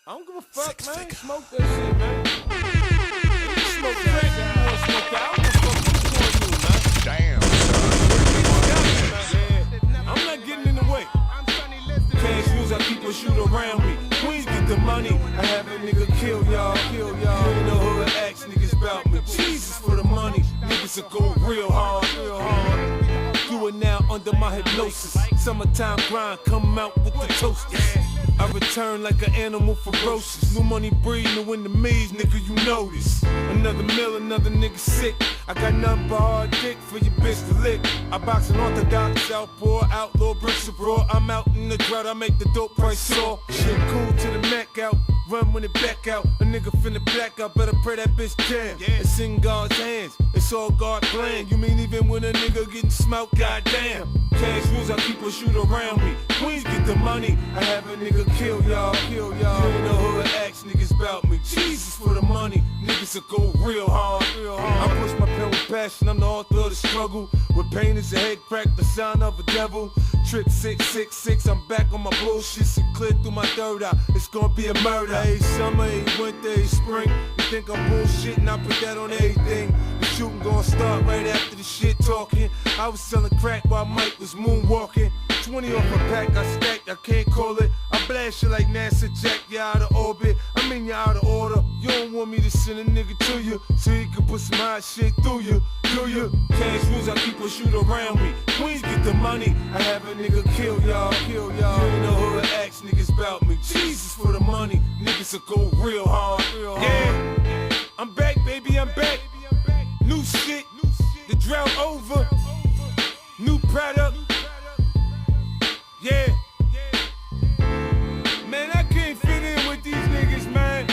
I don't give a fuck, man. Smoke that shit, man. Smoke crack, you wanna smoke that. I don't give a fuck what you wanna do, man. Damn, son. I'm not getting in the way. Cash rules, I keep a shoot around me. Queens get the money, I have a nigga kill y'all. You in the hood, ask niggas about me. Jesus for the money, niggas will go real hard. Do it now under my hypnosis. Summertime grind, come out with the toasters. I return like an animal ferocious. New money breed, new in the maze, nigga, you know this. Another mill, another nigga sick. I got nothing but hard dick for your bitch to lick. I box an orthodox, outpour, outlaw, bricks abroad. I'm out in the drought, I make the dope price soar. Shit cool to the Mac out, run when it back out. A nigga finna black out, better pray that bitch jam. It's in God's hands, it's all God plan. You mean even when a nigga getting smoked, goddamn. Cash rules, I keep a shoot around me. Queens get the money, I have a nigga kill y'all. You in the hood, ask niggas about me. Jesus for the money, niggas will go real hard. I push my pen with passion, I'm the author of the struggle. With pain is a head crack, the sign of a devil. Trick 666, I'm back on my bullshit. So clear through my third eye, it's gonna be a murder. Hey, summer, hey, winter, hey, spring. You think I'm bullshitting, I put that on everything. The shooting gonna start right after the shit talking. I was selling crack while Mike was moonwalking. 20 off a pack, I stacked, I can't call it. I blast you like NASA Jack, you out of orbit. I mean you out of order. You don't want me to send a nigga to you, so he can put some hot shit through you, do you? Cash rules, I keep a shoot around me. Queens get the money, I have a nigga kill y'all. You in the hood, ask niggas about me. Jesus for the money, niggas will go real hard. Yeah, I'm back, baby, I'm back. New shit, the drought over. New product. Yeah. Man, I can't fit in with these niggas, man.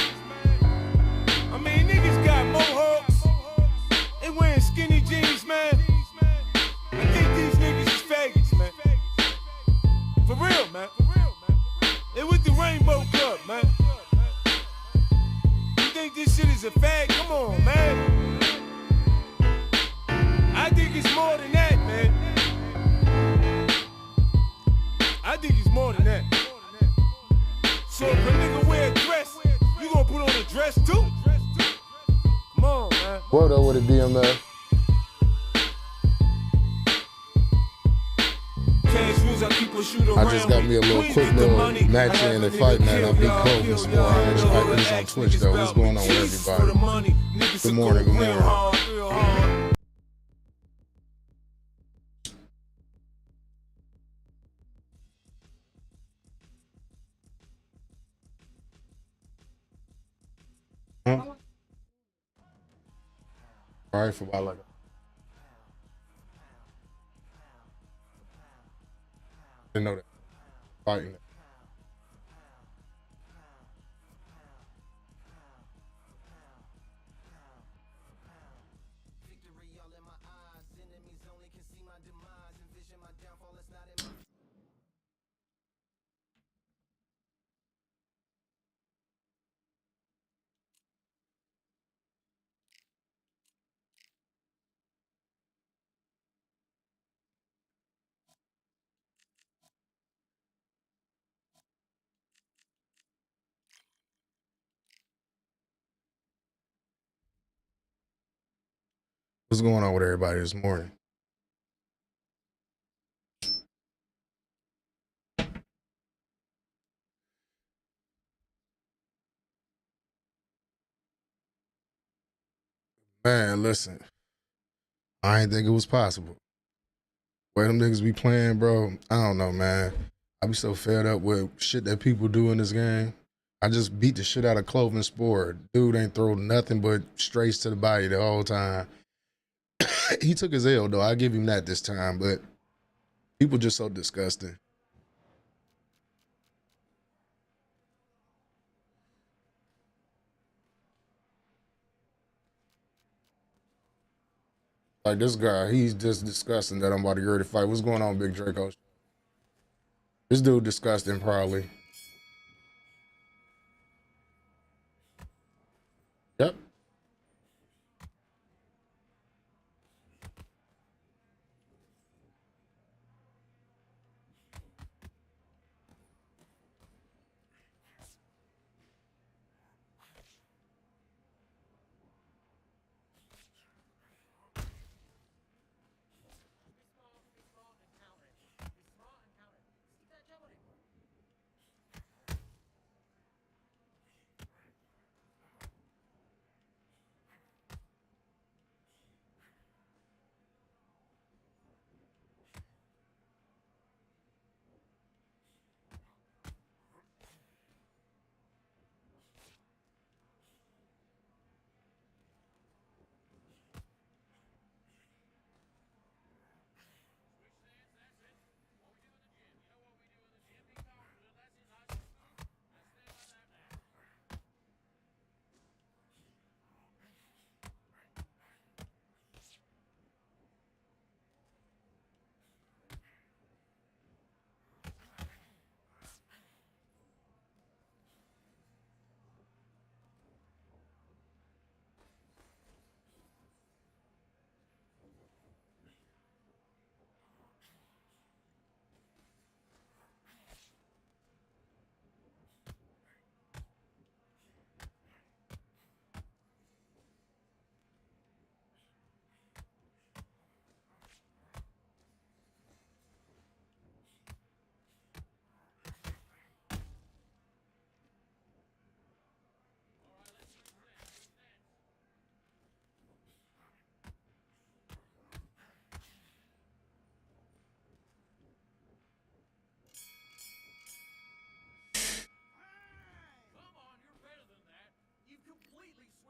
I mean, niggas got mohawks. They wearing skinny jeans, man. I think these niggas is faggots, man. For real, man. They with the Rainbow Club, man. You think this shit is a fag? Come on, man. I think it's more than that, man. I think it's more than that. So if a nigga wear a dress, you gonna put on a dress too? Come on, man. What up with it, BMF? I just got me a little quick little match in and fight, man. I beat Cole this morning. He's on Twitch, though. What's going on with everybody? Good morning, good morning. All right, for a while like that. Didn't know that. Fighting it. What's going on with everybody this morning? Man, listen. I ain't think it was possible. The way them niggas be playing, bro, I don't know, man. I be so fed up with shit that people do in this game. I just beat the shit out of Cloven Sport. Dude ain't throw nothing but straights to the body the whole time. He took his L, though. I give him that this time, but people just so disgusting. Like this guy, he's just disgusting that I'm about to get ready to fight. What's going on, Big Draco? This dude disgusting, probably. Yep.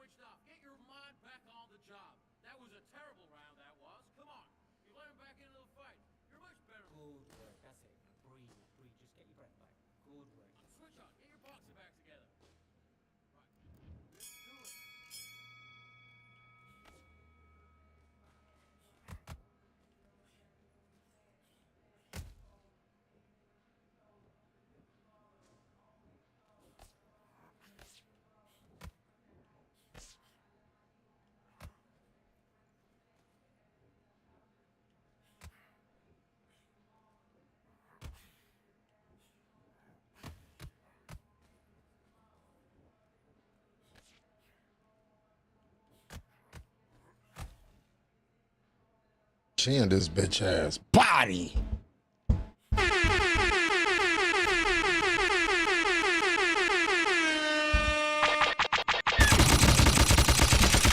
switched off. Get your mind back on the job. That was a terrible round, that was. Come on. You let him back into the fight. You're much better. Good work. That's it. Breathe. Breathe. Just get your breath back. Good work. Switch on. Get your boxing back together. Right. Let's do it. She and this bitch ass body.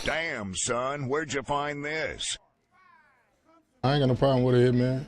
Damn, son, where'd you find this? I ain't got no problem with it, man.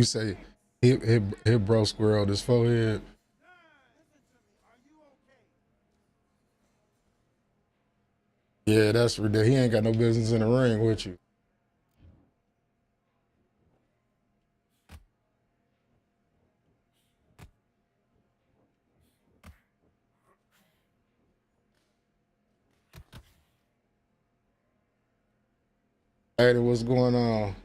You say hit bro squirrel his forehead. Yeah, that's ridiculous. He ain't got no business in the ring with you. Hey, what's going on?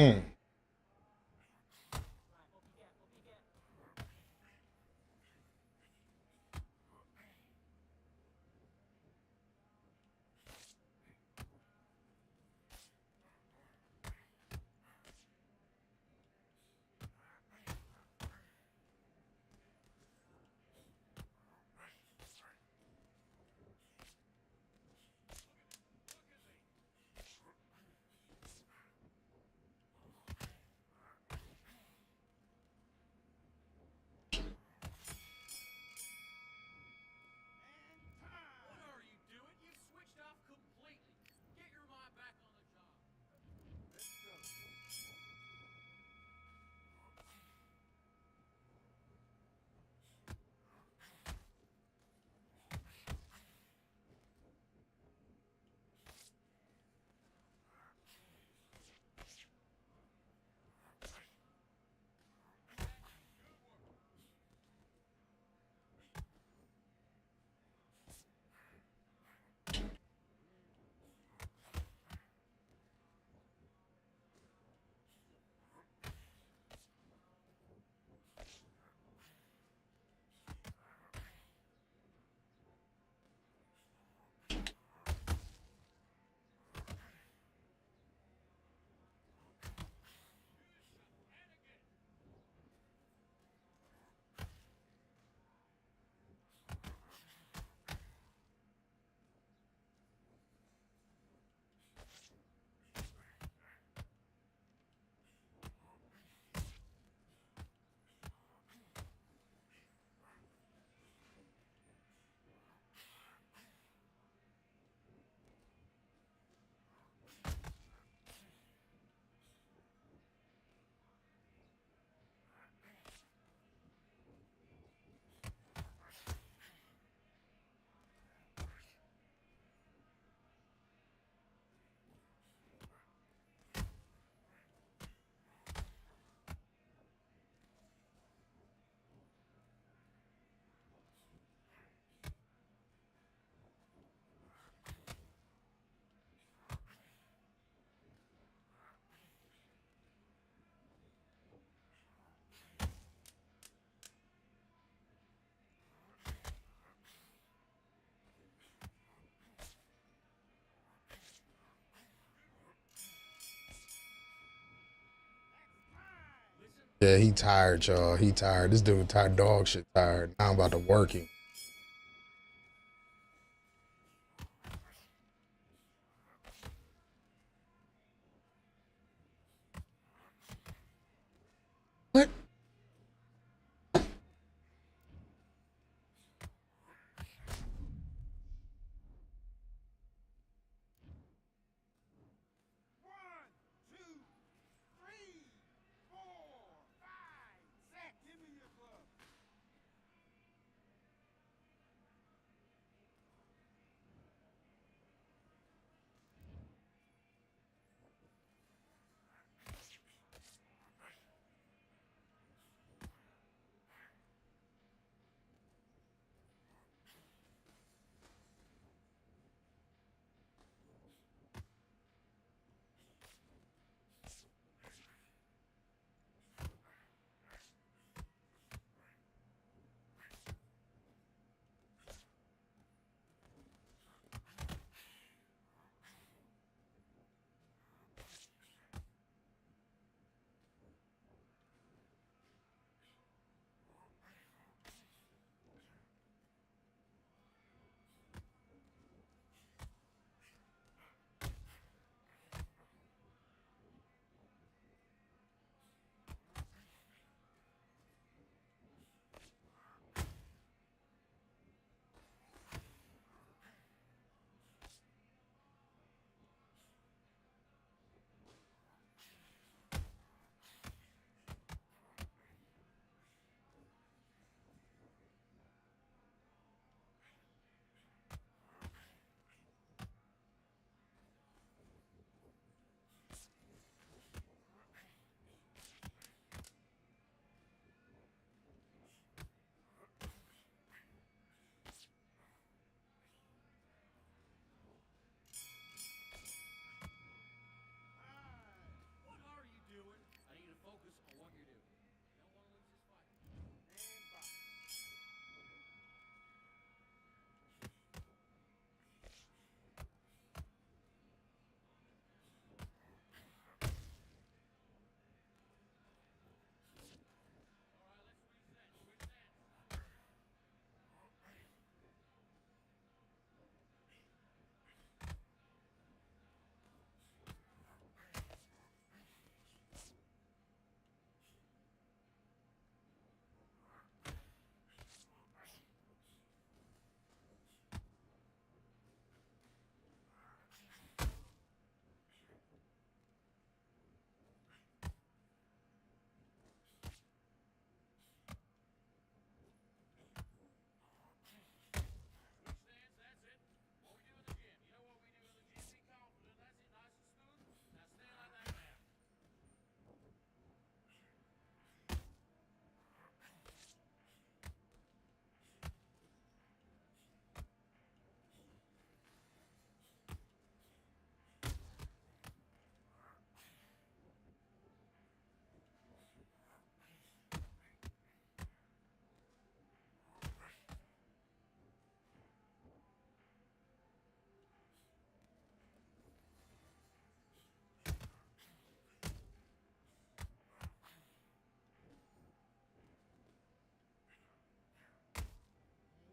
Hmm. What are you doing? You switched off completely. Get your mind back on the job. Yeah, he tired, y'all. He tired. This dude tired, dog shit tired. Now I'm about to work him. What?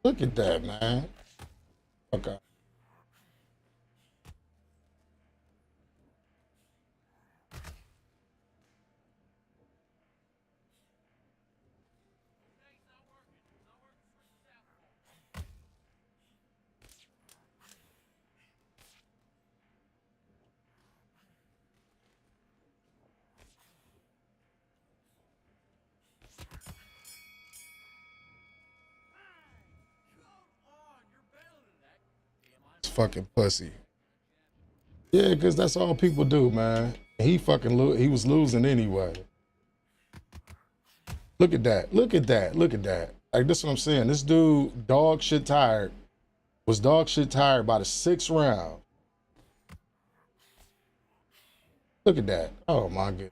Look at that, man. Okay. It's fucking pussy. Yeah, because that's all people do, man. He fucking he was losing anyway. Look at that. Look at that. Look at that. Like, this is what I'm saying. This dude, dog shit tired, was dog shit tired by the 6th round. Look at that. Oh, my goodness.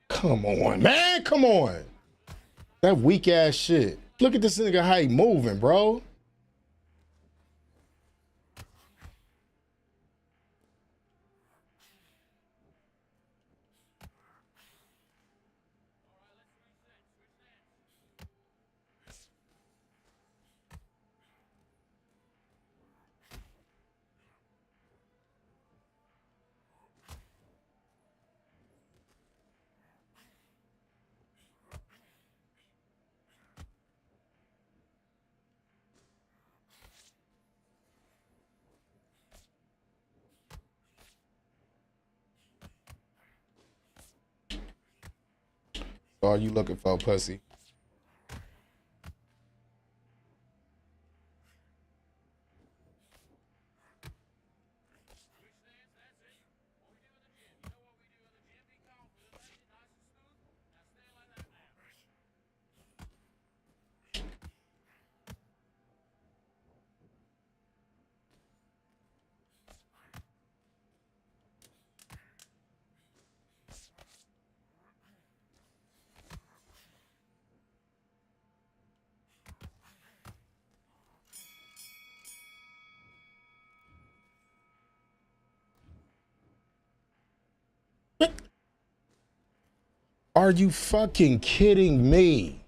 Come on, man. Come on. That weak ass shit. Look at this nigga, how he moving, bro. All you looking for, pussy? Are you fucking kidding me?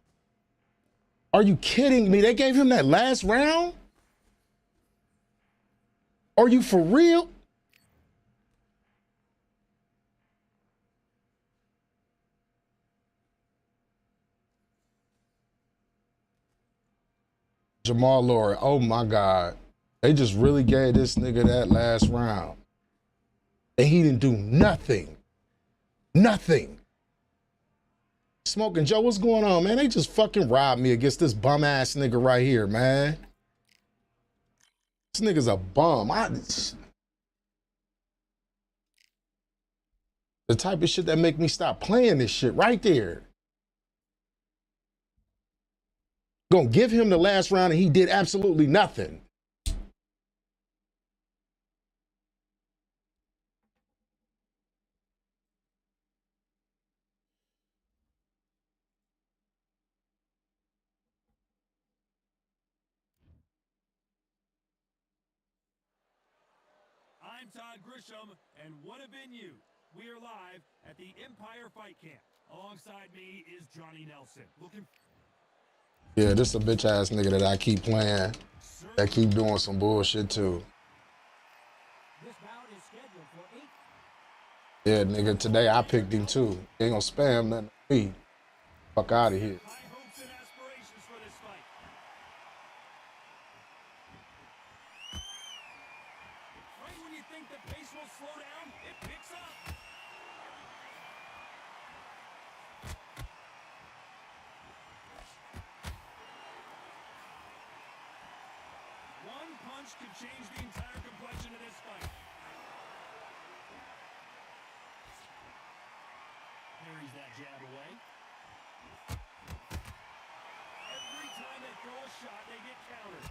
Are you kidding me? They gave him that last round? Are you for real? Jamal Lord, oh my God. They just really gave this nigga that last round. And he didn't do nothing. Nothing. Smoking Joe, what's going on, man? They just fucking robbed me against this bum ass nigga right here, man. This nigga's a bum. The type of shit that make me stop playing this shit right there. Gonna give him the last round and he did absolutely nothing. I'm Todd Grisham, and what have been you? We are live at the Empire Fight Camp. Alongside me is Johnny Nelson. Yeah, this a bitch ass nigga that I keep playing, that keep doing some bullshit too. This bout is scheduled for 8. Yeah, nigga, today I picked him too. He ain't gonna spam nothing to me. Fuck out of here. High hopes and aspirations for this fight. Right when you think the pace will slow down, it picks up. One punch could change the entire complexion of this fight. Parries that jab away. Every time they throw a shot, they get countered.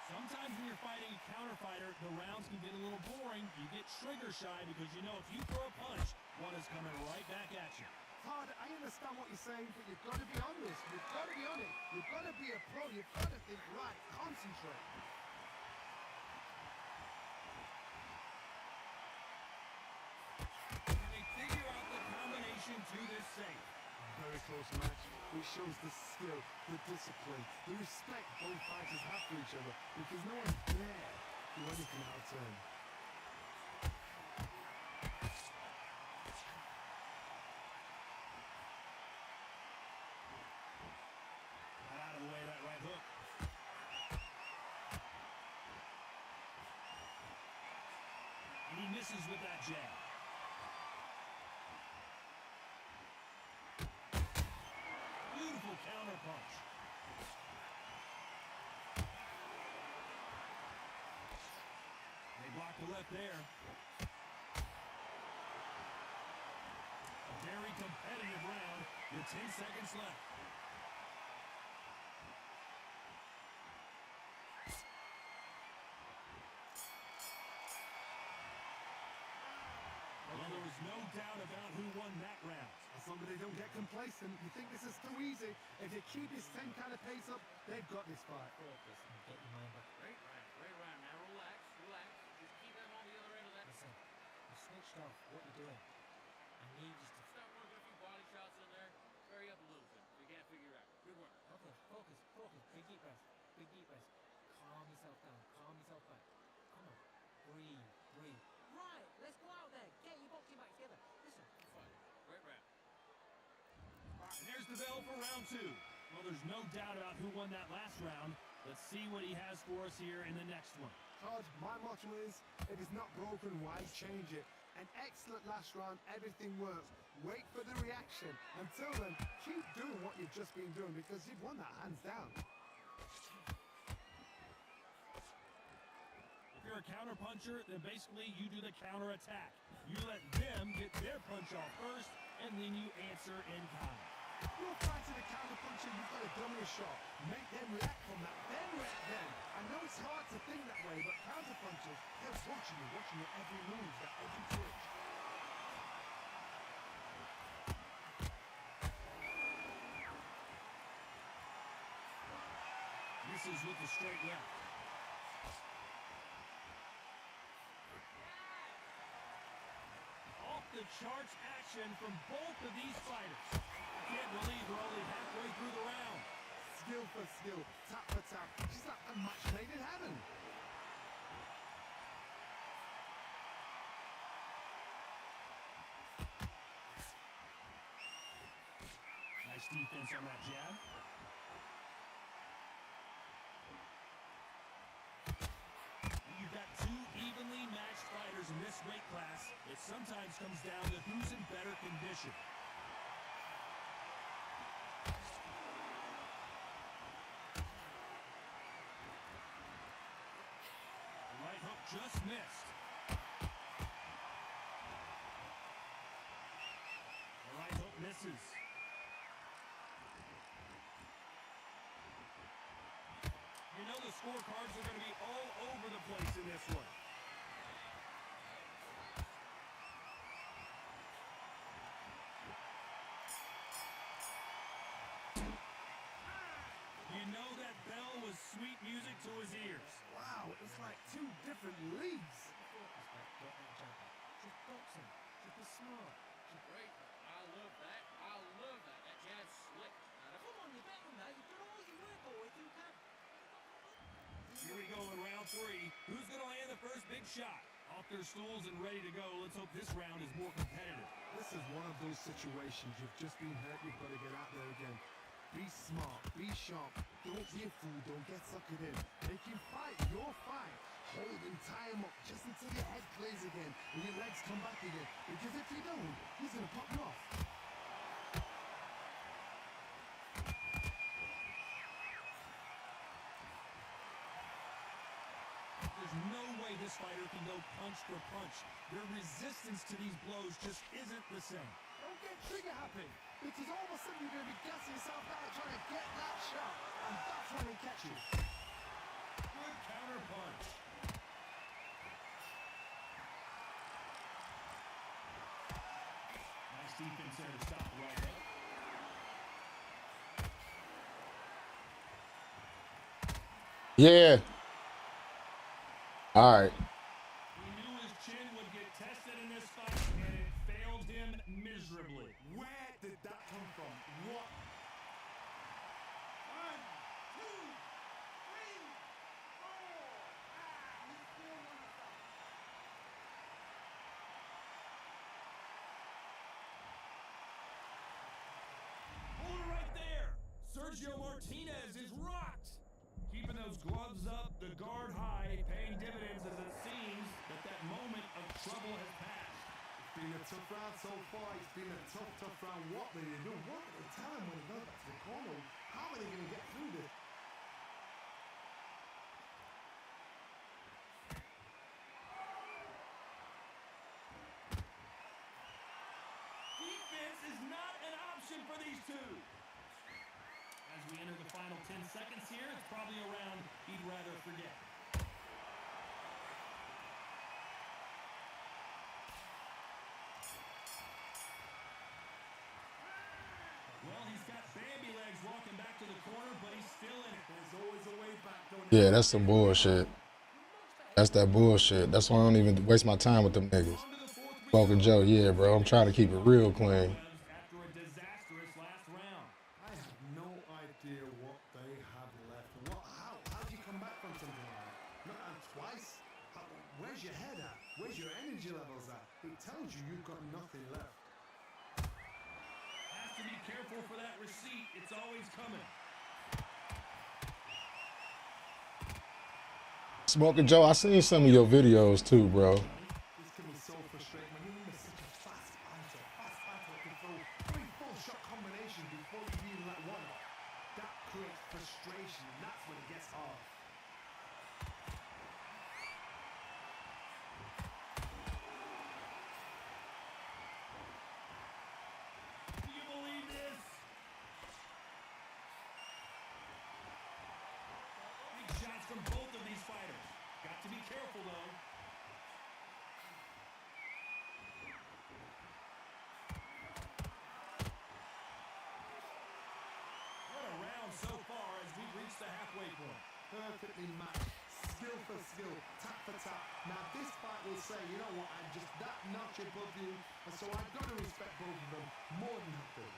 Sometimes when you're fighting a counter fighter, the rounds can get a little boring. You get trigger shy because you know if you throw a punch, one is coming right back at you. Todd, I understand what you're saying, but you've got to be on this. You've got to be on it. You've got to be a pro. You've got to think right. Concentrate. Can they figure out the combination to this save? Very close match, which shows the skill, the discipline, the respect both fighters have for each other, because no one dare do anything out of turn. Got out of the way of that right hook. And he misses with that jab. Beautiful counter punch. They block the left there. A very competitive round with 10 seconds left. Well, there was no doubt about who won that round. As long as they don't get complacent, you think this is too easy. If they keep this same kind of pace up, they've got this fight. Focus and get your mind back. Great round. Now relax. Just keep them on the other end of that. Listen, you switched off what you're doing. I need you to Start working a few body shots in there. Hurry up a little bit. You can't figure it out. Good work. focus. Big deep breaths. Calm yourself down. Calm yourself back. Come on. Breathe. Right, let's go out there. Get your boxing back together. Listen. Fine. Great round. And there's the bell for round two. Well, there's no doubt about who won that last round. Let's see what he has for us here in the next one. Todd, my motto is, if it's not broken, why change it? An excellent last round, everything works. Wait for the reaction. Until then, keep doing what you've just been doing because you've won that hands down. If you're a counter puncher, then basically you do the counter attack. You let them get their punch off first, and then you answer in kind. You're fighting a counter puncher, you've got a dummy shot. Make them react from that, then react then. I know it's hard to think that way, but counter punchers, they're watching your every move, that every twitch. Misses with the straight left. Off the charts action from both of these fighters. I can't believe we're only halfway through the round. Skill for skill, tap for tap. Just like a match made in heaven. Nice defense on that jab. You've got two evenly matched fighters in this weight class. It sometimes comes down to who's in better condition. The right hook just missed. The right hook misses. You know the scorecards are going to be all over the place in this one. You know that bell was sweet music to his ears. Wow, it's like two different leagues. Focus back. Get that jab back. Just boxing. Just be smart. Great. I love that. That jab's slick. Come on, you're better than that. You've done all your work, boy. You can. Here we go in round three. Who's going to land the first big shot? Off their stools and ready to go. Let's hope this round is more competitive. This is one of those situations. You've just been hurt. You've got to get out there again. Be smart. Be sharp. Don't be a fool. Don't get suckered in. Make him fight your fight. Hold and tie him up just until your head clears again and your legs come back again. Because if you don't, he's going to pop you off. There's no way this fighter can go punch for punch. Their resistance to these blows just isn't the same. Don't get trigger happy. Because all of a sudden you're going to be gassing yourself out trying to get that shot. And that's when he catches. Good counter defense there to stop the right hook. Yeah. All right. He knew his chin would get tested in this fight, and it failed him miserably. Where did that come from? What? 1, 2, 3, 4. You still want to stop. Hold it right there. Sergio Martinez is rocked. Keeping those gloves up, the guard high, paying dividends as it seems that moment of trouble has passed. It's been a tough round so far. It's been a tough round. What will they do? What will they tell him when he goes back to the corner? How are they going to get through this? Defense is not an option for these two. As we enter the final 10 seconds here, it's probably a round he'd rather forget. Well, he's got Bambi legs walking back to the corner, but he's still in it. There's always a way back. Yeah, that's some bullshit. That's that bullshit. That's why I don't even waste my time with them niggas. Smoking Joe, yeah, bro. I'm trying to keep it real clean. After a disastrous last round. I have no idea what they have left. How do you come back from something like that? Not and twice? Where's your head at? Where's your energy levels at? It tells you you've got nothing left. Has to be careful for that receipt. It's always coming. Smoking Joe, I seen some of your videos too, bro. This can be so frustrating when you're in such a fast fighter that can throw 3-4 shot combinations before you even let one off. That creates frustration, and that's when it gets hard. Do you believe this? Big shots from both of these fighters. Got to be careful, though. What a round so far as we've reached the halfway point. Perfectly matched, skill for skill, tap for tap. Now this fight will say, you know what, I'm just that notch above you, and so I've got to respect both of them more than nothing.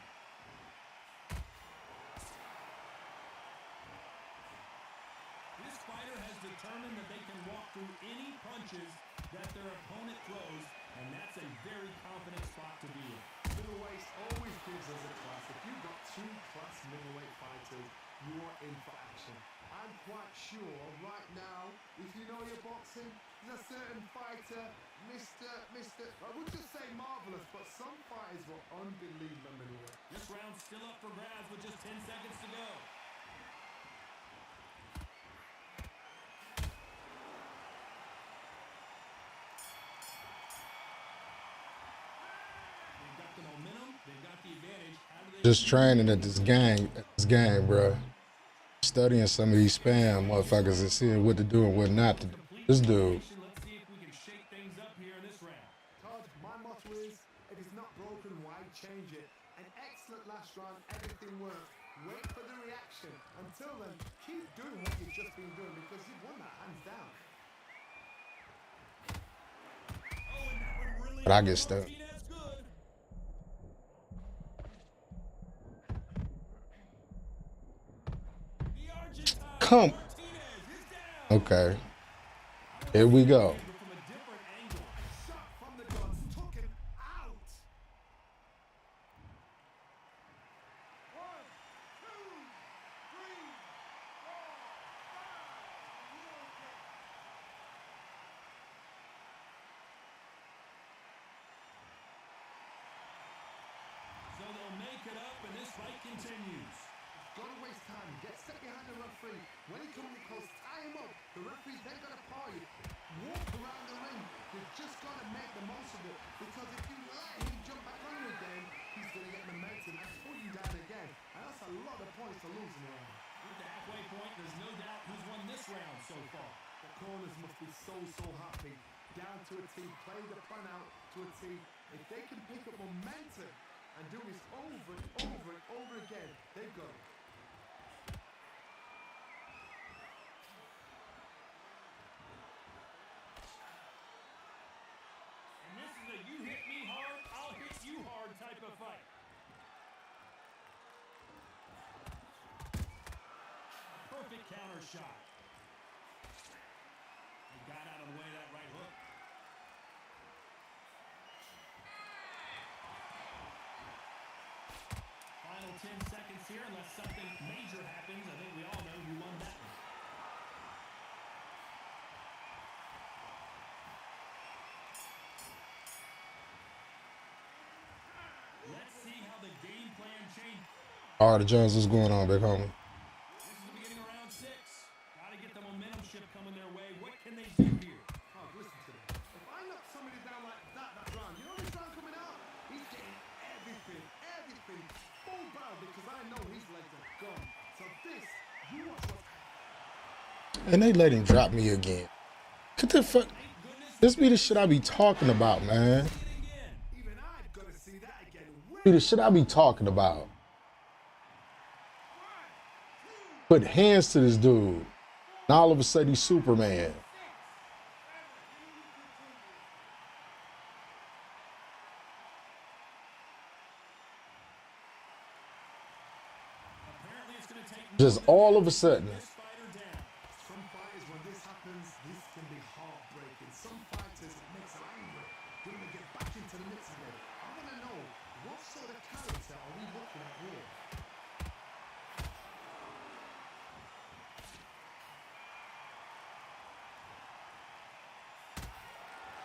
This fighter has determined that they can walk through any punches that their opponent throws, and that's a very confident spot to be in. Middleweight always gives us a class. If you've got 2 class middleweight fighters, you're in for action. I'm quite sure right now, if you know your boxing, there's a certain fighter, I would just say marvelous, but some fighters were unbelievable middleweight. This round's still up for grabs with just 10 seconds to go. They've got the momentum, they've got the advantage. How do they Just training at this game, bro. Studying some of these spam motherfuckers and seeing what to do and what not to do. This dude. Let's see if we can shake things up here in this round. Todd, my motto is, if it's not broken, why change it? An excellent last round, everything worked. Wait for the reaction. Until then, keep doing what you've just been doing because you've won that hands down. Oh, and that one really But I get stuck. Martinez good. The Argentine Come. Martinez is down. Okay. Here we go. But from a different angle. Shot from the guns, took him out. 1, 2, 3, 4, 5. You okay? So they'll make it up, and this fight continues. Gotta waste time. Get set behind the referee. When he comes close, tie him up. The referee's then gonna paw you. Walk around the ring. You've just gotta make the most of it. Because if you let him jump back on you again, he's gonna get momentum and pull you down again. And that's a lot of points to lose in the round. At the halfway point, there's no doubt who's won this round so far. The corners must be so happy. Down to a T. Play the plan out to a T. If they can pick up momentum and do this over and over and over again. They've got it. And this is a you hit me hard, I'll hit you hard type of fight. A perfect counter shot. He got out of the way of that right hook. Final 10 seconds here, unless something major happens. I think we all know who won that one. Let's see how the game plan changed. All right, Jones, what's going on, big homie? This is the beginning of round 6. Got to get the momentum shift coming their way. What can they do here? Oh, listen to that. If I knock somebody down like that round, you know this round coming out? He's getting everything full barrel because I know his legs are gone. So this, you watch what's And they let him drop me again. What the fuck? This be the shit I be talking about, man. even I've got to see that again. Be the shit I be talking about. Put hands to this dude. Now all of a sudden he's Superman. Apparently it's going to take Just all of a sudden. this fighter down. Some fighters, when this happens, this can be heartbreaking. Some fighters, it makes them angry. They want to get back into the mix again. I want to know, what sort of character are we looking at here?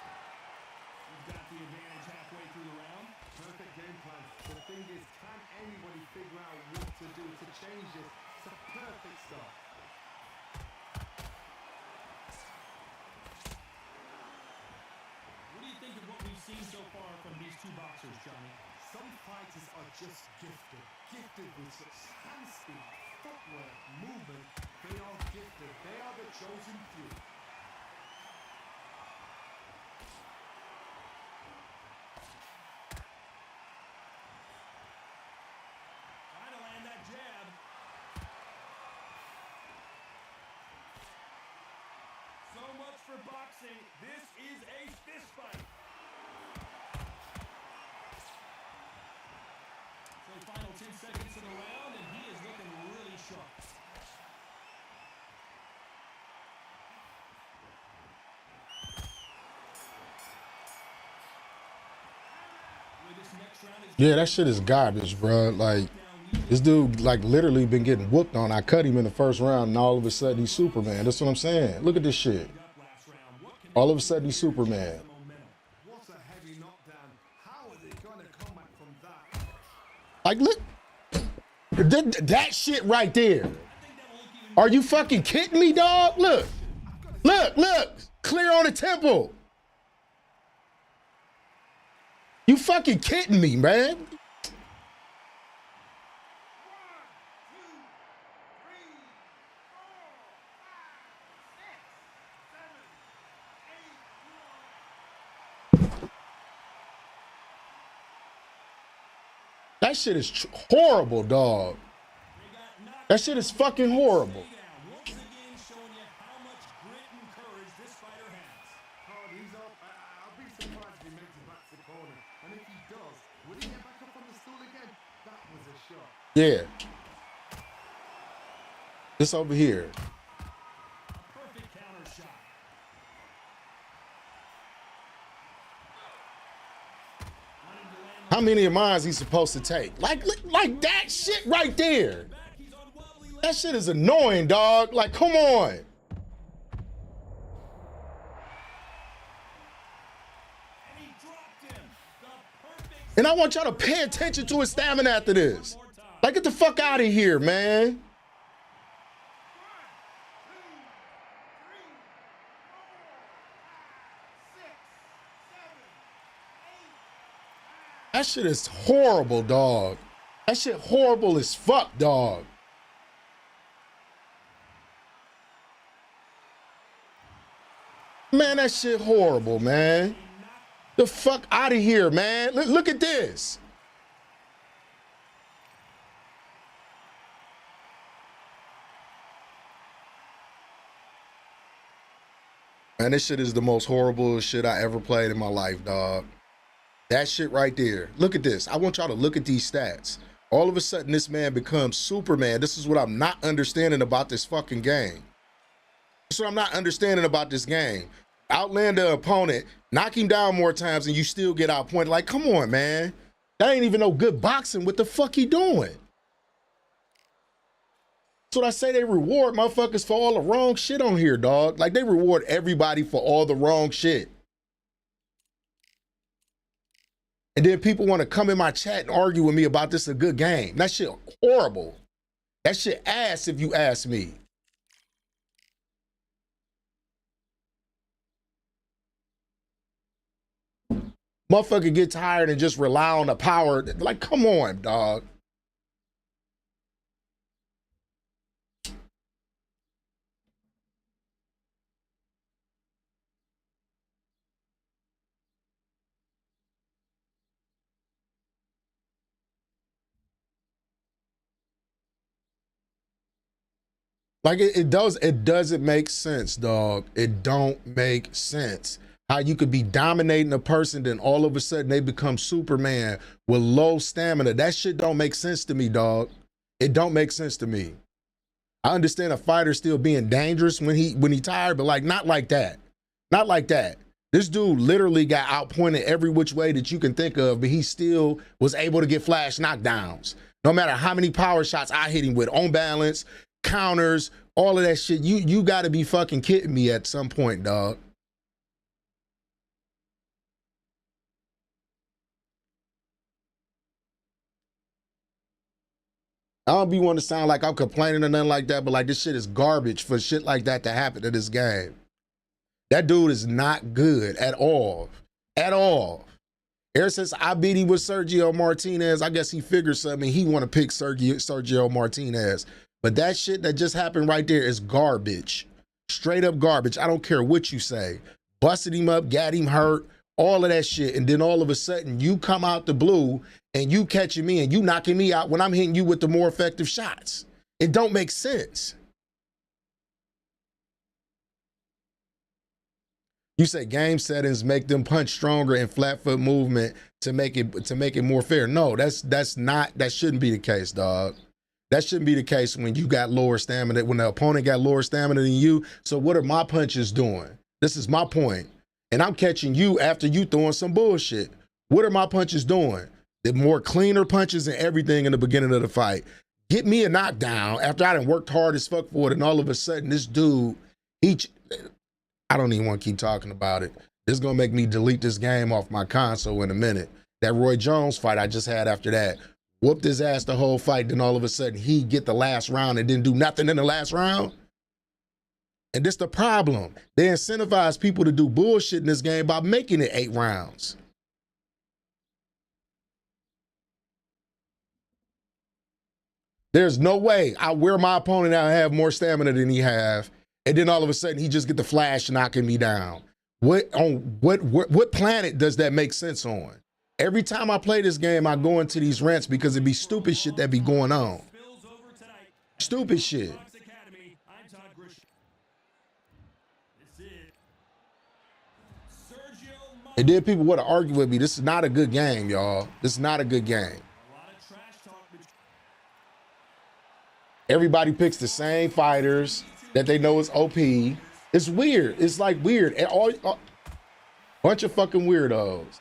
We've got the advantage halfway through the round. Perfect game plan. The thing is, can anybody figure out what to do to change this? It's a perfect start. What do you think of what we've seen so far from these two boxers, Johnny? Some fighters are just gifted with such hand speed, footwork, movement. They are gifted. They are the chosen few. Trying to land that jab. So much for boxing. This is a fist fight. So final 10 seconds in the round, and he is looking really sharp. With this next round is Yeah, that shit is garbage, bro. Like, this dude, like, literally been getting whooped on. I cut him in the first round, and all of a sudden he's Superman. That's what I'm saying. Look at this shit. up last round. What can All of a sudden he's Superman. momentum? What a heavy knockdown. How are they going to come back from that? Like, look. That shit right there. Are you fucking kidding me, dog? Look. Look. Clear on the temple. You fucking kidding me, man? That shit is horrible, dog. That shit is fucking horrible. Once again, showing you how much grit and courage this fighter has. Oh, he's up. I'll be surprised if he makes it back to the corner. And if he does, will he get back up on the stool again? That was a shot. Yeah. This over here. Perfect counter shot. Wanting to land How many of mine is he supposed to take? Like that shit right there. back. He's on wobbly legs. That shit is annoying, dog. Like, come on. And he dropped him. The perfect And I want y'all to pay attention to his stamina after this. Like, get the fuck out of here, man. That shit is horrible, dog. That shit horrible as fuck, dog. Man, that shit horrible, man. The fuck out of here, man. Look at this. Man, this shit is the most horrible shit I ever played in my life, dog. That shit right there. Look at this. I want y'all to look at these stats. All of a sudden, this man becomes Superman. This is what I'm not understanding about this fucking game. That's what I'm not understanding about this game. Outland the opponent, knock him down more times, and you still get outpointed. Like, come on, man. That ain't even no good boxing. What the fuck he doing? That's what I say. They reward motherfuckers for all the wrong shit on here, dog. Like, they reward everybody for all the wrong shit. And then people want to come in my chat and argue with me about this a good game. That shit horrible. That shit ass if you ask me. Motherfucker get tired and just rely on the power. Like, come on, dog. Like it doesn't make sense, dog. It don't make sense. How you could be dominating a person, then all of a sudden they become Superman with low stamina. That shit don't make sense to me, dog. It don't make sense to me. I understand a fighter still being dangerous when he tired, but like not like that. Not like that. This dude literally got outpointed every which way that you can think of, but he still was able to get flash knockdowns. No matter how many power shots I hit him with, on balance, counters, all of that shit. You gotta be fucking kidding me at some point, dog. I don't be wanting to sound like I'm complaining or nothing like that, but like this shit is garbage for shit like that to happen to this game. That dude is not good at all. At all. Ever since I beat him with Sergio Martinez, I guess he figured something. He want to pick Sergio Martinez. But that shit that just happened right there is garbage. Straight up garbage. I don't care what you say. Busted him up, got him hurt, all of that shit. And then all of a sudden you come out the blue and you catching me and you knocking me out when I'm hitting you with the more effective shots. It don't make sense. You say game settings make them punch stronger and flat foot movement to make it more fair. No, that shouldn't be the case, dog. That shouldn't be the case when you got lower stamina, when the opponent got lower stamina than you. So what are my punches doing? This is my point. And I'm catching you after you throwing some bullshit. What are my punches doing? The more cleaner punches and everything in the beginning of the fight. Get me a knockdown after I done worked hard as fuck for it, and all of a sudden this dude, I don't even want to keep talking about it. This is gonna make me delete this game off my console in a minute. That Roy Jones fight I just had after that, whooped his ass the whole fight, then all of a sudden he get the last round and didn't do nothing in the last round. And this the problem. They incentivize people to do bullshit in this game by making it 8 rounds. There's no way I wear my opponent out and have more stamina than he have, and then all of a sudden he just get the flash knocking me down. What planet does that make sense on? Every time I play this game, I go into these rants because it be stupid shit that be going on. Stupid shit. And then people want to argue with me. This is not a good game, y'all. This is not a good game. Everybody picks the same fighters that they know is OP. It's weird. It's like weird. And all bunch of fucking weirdos.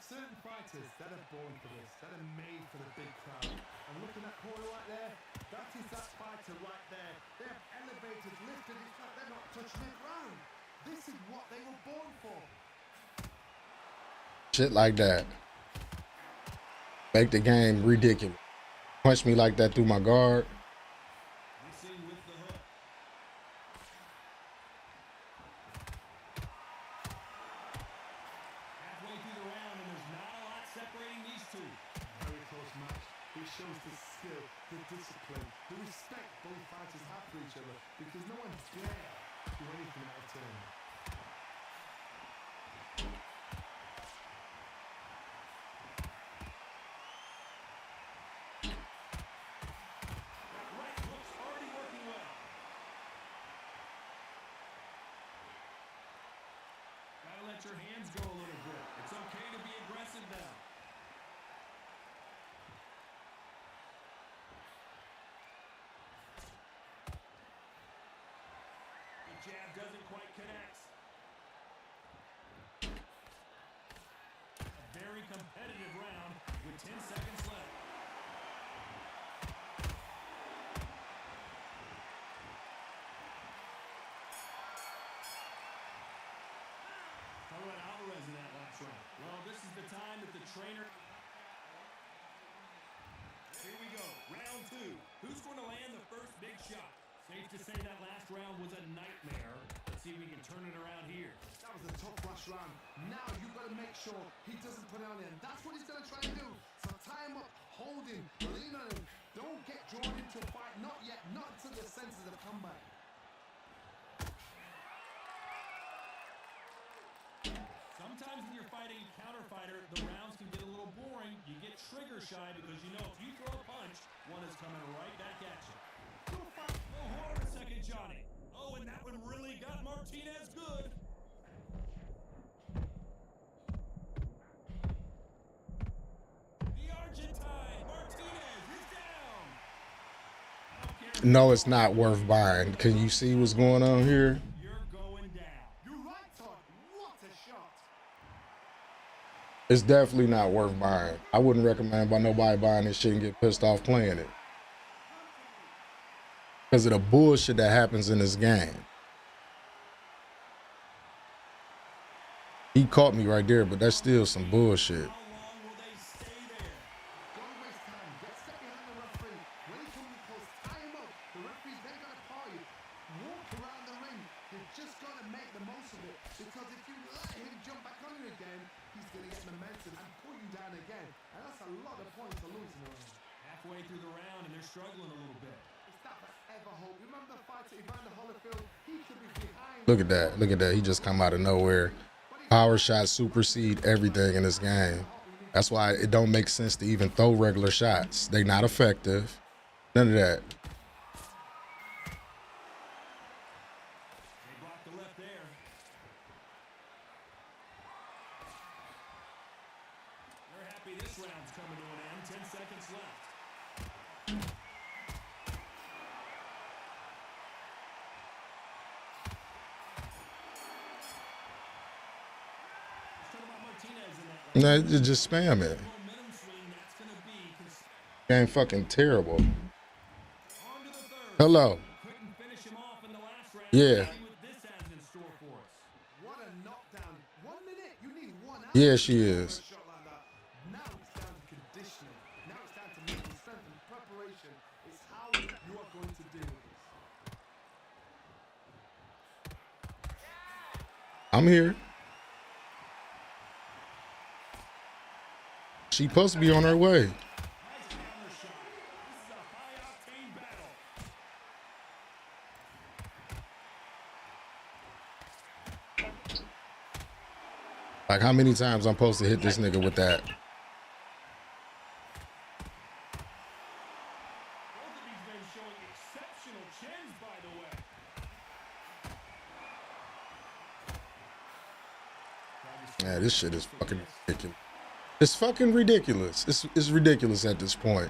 Certain fighters that are born for this, that are made for the big crowd. And looking at corner right there, that is that fighter right there. They have elevated, lifted, it's like they're not touching the ground. This is what they were born for. Shit like that. Make the game ridiculous. Punch me like that through my guard. shows the skill, the discipline, the respect both fighters have for each other because no one dare do anything out of turn. Right hook's already working well. Gotta let your hands go a little bit. It's okay to be aggressive now. The jab doesn't quite connect. A very competitive round with 10 seconds left. Talk about Alvarez in that last round. Well, this is the time that the trainer... Here we go, round two. Who's going to land the first big shot? Safe to say that last round was a nightmare. Let's see if we can turn it around here. That was a tough last round. Now you've got to make sure he doesn't put it on him. That's what he's going to try and do. So tie him up, hold him, lean on him. Don't get drawn into a fight. Not yet. Not until the senses have come back. Sometimes when you're fighting counter fighter, the rounds can get a little boring. You get trigger shy because you know if you throw a punch, one is coming right back at you. Oh, hold on a second, Johnny. Oh, and that one really got Martinez good. The Argentine, Martinez, is down. I don't care. No, it's not worth buying. Can you see what's going on here? You're going down. You're right, Todd. What a shot. It's definitely not worth buying. I wouldn't recommend by nobody buying this shit and get pissed off playing it. Because of the bullshit that happens in this game. He caught me right there, but that's still some bullshit. How long will they stay there? Don't waste time. Get step behind the referee. When he comes close, tie him up. The referee's then going to call you. Walk around the ring. You've just got to make the most of it. Because if you let him jump back on you again, he's going to get momentum and pull you down again. And that's a lot of points to lose in a round. Halfway through the round and they're struggling a little bit. It's that forever hope. Remember the fight at Evander Holyfield? He could be behind. Look at that. Look at that. He just come out of nowhere. Power shots supersede everything in this game. That's why it don't make sense to even throw regular shots. They not effective. None of that. They blocked the left there. They're happy this round's coming to an end. 10 seconds left. Let's talk about Martinez in that last Nah, just spam it. momentum swing. That's going to be Game fucking terrible. on to the third. Hello. Couldn't finish him off in the last round. Yeah. Let's see what this has in store for us. What a knockdown. 1 minute. You need 1 hour. Yeah, she is. A shot like that. Now it's down to conditioning. Now it's down to mental strength and preparation. It's how you are going to deal with this. I'm here. She supposed to be on her way. Nice counter shot. This is a high-octane battle. Like, how many times I'm supposed to hit this nigga with that? Both of these men showing exceptional chins, by the way. Yeah, this shit is fucking ridiculous. It's fucking ridiculous. It's ridiculous at this point.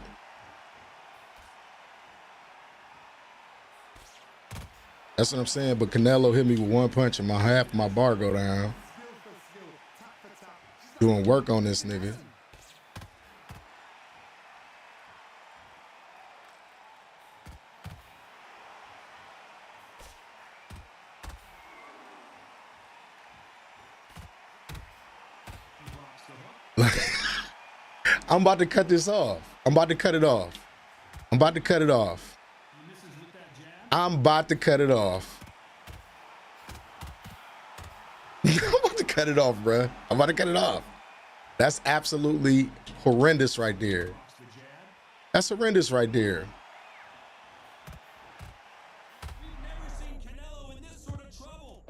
That's what I'm saying. But Canelo hit me with one punch and half of my bar go down. Skill for skill. Tap for tap. She's Doing work on this nigga. I'm about to cut this off. I'm about to cut it off. I'm about to cut it off. He misses with that jab. I'm about to cut it off. I'm about to cut it off, bruh. I'm about to cut it off. That's absolutely horrendous right there. Blocks the jab. That's horrendous right there. We've never seen Canelo in this sort of trouble.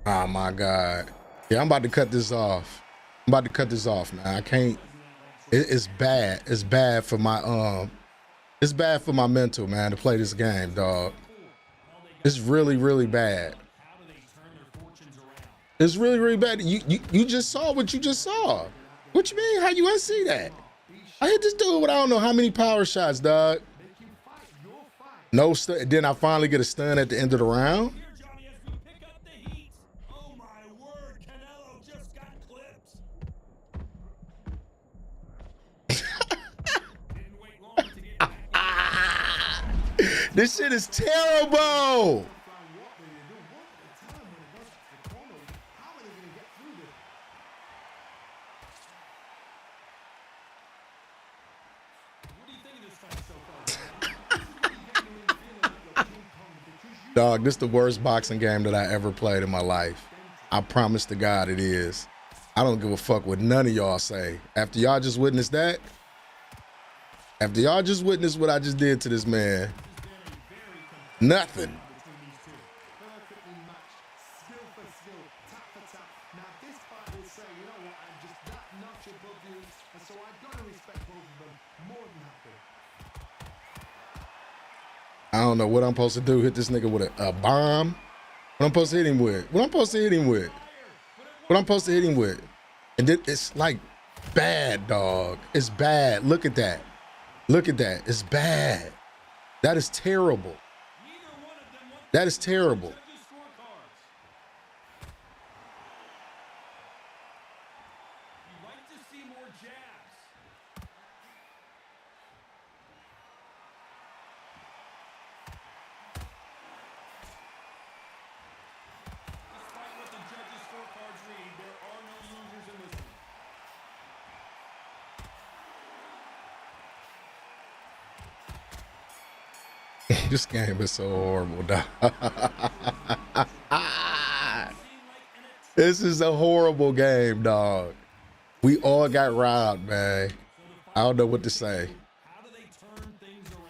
Oh my God. Yeah, I'm about to cut this off. I'm about to cut this off, man. I can't. It's bad. It's bad for my It's bad for my mental, man, to play this game, dog. It's really, really bad. How do they turn their fortunes around? It's really, really bad. You just saw what you just saw. What you mean? How you ain't see that? I hit this dude with I don't know how many power shots, dog. No stun. Then I finally get a stun at the end of the round. Here, Johnny, as we pick up the heat. Oh my word, Canelo just got clipped. Didn't wait long to get back. This shit is terrible. What do you think of this fight so far? Dog, this is the worst boxing game that I ever played in my life. I promise to God it is. I don't give a fuck what none of y'all say. After y'all just witnessed that, after y'all just witnessed what I just did to this man, nothing. Perfectly matched, skill for skill, tap for tap. Now this fight will say, you know what, I'm just that notch above you, and so I've got to respect both of them more than happy. I don't know what I'm supposed to do. Hit this nigga with a bomb? What I'm supposed to hit him with? What I'm supposed to hit him with? What I'm supposed to hit him with? And then it's like bad, dog. It's bad. Look at that. Look at that. It's bad. That is terrible. That is terrible. You'd like to see more jabs. Despite what the judges' scorecards read, there are no losers in this one. This game is so horrible, dog. This is a horrible game, dog. We all got robbed, man. I don't know what to say. How do they turn things around?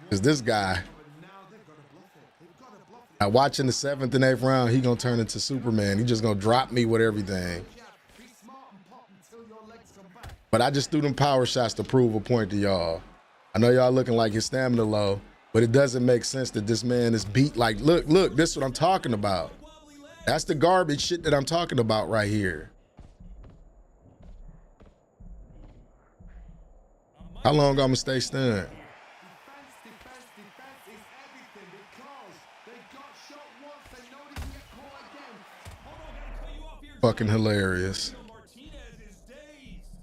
Because this guy, now watching the 7th and 8th round, he gonna turn into Superman. He just gonna drop me with everything. Be smart and pop until your legs come back. But I just threw them power shots to prove a point to y'all. I know y'all looking like his stamina low, but it doesn't make sense that this man is beat. Like, look, this is what I'm talking about. That's the garbage shit that I'm talking about right here. How long I'm gonna stay stunned? Defense is everything because they got shot once, they know they can get caught again. Hold on, gotta cut you off here. Fucking hilarious. Martinez is dazed.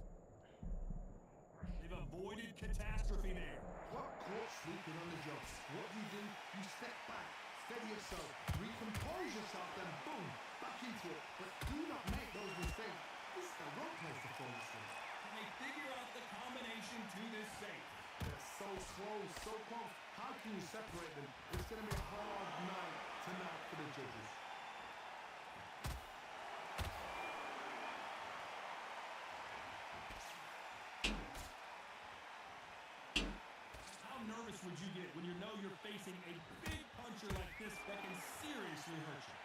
They've avoided catastrophe there. What caught sleeping on the job? What do? You step back, steady yourself, recompose yourself, then boom, back into it. But do not make those mistakes. This is the wrong place to fall asleep. Can they figure out the combination to this safe? They're so close, so close. How can you separate them? It's going to be a hard night tonight for the judges. How nervous would you get when you know you're facing a big puncher like this that can seriously hurt you?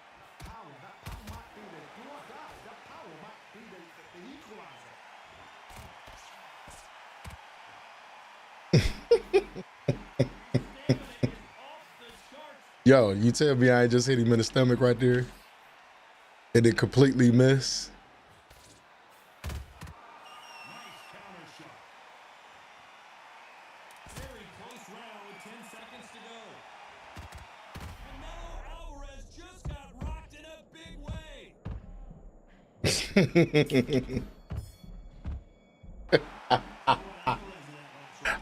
Power, that power might be the do or die. That power might be the equalizer. Yo, you tell me I ain't just hit him in the stomach right there? And it completely miss? Nice counter shot. Very close round with 10 seconds to go. Canelo Alvarez just got rocked in a big way.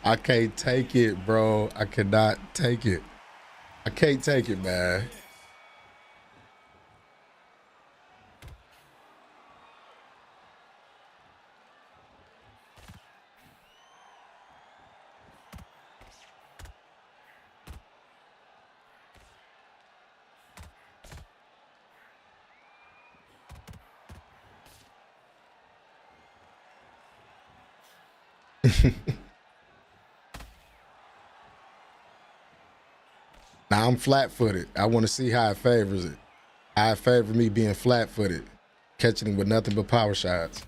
I can't take it, bro. I cannot take it. I can't take it, man. Now I'm flat-footed. I want to see how it favors it. How it favors me being flat-footed, catching him with nothing but power shots.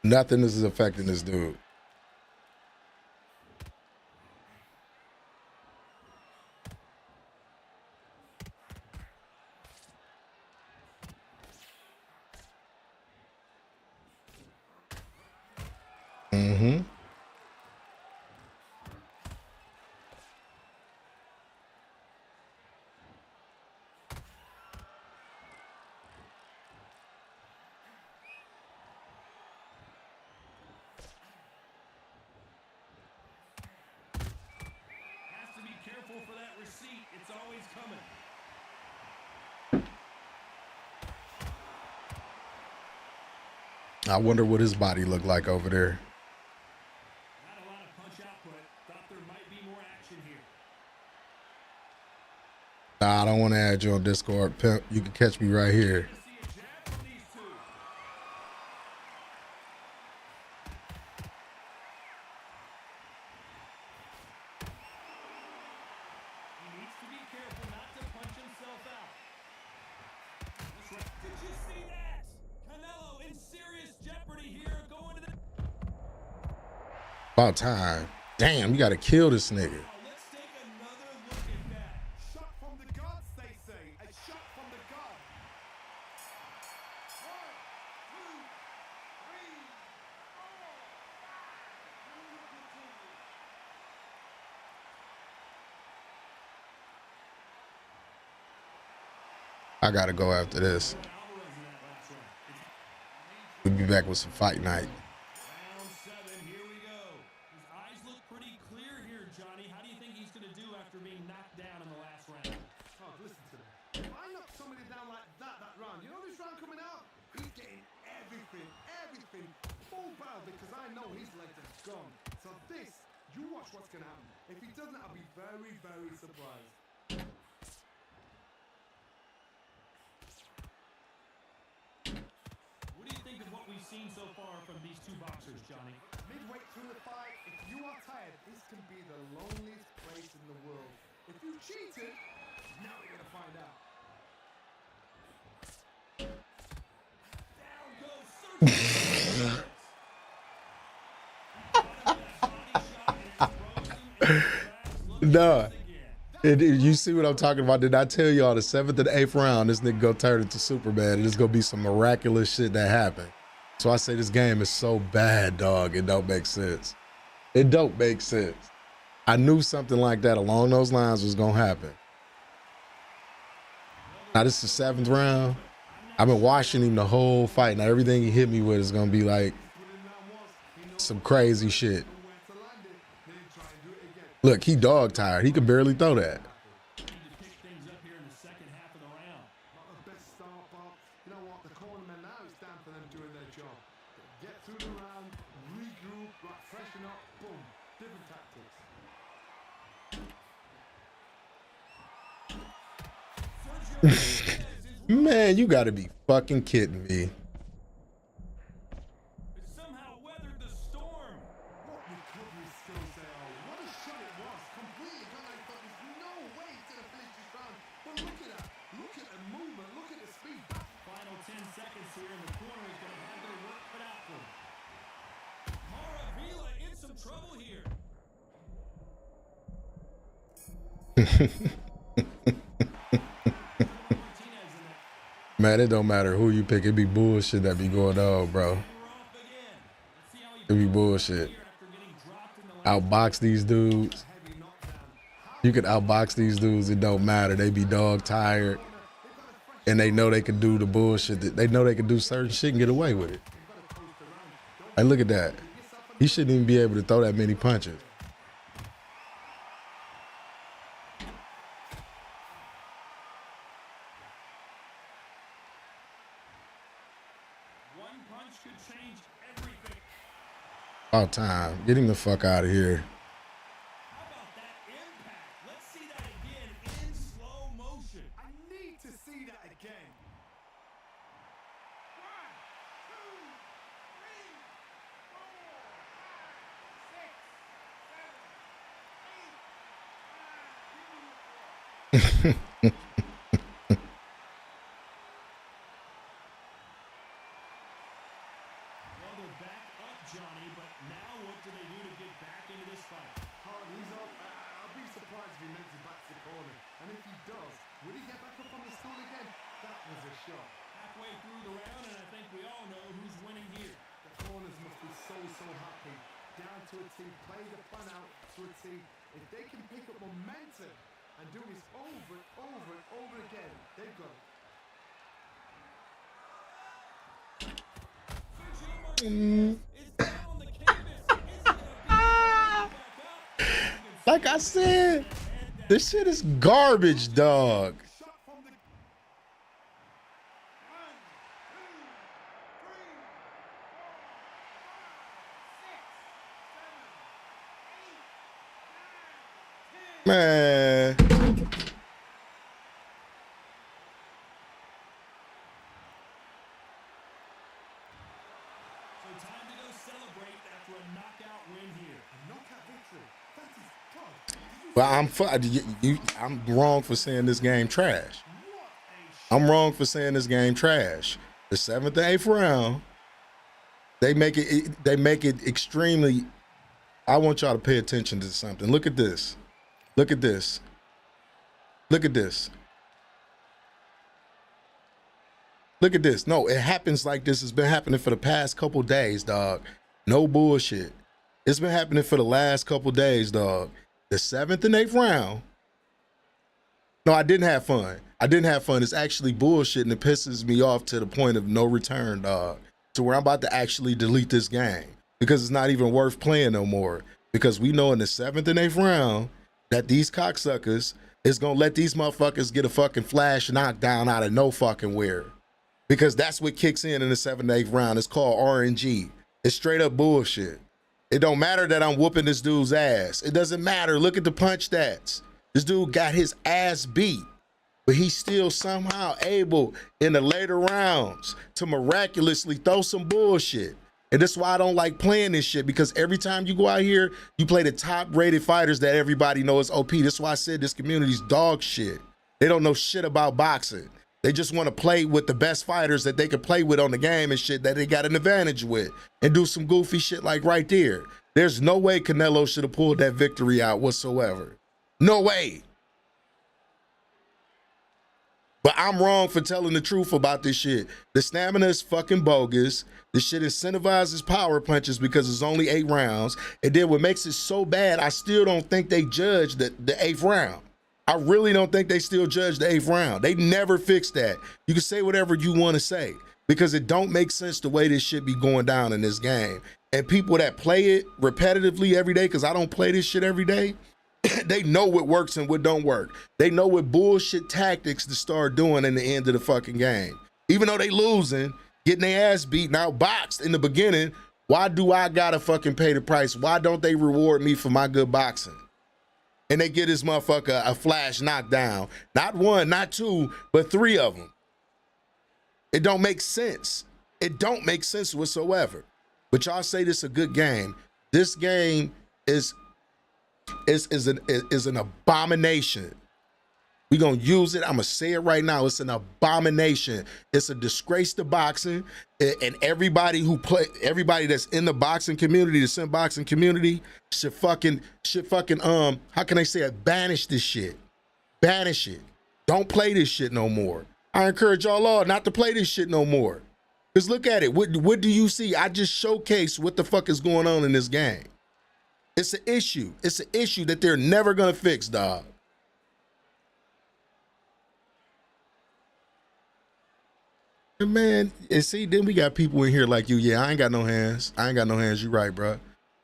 Nothing is affecting this dude. Mm-hmm. Has to be careful for that receipt. It's always coming. I wonder what his body looked like over there. Not a lot of punch output. Thought there might be more action here. Nah, I don't want to add you on Discord, pimp. You can catch me right here. Gonna see a jab from these two. He needs to be careful not to punch himself out. That's right. Did you see that? Canelo in serious jeopardy here, going to the. About time. Damn, you got to kill this nigga. Now let's take another look at that. Shot from the gods, they say. A shot from the gods. I got to go after this. We'll be back with some fight night. Round 7, here we go. His eyes look pretty clear here, Johnny. How do you think he's going to do after being knocked down in the last round? Oh, listen to me. If I knock somebody down like that round, you know this round coming out? He's getting everything full barrel because I know his legs are gone. So this, you watch what's going to happen. If he doesn't, I'll be very, very surprised. What do you think of what we've seen so far from these two boxers, Johnny? Midway through the fight, if you are tired, this can be the loneliest place in the world. If you cheated, now you're going to find out. Down goes Sergio. Nah. You see what I'm talking about? Did I tell y'all the 7th and 8th round, this nigga gonna turn into Superman and it's gonna be some miraculous shit that happened. So I say this game is so bad, dog. It don't make sense. It don't make sense. I knew something like that along those lines was gonna happen. Now this is the 7th round. I've been watching him the whole fight. Now everything he hit me with is gonna be like some crazy shit. Look, he dog tired. He can barely throw that. Need to pick things up here in the second half of the round. Not the best start, but you know what? The cornermen now, it's time for them doing their job. Get through the round, regroup, right, freshen up, boom. Different tactics. Man, you gotta be fucking kidding me. It somehow weathered the storm. What recovery skills they are. What a shot it was. Completely gone. I thought there's no way he's going to finish this round. But look at that. Look at the movement. Look at the speed. Final 10 seconds here, and the corner is going to have their work cut out for them. Maravilla in some trouble here. Man, it don't matter who you pick. It be bullshit that be going on, bro. It be bullshit. Outbox these dudes. You can outbox these dudes. It don't matter. They be dog tired. And they know they can do the bullshit. They know they can do certain shit and get away with it. Hey, look at that. He shouldn't even be able to throw that many punches. One punch could change everything. About time. Get him the fuck out of here. How about that impact? Let's see that again in slow motion. I need to see that again. One, two, three, four. Well, they're back up, Johnny, but now what do they do to get back into this fight? Oh, he's up. I'll be surprised if he makes it back to the corner. And if he does, will he get back up on the stool again? That was a shot. Halfway through the round, and I think we all know who's winning here. The corners must be so happy. Down to a team, play the fun out to a team. If they can pick up momentum and do this over and over and over again, they've got it. Like I said, this shit is garbage, dog. Shot from the Man. So time to go celebrate after a knockout win here. knockout victory. That is God. But I'm wrong for saying this game trash. I'm wrong for saying this game trash. The 7th and 8th round, they make it extremely. I want y'all to pay attention to something. Look at this. Look at this. Look at this. Look at this. No, it happens like this. It's been happening for the past couple days, dog. No bullshit. It's been happening for the last couple days, dog. The 7th and 8th round. No, I didn't have fun. I didn't have fun. It's actually bullshit, and it pisses me off to the point of no return, dog. To where I'm about to actually delete this game because it's not even worth playing no more. Because we know in the 7th and 8th round that these cocksuckers is gonna let these motherfuckers get a fucking flash knockdown out of no fucking where. Because that's what kicks in the 7th and 8th round. It's called RNG. It's straight up bullshit. It don't matter that I'm whooping this dude's ass. It doesn't matter. Look at the punch stats. This dude got his ass beat, but he's still somehow able in the later rounds to miraculously throw some bullshit. And that's why I don't like playing this shit, because every time you go out here, you play the top rated fighters that everybody knows OP. That's why I said this community's dog shit. They don't know shit about boxing. They just want to play with the best fighters that they could play with on the game and shit that they got an advantage with and do some goofy shit like right there. There's no way Canelo should have pulled that victory out whatsoever. No way. But I'm wrong for telling the truth about this shit. The stamina is fucking bogus. This shit incentivizes power punches because it's only 8 rounds. And then what makes it so bad, I still don't think they judged the 8th round. I really don't think they still judge the 8th round. They never fixed that. You can say whatever you want to say because it don't make sense the way this shit be going down in this game. And people that play it repetitively every day, because I don't play this shit every day, they know what works and what don't work. They know what bullshit tactics to start doing in the end of the fucking game. Even though they losing, getting their ass beaten out, boxed in the beginning, why do I gotta fucking pay the price? Why don't they reward me for my good boxing? And they get this motherfucker a flash knockdown. Not 1, not 2, but 3 of them. It don't make sense. It don't make sense whatsoever. But y'all say this a good game. This game is an abomination. We gonna use it. I'm gonna say it right now. It's an abomination. It's a disgrace to boxing, and everybody that's in the boxing community, the sim boxing community, should fucking how can I say it? Banish this shit. Banish it. Don't play this shit no more. I encourage y'all all not to play this shit no more. Cause look at it. What do you see? I just showcased what the fuck is going on in this game. It's an issue. It's an issue that they're never gonna fix, dog. Man, and see, then we got people in here like you. Yeah, I ain't got no hands. I ain't got no hands. You right, bro.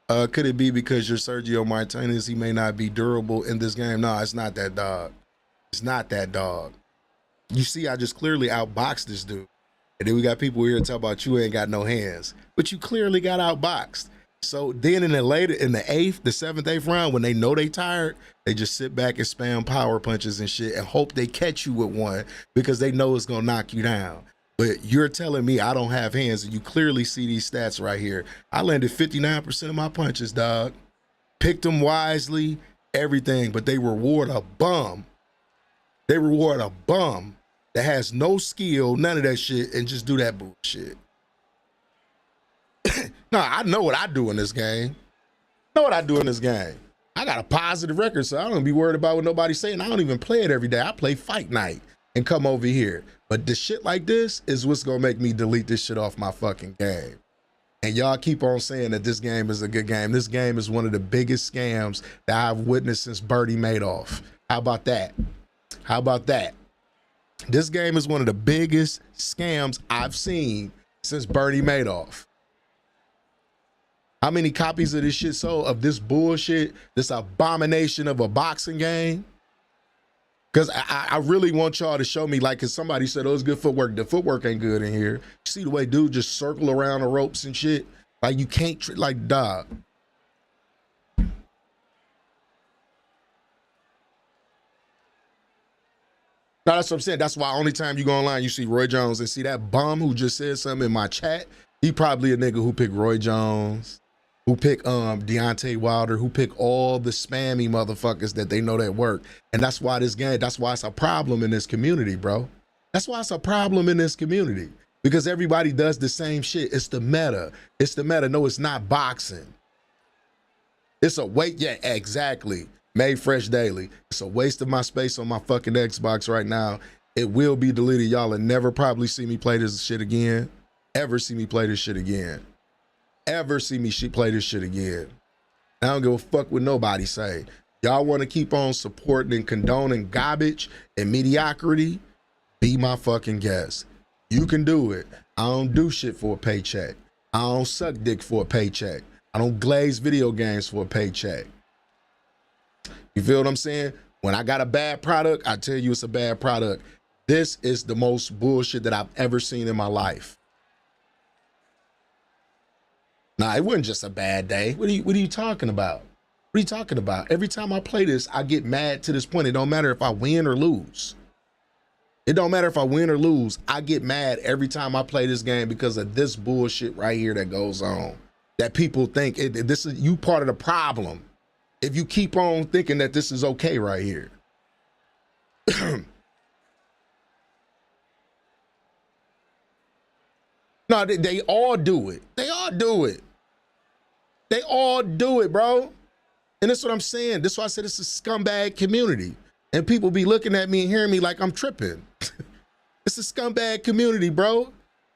Could it be because you're Sergio Martinez? He may not be durable in this game. No, it's not that, dog. It's not that, dog. You see, I just clearly outboxed this dude. And then we got people here to talk about you ain't got no hands, but you clearly got outboxed. So then in the 8th, the 7th, 8th round, when they know they tired, they just sit back and spam power punches and shit and hope they catch you with one because they know it's gonna knock you down. But you're telling me I don't have hands, and you clearly see these stats right here. I landed 59% of my punches, dog. Picked them wisely, everything, but they reward a bum. They reward a bum that has no skill, none of that shit, and just do that bullshit. No, I know what I do in this game. I got a positive record, so I don't be worried about what nobody's saying. I don't even play it every day. I play Fight Night and come over here. But the shit like this is what's gonna make me delete this shit off my fucking game. And y'all keep on saying that this game is a good game. This game is one of the biggest scams that I've witnessed since Bernie Madoff. How about that? How about that? This game is one of the biggest scams I've seen since Bernie Madoff. How many copies of this shit sold, of this bullshit, this abomination of a boxing game? Because I really want y'all to show me, like, because somebody said, oh, it's good footwork. The footwork ain't good in here. You see the way dude just circle around the ropes and shit? Like, you can't, like, dog. No, that's what I'm saying. That's why only time you go online, you see Roy Jones and see that bum who just said something in my chat. He probably a nigga who picked Roy Jones, who pick Deontay Wilder, who pick all the spammy motherfuckers that they know that work. And that's why this game, that's why it's a problem in this community, bro. That's why it's a problem in this community. Because everybody does the same shit. It's the meta. It's the meta. No, it's not boxing. It's a wait, yeah, exactly. Made Fresh Daily. It's a waste of my space on my fucking Xbox right now. It will be deleted. Y'all will never probably see me play this shit again. Ever see me play this shit again. Ever see me play this shit again. I don't give a fuck what nobody say. Y'all want to keep on supporting and condoning garbage and mediocrity? Be my fucking guest. You can do it. I don't do shit for a paycheck. I don't suck dick for a paycheck. I don't glaze video games for a paycheck. You feel what I'm saying? When I got a bad product, I tell you it's a bad product. This is the most bullshit that I've ever seen in my life. Nah, it wasn't just a bad day. What are you talking about? What are you talking about? Every time I play this, I get mad to this point. It don't matter if I win or lose. It don't matter if I win or lose. I get mad every time I play this game because of this bullshit right here that goes on. That people think this is you part of the problem. If you keep on thinking that this is okay right here. No, they all do it. They all do it. They all do it, bro. And that's what I'm saying. That's why I said it's a scumbag community. And people be looking at me and hearing me like I'm tripping. It's a scumbag community, bro.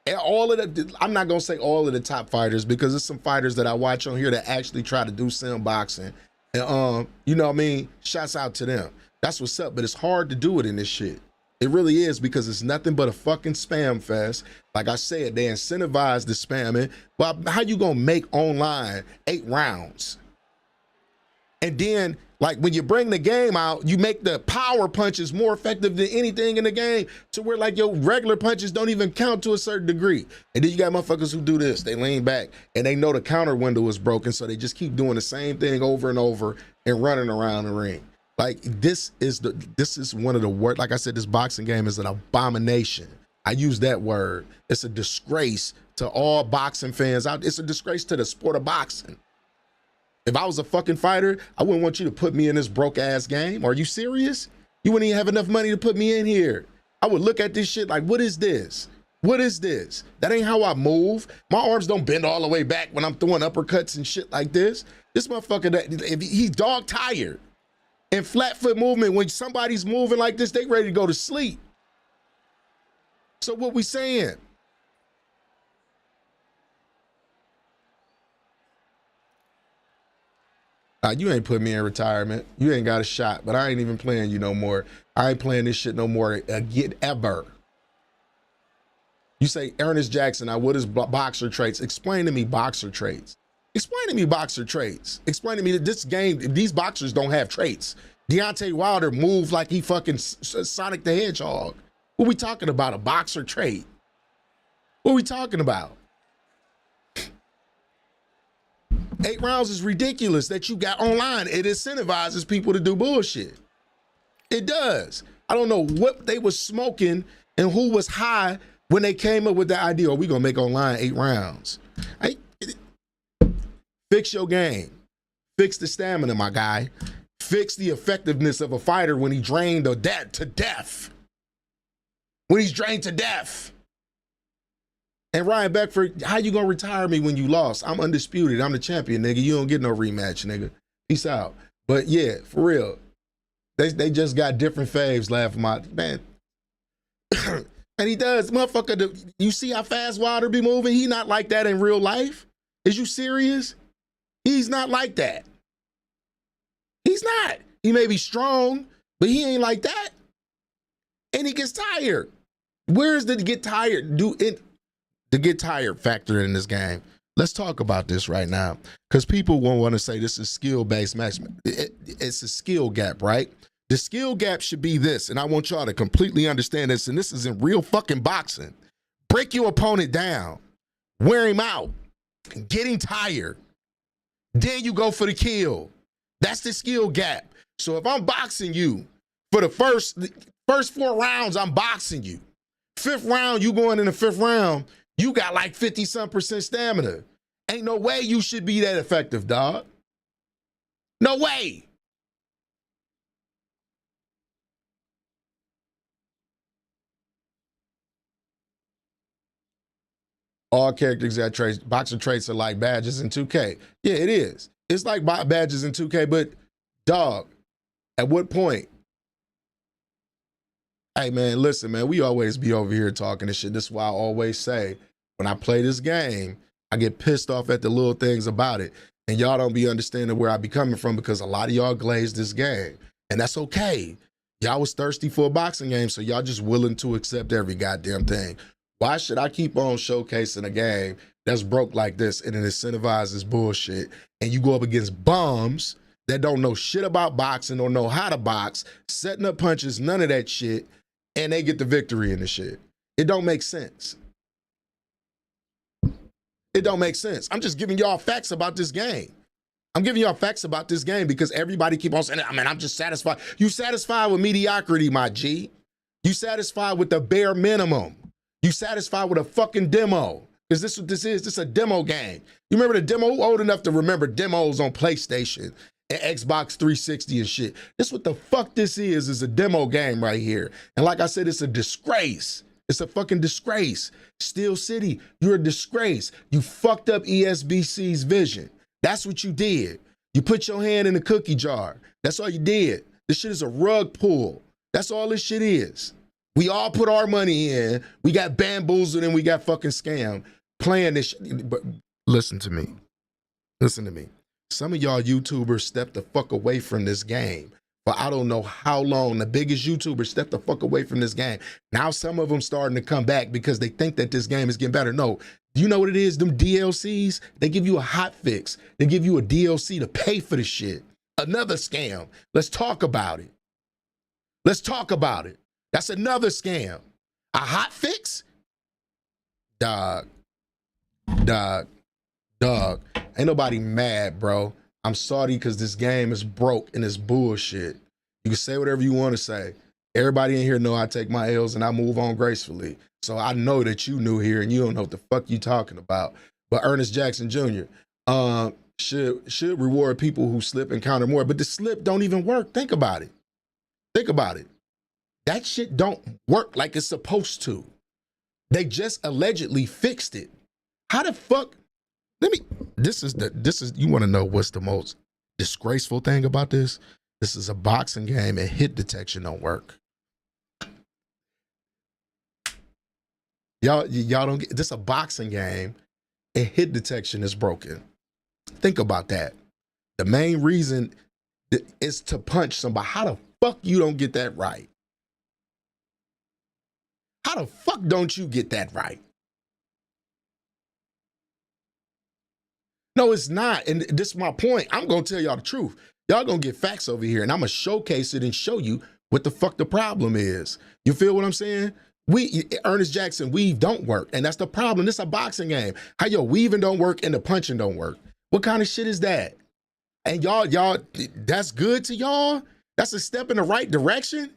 And all of the, I'm not gonna say all of the top fighters because there's some fighters that I watch on here that actually try to do sim boxing. And you know what I mean? Shouts out to them. That's what's up, but it's hard to do it in this shit. It really is because it's nothing but a fucking spam fest. Like I said, they incentivize the spamming. Well, how you gonna make online 8 rounds? And then, like when you bring the game out, you make the power punches more effective than anything in the game to where like your regular punches don't even count to a certain degree. And then you got motherfuckers who do this. They lean back and they know the counter window is broken. So they just keep doing the same thing over and over and running around the ring. Like this is one of the worst. Like I said, this boxing game is an abomination. I use that word. It's a disgrace to all boxing fans out. It's a disgrace to the sport of boxing. If I was a fucking fighter, I wouldn't want you to put me in this broke ass game. Are you serious? You wouldn't even have enough money to put me in here. I would look at this shit like, what is this? What is this? That ain't how I move. My arms don't bend all the way back when I'm throwing uppercuts and shit like this. This motherfucker, if he's dog tired. And flat foot movement, when somebody's moving like this, they ready to go to sleep. So what we saying? You ain't put me in retirement. You ain't got a shot, but I ain't even playing you no more. I ain't playing this shit no more again, ever. You say, Ernest Jackson, what is boxer traits? Explain to me boxer traits. Explain to me boxer traits. Explain to me that this game, these boxers don't have traits. Deontay Wilder moved like he fucking Sonic the Hedgehog. What we talking about? A boxer trait? What we talking about? 8 rounds is ridiculous that you got online. It incentivizes people to do bullshit. It does. I don't know what they was smoking and who was high when they came up with the idea, oh, we gonna make online 8 rounds. Fix your game. Fix the stamina, my guy. fix the effectiveness of a fighter when he drained to death. When he's drained to death. And Ryan Beckford, how you gonna retire me when you lost? I'm undisputed. I'm the champion, nigga. You don't get no rematch, nigga. Peace out. But yeah, for real. They just got different faves laughing my man. And he does, motherfucker. You see how fast Wilder be moving? He not like that in real life. Is you serious? He's not like that. He's not. He may be strong, but he ain't like that. And he gets tired. Where's the get tired? The get tired factor in this game? Let's talk about this right now. Because people won't want to say this is skill-based match. It's a skill gap, right? The skill gap should be this, and I want y'all to completely understand this, and this is in real fucking boxing. Break your opponent down. Wear him out. Getting tired. Then you go for the kill. That's the skill gap. So if I'm boxing you for the first 4 rounds, I'm boxing you. 5th round, you going in the 5th round, you got like 50-some% stamina. Ain't no way you should be that effective, dog. No way. All characters got traits. Boxer traits are like badges in 2K. Yeah, it is. It's like badges in 2K, but dog, at what point? Hey, man, listen, man, we always be over here talking this shit. This is why I always say, when I play this game, I get pissed off at the little things about it. And y'all don't be understanding where I be coming from because a lot of y'all glazed this game. And that's okay. Y'all was thirsty for a boxing game, so y'all just willing to accept every goddamn thing. Why should I keep on showcasing a game that's broke like this and it incentivizes bullshit? And you go up against bums that don't know shit about boxing, don't know how to box, setting up punches, none of that shit, and they get the victory in the shit. It don't make sense. It don't make sense. I'm just giving y'all facts about this game. I'm giving y'all facts about this game because everybody keep on saying, I mean, I'm just satisfied. You satisfied with mediocrity, my G. You satisfied with the bare minimum. You satisfied with a fucking demo. Because this is what this is. This is a demo game. You remember the demo? Who old enough to remember demos on PlayStation and Xbox 360 and shit? This what the fuck this is a demo game right here. And like I said, it's a disgrace. It's a fucking disgrace. Steel City, you're a disgrace. You fucked up ESBC's vision. That's what you did. You put your hand in the cookie jar. That's all you did. This shit is a rug pull. That's all this shit is. We all put our money in. We got bamboozled and we got fucking scammed playing this shit. But listen to me. Listen to me. Some of y'all YouTubers stepped the fuck away from this game for I don't know how long. The biggest YouTubers stepped the fuck away from this game. Now some of them starting to come back because they think that this game is getting better. No. Do you know what it is? Them DLCs, they give you a hot fix. They give you a DLC to pay for the shit. Another scam. Let's talk about it. Let's talk about it. That's another scam. A hot fix? Dog. Ain't nobody mad, bro. I'm sorry because this game is broke and it's bullshit. You can say whatever you want to say. Everybody in here know I take my L's and I move on gracefully. So I know that you new here and you don't know what the fuck you talking about. But Ernest Jackson Jr. Should reward people who slip and counter more. But the slip don't even work. Think about it. Think about it. That shit don't work like it's supposed to. They just allegedly fixed it. How the fuck? This is you want to know what's the most disgraceful thing about this? This is a boxing game and hit detection don't work. Y'all don't get this. A boxing game and hit detection is broken. Think about that. The main reason is to punch somebody. How the fuck you don't get that right? How the fuck don't you get that right? No, it's not. And this is my point. I'm going to tell y'all the truth. Y'all going to get facts over here and I'm going to showcase it and show you what the fuck the problem is. You feel what I'm saying? Ernest Jackson, weave don't work. And that's the problem. This is a boxing game. How your weaving don't work and the punching don't work. What kind of shit is that? And y'all, that's good to y'all? That's a step in the right direction?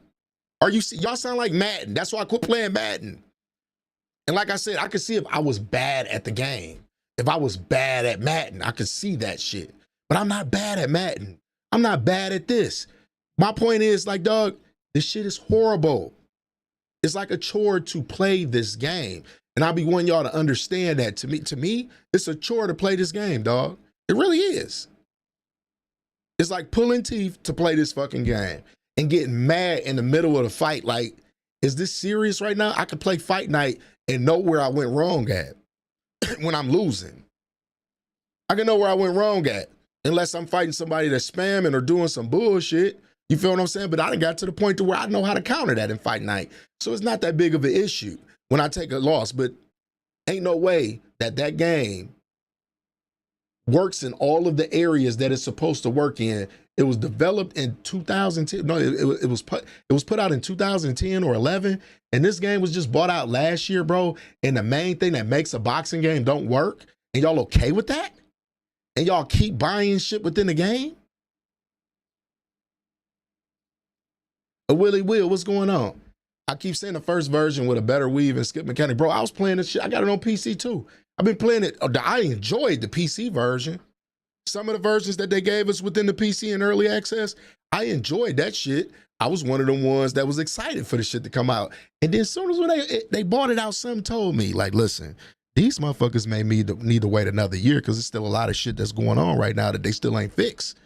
Y'all sound like Madden. That's why I quit playing Madden. And like I said, I could see if I was bad at the game. If I was bad at Madden, I could see that shit. But I'm not bad at Madden. I'm not bad at this. My point is, like, dog, this shit is horrible. It's like a chore to play this game. And I be wanting y'all to understand that. To me, it's a chore to play this game, dog. It really is. It's like pulling teeth to play this fucking game and getting mad in the middle of the fight. Like, is this serious right now? I could play Fight Night and know where I went wrong at when I'm losing. I can know where I went wrong at unless I'm fighting somebody that's spamming or doing some bullshit. You feel what I'm saying? But I done got to the point to where I know how to counter that in Fight Night. So it's not that big of an issue when I take a loss, but ain't no way that that game works in all of the areas that it's supposed to work in. It was developed in 2010. No, it was put out in 2010 or 11. And this game was just bought out last year, bro. And the main thing that makes a boxing game don't work. And y'all okay with that? And y'all keep buying shit within the game? Willie Will, what's going on? I keep saying the first version with a better weave and skip mechanic. Bro, I was playing this shit. I got it on PC too. I've been playing it. I enjoyed the PC version. Some of the versions that they gave us within the PC and early access, I enjoyed that shit. I was one of them ones that was excited for the shit to come out. And then as soon as when they bought it out, something told me, like, listen, these motherfuckers may need to wait another year because there's still a lot of shit that's going on right now that they still ain't fixed.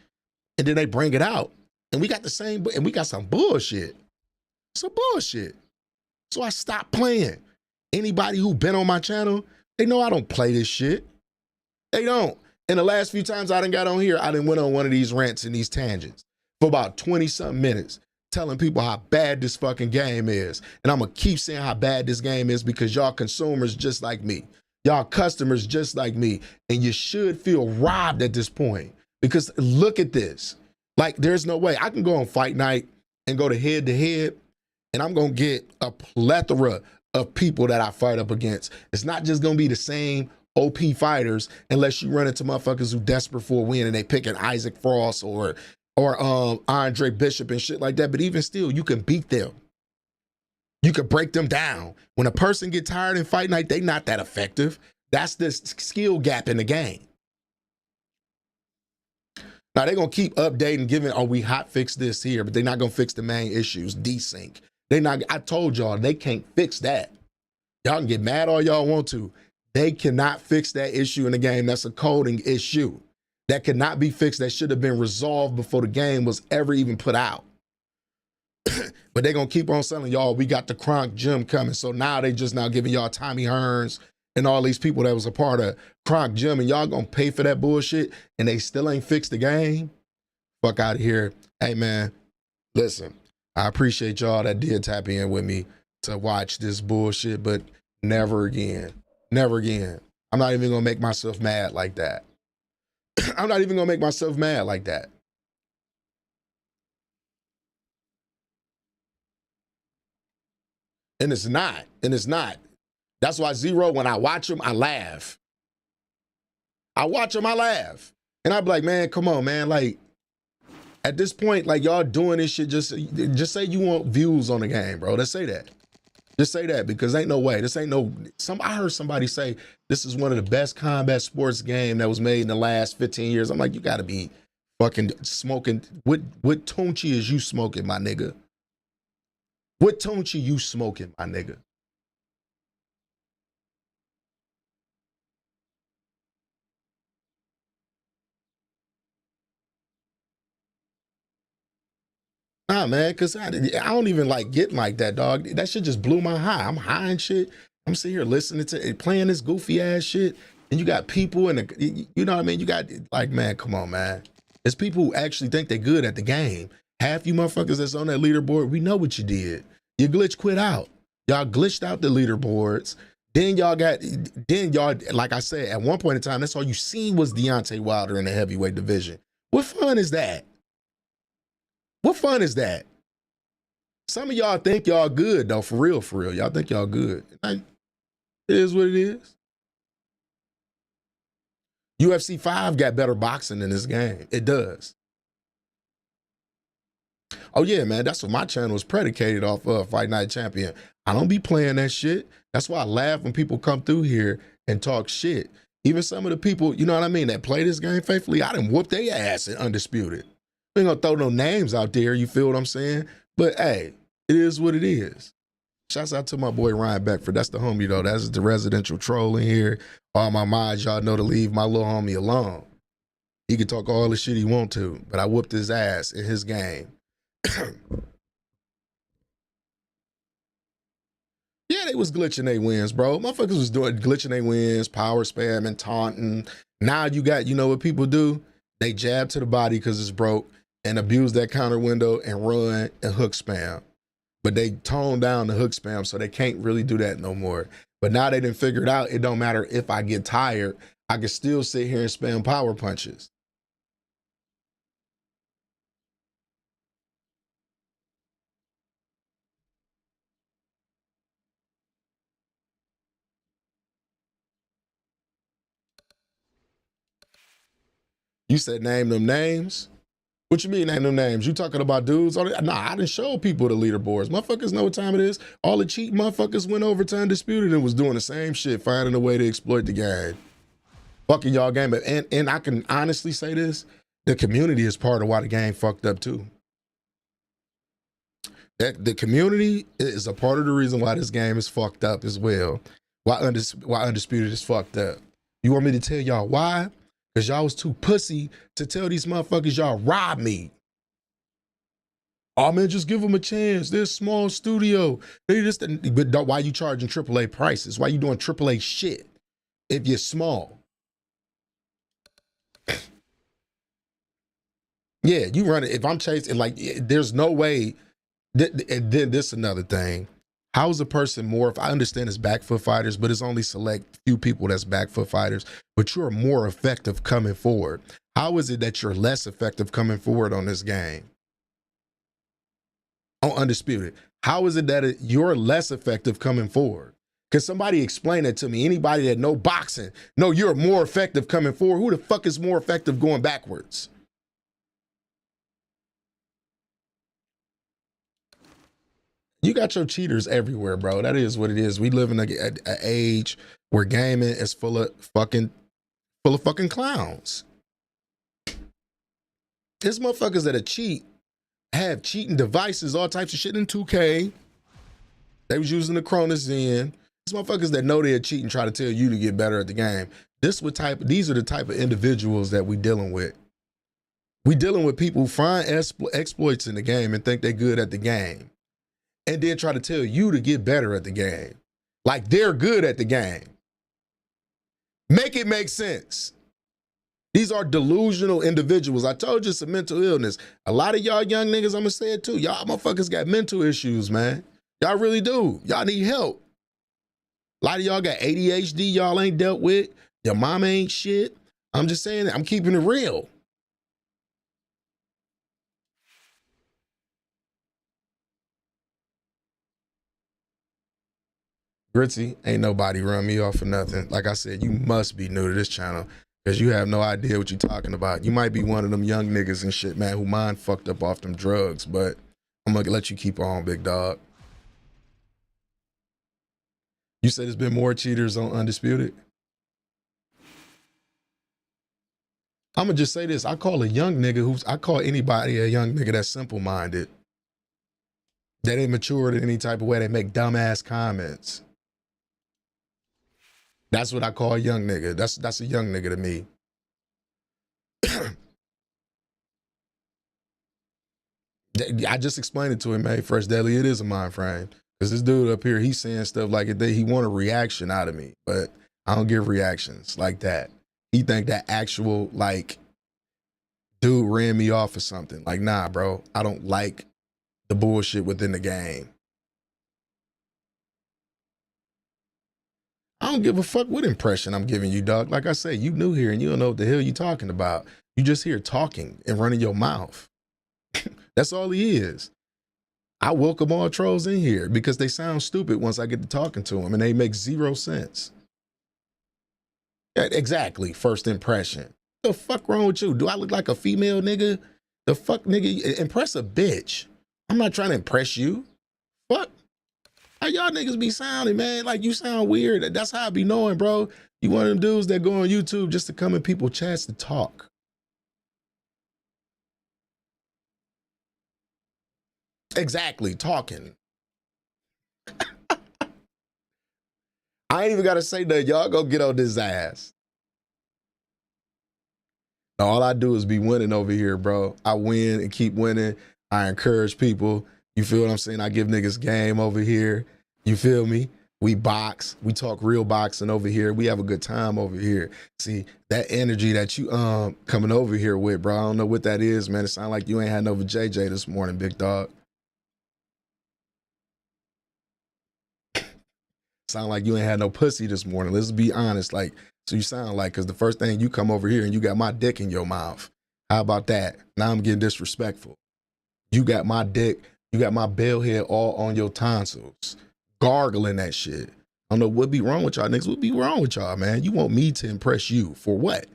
And then they bring it out. And we got the same, and we got some bullshit. Some bullshit. So I stopped playing. Anybody who been on my channel, they know I don't play this shit. They don't. And the last few times I done got on here, I done went on one of these rants and these tangents for about 20-something minutes, telling people how bad this fucking game is. And I'm gonna keep saying how bad this game is because y'all consumers just like me. Y'all customers just like me. And you should feel robbed at this point because look at this. Like, there's no way. I can go on Fight Night and go to head, and I'm going to get a plethora of people that I fight up against. It's not just going to be the same OP fighters unless you run into motherfuckers who desperate for a win and they picking Isaac Frost or Andre Bishop and shit like that. But even still, you can beat them. You can break them down. When a person get tired in Fight Night, they not that effective. That's the skill gap in the game. Now, they're going to keep updating, giving, oh, we hot fix this here, but they're not going to fix the main issues, desync. I told y'all, they can't fix that. Y'all can get mad all y'all want to. They cannot fix that issue in the game. That's a coding issue. That cannot be fixed. That should have been resolved before the game was ever even put out. But they're going to keep on selling y'all, we got the Kronk Gym coming. So now they just now giving y'all Tommy Hearns and all these people that was a part of Kronk Gym, and y'all gonna pay for that bullshit, and they still ain't fixed the game? Fuck out of here. Hey, man, listen, I appreciate y'all that did tap in with me to watch this bullshit, but never again. Never again. I'm not even gonna make myself mad like that. I'm not even gonna make myself mad like that. And it's not. That's why Zero, when I watch him, I laugh. I watch him, I laugh. And I be like, man, come on, man. Like, at this point, like, y'all doing this shit, just say you want views on the game, bro. Just say that. Just say that, because ain't no way. This ain't no, I heard somebody say this is one of the best combat sports game that was made in the last 15 years. I'm like, you gotta be fucking smoking. What Tunchi is you smoking, my nigga? What Tunchi you smoking, my nigga? Nah, man, because I don't even like getting like that, dog. That shit just blew my high. I'm high and shit. I'm sitting here listening to it, playing this goofy ass shit. And you got people and you know what I mean? You got, like, man, come on, man. There's people who actually think they're good at the game. Half you motherfuckers that's on that leaderboard, we know what you did. You glitch quit out. Y'all glitched out the leaderboards. Then y'all, like I said, at one point in time, that's all you seen was Deontay Wilder in the heavyweight division. What fun is that? What fun is that? Some of y'all think y'all good, though, for real. Y'all think y'all good. It is what it is. UFC 5 got better boxing than this game. It does. Oh, yeah, man, that's what my channel is predicated off of, Fight Night Champion. I don't be playing that shit. That's why I laugh when people come through here and talk shit. Even some of the people, you know what I mean, that play this game faithfully, I done whoop their ass in Undisputed. We ain't gonna throw no names out there, you feel what I'm saying? But hey, it is what it is. Shouts out to my boy Ryan Beckford. That's the homie though. That's the residential troll in here. All my mods, y'all know to leave my little homie alone. He can talk all the shit he want to, but I whooped his ass in his game. Yeah, they was glitching they wins, bro. Motherfuckers was doing glitching they wins, power spamming, taunting. Now you got, you know what people do? They jab to the body because it's broke and abuse that counter window and run and hook spam. But they tone down the hook spam, so they can't really do that no more. But now they done figured out it don't matter if I get tired, I can still sit here and spam power punches. You said name them names? What you mean name them names? You talking about dudes? Nah, I didn't show people the leaderboards. Motherfuckers know what time it is. All the cheating motherfuckers went over to Undisputed and was doing the same shit, finding a way to exploit the game. Fucking y'all game. And I can honestly say this, the community is part of why the game fucked up too. That the community is a part of the reason why this game is fucked up as well. Why Undisputed is fucked up. You want me to tell y'all why? Because y'all was too pussy to tell these motherfuckers y'all robbed me. Oh man, just give them a chance. They're a small studio. They just, but why you charging AAA prices? Why you doing AAA shit if you're small? Yeah, you run it. If I'm chasing, like, there's no way. And then this another thing. How is a person more, if I understand it's back foot fighters, but it's only select few people that's back foot fighters, but you're more effective coming forward. How is it that you're less effective coming forward on this game? On Undisputed. How is it that you're less effective coming forward? Can somebody explain that to me? Anybody that know boxing, no, you're more effective coming forward. Who the fuck is more effective going backwards? You got your cheaters everywhere, bro. That is what it is. We live in an age where gaming is full of fucking clowns. There's motherfuckers that cheat, have cheating devices, all types of shit in 2K. They was using the Cronus Zen. There's motherfuckers that know they're cheating, try to tell you to get better at the game. These are the type of individuals that we dealing with. We dealing with people who find exploits in the game and think they're good at the game, and then try to tell you to get better at the game. Like they're good at the game. Make it make sense. These are delusional individuals. I told you it's a mental illness. A lot of y'all young niggas, I'm gonna say it too. Y'all motherfuckers got mental issues, man. Y'all really do. Y'all need help. A lot of y'all got ADHD y'all ain't dealt with. Your mama ain't shit. I'm just saying, I'm keeping it real. Gritzy, ain't nobody run me off for nothing. Like I said, you must be new to this channel because you have no idea what you're talking about. You might be one of them young niggas and shit, man, who mind fucked up off them drugs, but I'm gonna let you keep on, big dog. You said there's been more cheaters on Undisputed? I'm gonna just say this. I call anybody a young nigga that's simple-minded. That ain't matured in any type of way. They make dumbass comments. That's what I call a young nigga. That's a young nigga to me. I just explained it to him, man. Fresh Deli, it is a mind frame. Because this dude up here, he's saying stuff like it. He want a reaction out of me, but I don't give reactions like that. He think that actual, like, dude ran me off or something. Like, nah, bro. I don't like the bullshit within the game. I don't give a fuck what impression I'm giving you, dog. Like I say, you new here and you don't know what the hell you talking about. You just here talking and running your mouth. That's all he is. I welcome all trolls in here because they sound stupid once I get to talking to them and they make 0 sense. Yeah, exactly, first impression. The fuck wrong with you? Do I look like a female nigga? The fuck, nigga? Impress a bitch. I'm not trying to impress you. Fuck. How y'all niggas be sounding, man? Like you sound weird. That's how I be knowing, bro. You one of them dudes that go on YouTube just to come in people's chats to talk. Exactly, talking. I ain't even got to say nothing. Y'all go get on this ass. All I do is be winning over here, bro. I win and keep winning. I encourage people. You feel what I'm saying? I give niggas game over here. You feel me? We box. We talk real boxing over here. We have a good time over here. See, that energy that you coming over here with, bro, I don't know what that is, man. It sound like you ain't had no JJ this morning, big dog. Sound like you ain't had no pussy this morning. Let's be honest. Like, so you sound like, because the first thing you come over here and you got my dick in your mouth. How about that? Now I'm getting disrespectful. You got my dick, you got my bell head all on your tonsils. Gargling that shit. I don't know what be wrong with y'all niggas. What be wrong with y'all, man? You want me to impress you for what?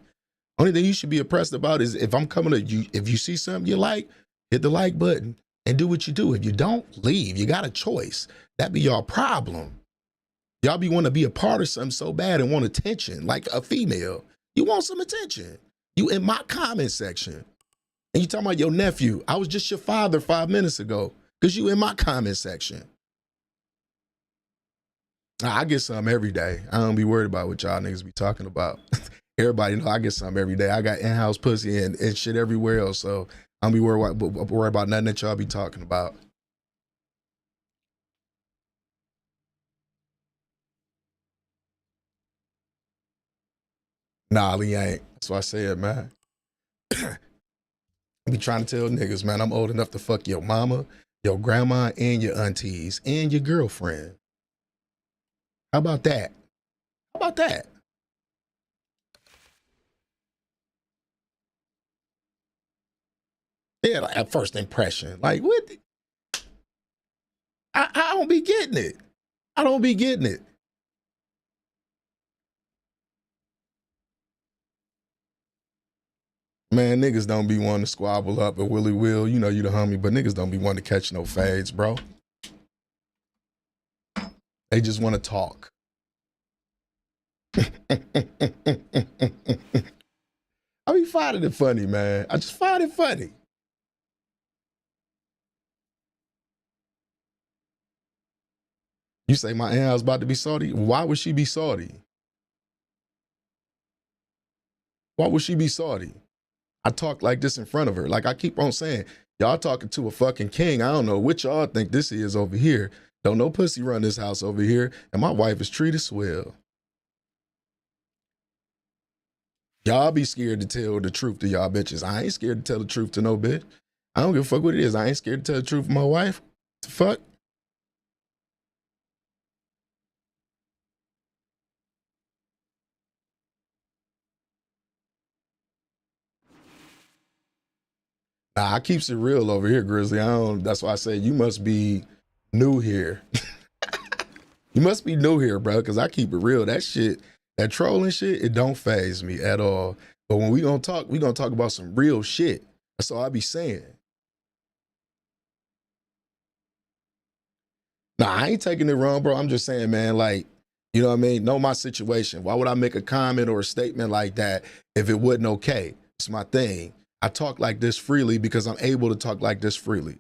Only thing you should be impressed about is if I'm coming to you, if you see something you like, hit the like button and do what you do. If you don't, leave. You got a choice. That be your problem. Y'all be want to be a part of something so bad and want attention, like a female. You want some attention. You in my comment section. And you talking about your nephew. I was just your father 5 minutes ago because you in my comment section. I get some every day. I don't be worried about what y'all niggas be talking about. Everybody know I get some every day. I got in-house pussy and shit everywhere else, so I don't be worried about nothing that y'all be talking about. Nah, Lee ain't. That's why I said, man. I be trying to tell niggas, man, I'm old enough to fuck your mama, your grandma, and your aunties, and your girlfriend. How about that? How about that? Yeah, like at first impression. Like, what? I don't be getting it. I don't be getting it. Man, niggas don't be wanting to squabble up and Willie Will. You know you the homie, but niggas don't be wanting to catch no fades, bro. They just want to talk. I be finding it funny, man. I just find it funny. You say my aunt's about to be salty? Why would she be salty? Why would she be salty? I talk like this in front of her. Like I keep on saying, y'all talking to a fucking king. I don't know what y'all think this is over here. Don't no pussy run this house over here. And my wife is treated swell. Y'all be scared to tell the truth to y'all bitches. I ain't scared to tell the truth to no bitch. I don't give a fuck what it is. I ain't scared to tell the truth to my wife. What the fuck? Nah, I keeps it real over here, Grizzly. That's why I say you must be new here. You must be new here, bro, because I keep it real. That shit, that trolling shit, it don't faze me at all. But when we gonna talk about some real shit. That's all I be saying. Nah, I ain't taking it wrong, bro. I'm just saying, man, like, you know what I mean? Know my situation. Why would I make a comment or a statement like that if it wasn't okay? It's my thing. I talk like this freely because I'm able to talk like this freely.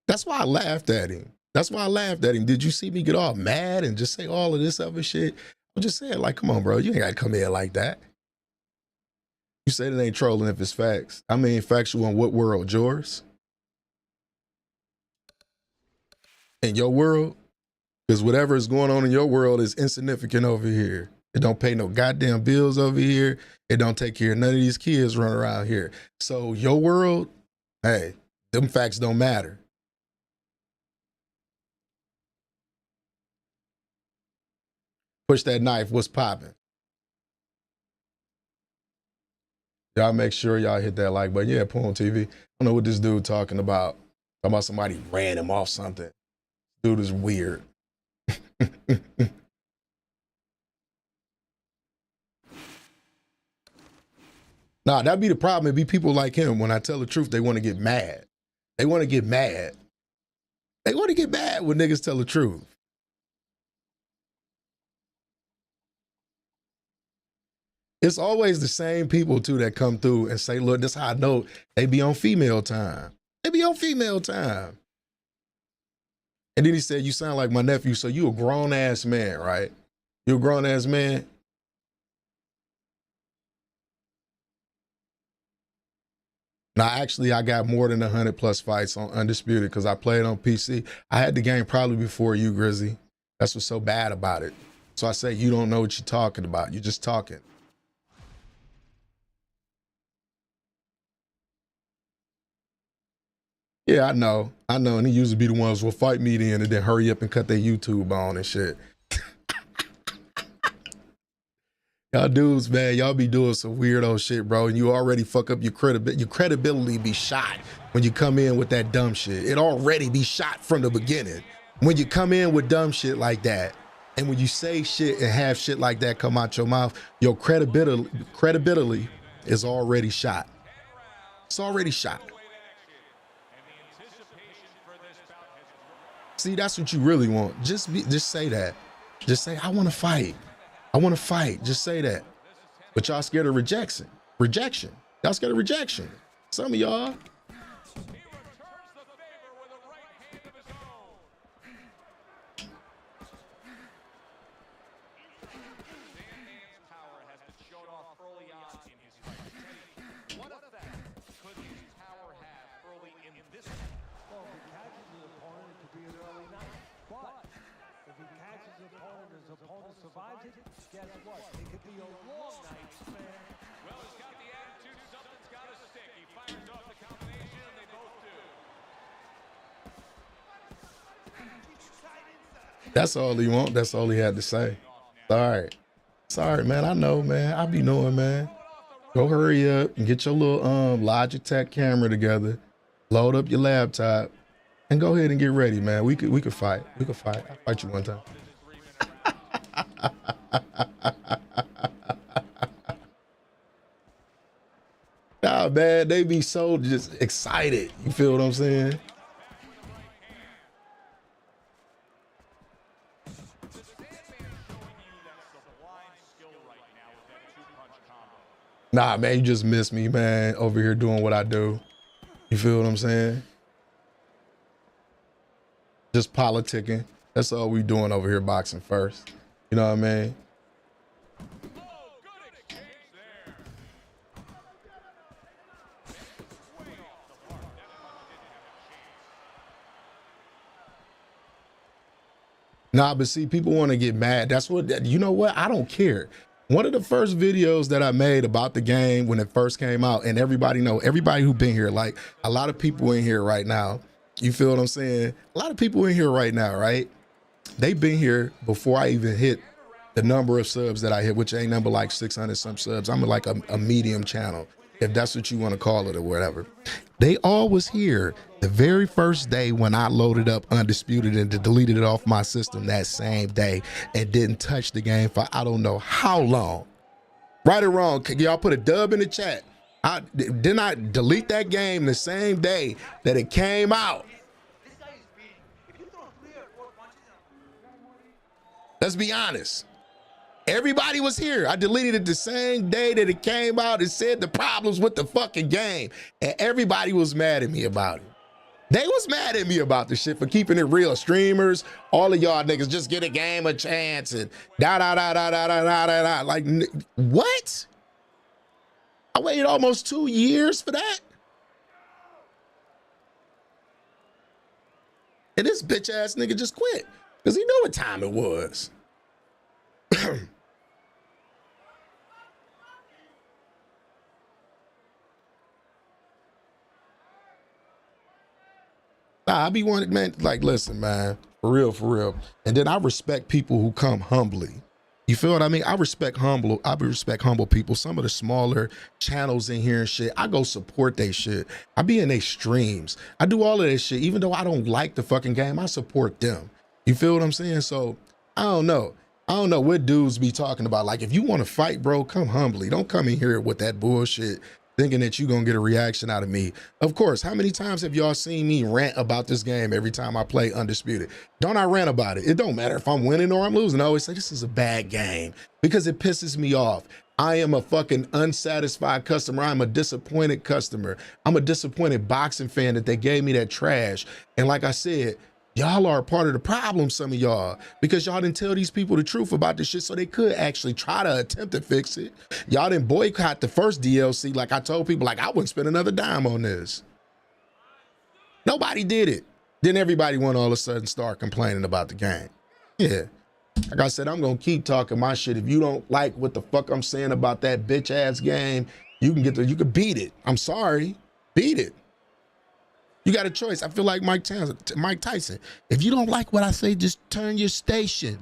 That's why I laughed at him. That's why I laughed at him. Did you see me get all mad and just say all of this other shit? I'm just saying, like, come on, bro. You ain't got to come here like that. You said it ain't trolling if it's facts. I mean, factual in what world? Yours? In your world? Because whatever is going on in your world is insignificant over here. It don't pay no goddamn bills over here. It don't take care of none of these kids running around here. So your world, hey, them facts don't matter. Push that knife, what's popping? Y'all make sure y'all hit that like button. Yeah, Porn TV. I don't know what this dude talking about. Talking about somebody ran him off something. Dude is weird. Nah, that'd be the problem. It'd be people like him. When I tell the truth, they want to get mad. They want to get mad. They want to get mad when niggas tell the truth. It's always the same people too that come through and say, look, this is how I know they be on female time. They be on female time. And then he said, you sound like my nephew, so you a grown ass man, right? You a grown ass man? Now, actually, I got more than 100 plus fights on Undisputed because I played on PC. I had the game probably before you, Grizzy. That's what's so bad about it. So I say, you don't know what you're talking about. You're just talking. Yeah, I know. And he used to be the ones who will fight me then and then hurry up and cut their YouTube on and shit. Y'all dudes, man, y'all be doing some weirdo shit, bro. And you already fuck up your credibility. Your credibility be shot when you come in with that dumb shit. It already be shot from the beginning. When you come in with dumb shit like that, and when you say shit and have shit like that come out your mouth, your credibility is already shot. It's already shot. See, that's what you really want. Just say that. Just say, I want to fight. I want to fight. Just say that. But y'all scared of rejection. Y'all scared of rejection. Some of y'all. Survives it, guess what? It could be a long night, man. Well, he's got the attitude, something's got to stick. He fires off the combination, and they both do. That's all he want. That's all he had to say. Sorry, man. I know, man. I be knowing, man. Go hurry up and get your little Logitech camera together. Load up your laptop and go ahead and get ready, man. We could fight. We could fight. I'll fight you one time. Nah, man, they be so just excited. You feel what I'm saying? Nah, man, you just miss me, man, over here doing what I do. You feel what I'm saying? Just politicking. That's all we doing over here, boxing first. You know what I mean? Nah, but see, people want to get mad. That's what, you know what? I don't care. One of the first videos that I made about the game when it first came out, and everybody who been here, like a lot of people in here right now, you feel what I'm saying? A lot of people in here right now, right? They've been here before I even hit the number of subs that I hit, which ain't number like 600 some subs. I'm like a medium channel, if that's what you want to call it or whatever. They all was here the very first day when I loaded up Undisputed and deleted it off my system that same day and didn't touch the game for I don't know how long. Right or wrong, y'all put a dub in the chat. Didn't I delete that game the same day that it came out? Let's be honest. Everybody was here. I deleted it the same day that it came out. It said the problems with the fucking game. And everybody was mad at me about it. They was mad at me about the shit for keeping it real. Streamers, all of y'all niggas, just get a game a chance and da-da-da-da-da-da-da-da. Like, what? I waited almost 2 years for that? And this bitch ass nigga just quit because he knew what time it was. Nah, I be wanting, man, like, listen, man, for real. And then I respect people who come humbly. You feel what I mean? I respect humble people. Some of the smaller channels in here and shit, I go support they shit. I be in their streams. I do all of this shit. Even though I don't like the fucking game, I support them. You feel what I'm saying? So, I don't know what dudes be talking about. Like, if you want to fight, bro, come humbly. Don't come in here with that bullshit thinking that you're going to get a reaction out of me. Of course, how many times have y'all seen me rant about this game every time I play Undisputed? Don't I rant about it? It don't matter if I'm winning or I'm losing. I always say this is a bad game because it pisses me off. I am a fucking unsatisfied customer. I'm a disappointed customer. I'm a disappointed boxing fan that they gave me that trash. And like I said, y'all are a part of the problem, some of y'all, because y'all didn't tell these people the truth about this shit so they could actually try to attempt to fix it. Y'all didn't boycott the first DLC like I told people, like I wouldn't spend another dime on this. Nobody did it. Then everybody want to all of a sudden start complaining about the game. Yeah. Like I said, I'm going to keep talking my shit. If you don't like what the fuck I'm saying about that bitch ass game, you can beat it. I'm sorry. Beat it. You got a choice. I feel like Mike Tyson. If you don't like what I say, just turn your station.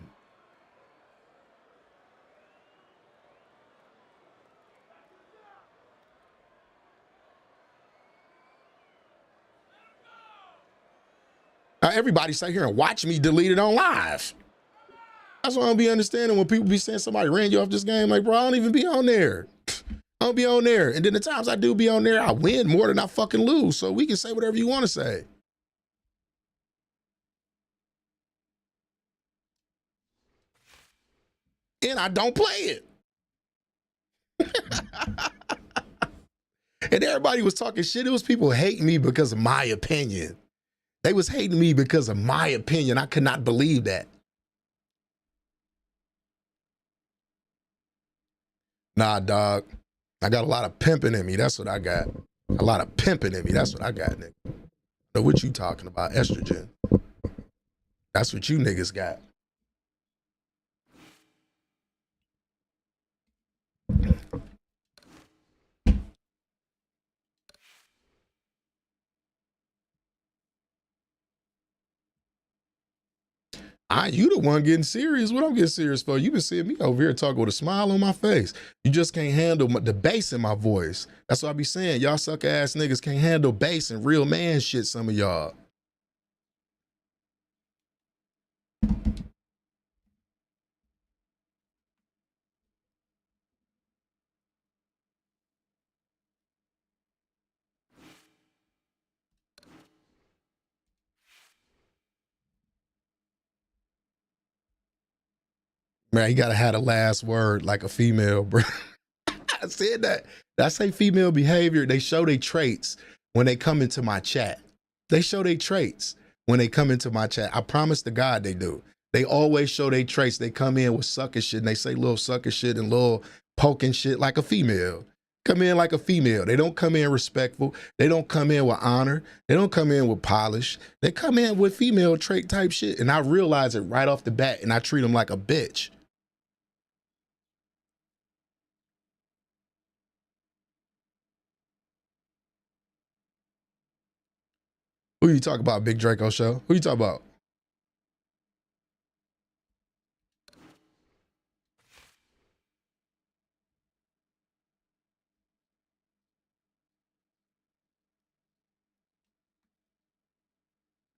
Now everybody sit here and watch me delete it on live. That's why I don't be understanding when people be saying somebody ran you off this game. Like, bro, I don't even be on there. I don't be on there. And then the times I do be on there, I win more than I fucking lose. So we can say whatever you want to say. And I don't play it. And everybody was talking shit. It was people hating me because of my opinion. They was hating me because of my opinion. I could not believe that. Nah, dog. I got a lot of pimping in me. That's what I got. A lot of pimping in me. That's what I got, nigga. So what you talking about? Estrogen. That's what you niggas got. You the one getting serious. What I'm getting serious for? You been seeing me over here talking with a smile on my face. You just can't handle the bass in my voice. That's what I be saying. Y'all sucker ass niggas can't handle bass and real man shit, some of y'all. Man, you gotta have the last word like a female, bro. I said that. That's a female behavior. They show their traits when they come into my chat. They show their traits when they come into my chat. I promise to God they do. They always show their traits. They come in with sucker shit and they say little sucker shit and little poking shit like a female. Come in like a female. They don't come in respectful. They don't come in with honor. They don't come in with polish. They come in with female trait type shit. And I realize it right off the bat and I treat them like a bitch. Who you talk about, Big Draco show? Who you talk about?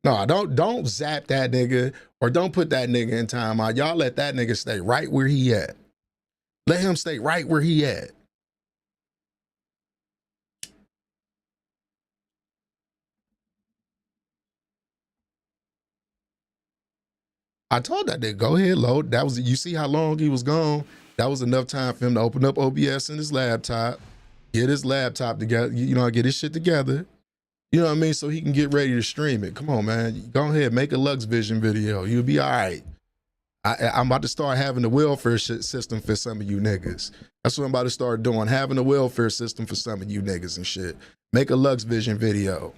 No, don't zap that nigga or don't put that nigga in timeout. Y'all let that nigga stay right where he at. Let him stay right where he at. I told that nigga, go ahead, load. That was, you see how long he was gone? That was enough time for him to open up OBS in his laptop, get his laptop together, you know, get his shit together. You know what I mean? So he can get ready to stream it. Come on, man. Go ahead, make a Lux Vision video. You'll be all right. I'm about to start having a welfare system for some of you niggas. That's what I'm about to start doing, having a welfare system for some of you niggas and shit. Make a Lux Vision video.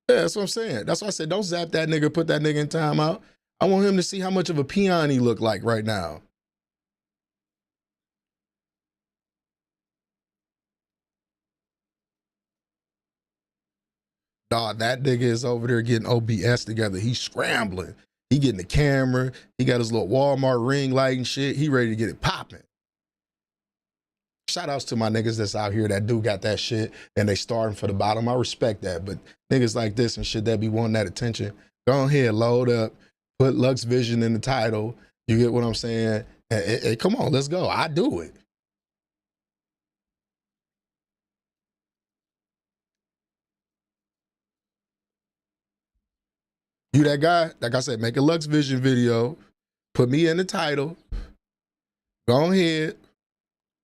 Yeah, that's what I'm saying. That's why I said, don't zap that nigga, put that nigga in timeout. I want him to see how much of a peon he look like right now. Dog, that nigga is over there getting OBS together. He's scrambling. He getting the camera. He got his little Walmart ring light and shit. He ready to get it popping. Shout outs to my niggas that's out here that do got that shit and they starting for the bottom. I respect that. But niggas like this and shit that be wanting that attention, go ahead, load up, put Lux Vision in the title, You get what I'm saying? Come on, let's go. I do it. You that guy, like I said, make a Lux Vision video, put me in the title, go ahead.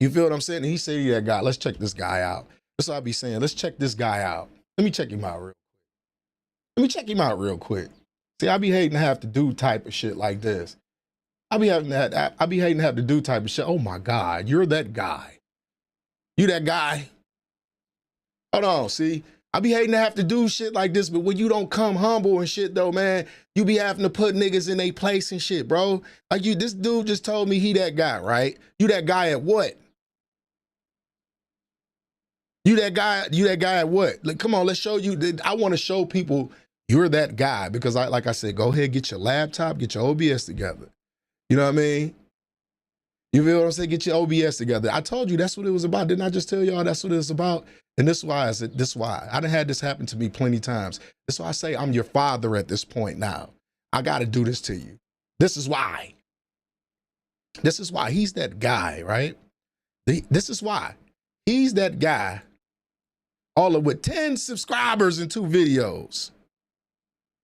You feel what I'm saying? And he said he that guy. Let's check this guy out. That's what I be saying. Let's check this guy out. Let me check him out real quick. Let me check him out real quick. See, I be hating to have to do type of shit like this. I be hating to have to do type of shit. Oh my God, you're that guy. You that guy. Hold on, see? I be hating to have to do shit like this, but when you don't come humble and shit though, man, you be having to put niggas in their place and shit, bro. Like this dude just told me he that guy, right? You that guy at what? You that guy at what? Like, come on, let's show you. I want to show people you're that guy because like I said, go ahead, get your laptop, get your OBS together. You know what I mean? You feel what I'm saying? Get your OBS together. I told you that's what it was about. Didn't I just tell y'all that's what it was about? And this is why I said, this is why. I done had this happen to me plenty times. That's why I say I'm your father at this point now. I got to do this to you. This is why. This is why. He's that guy, right? This is why. He's that guy. All of with 10 subscribers and 2 videos.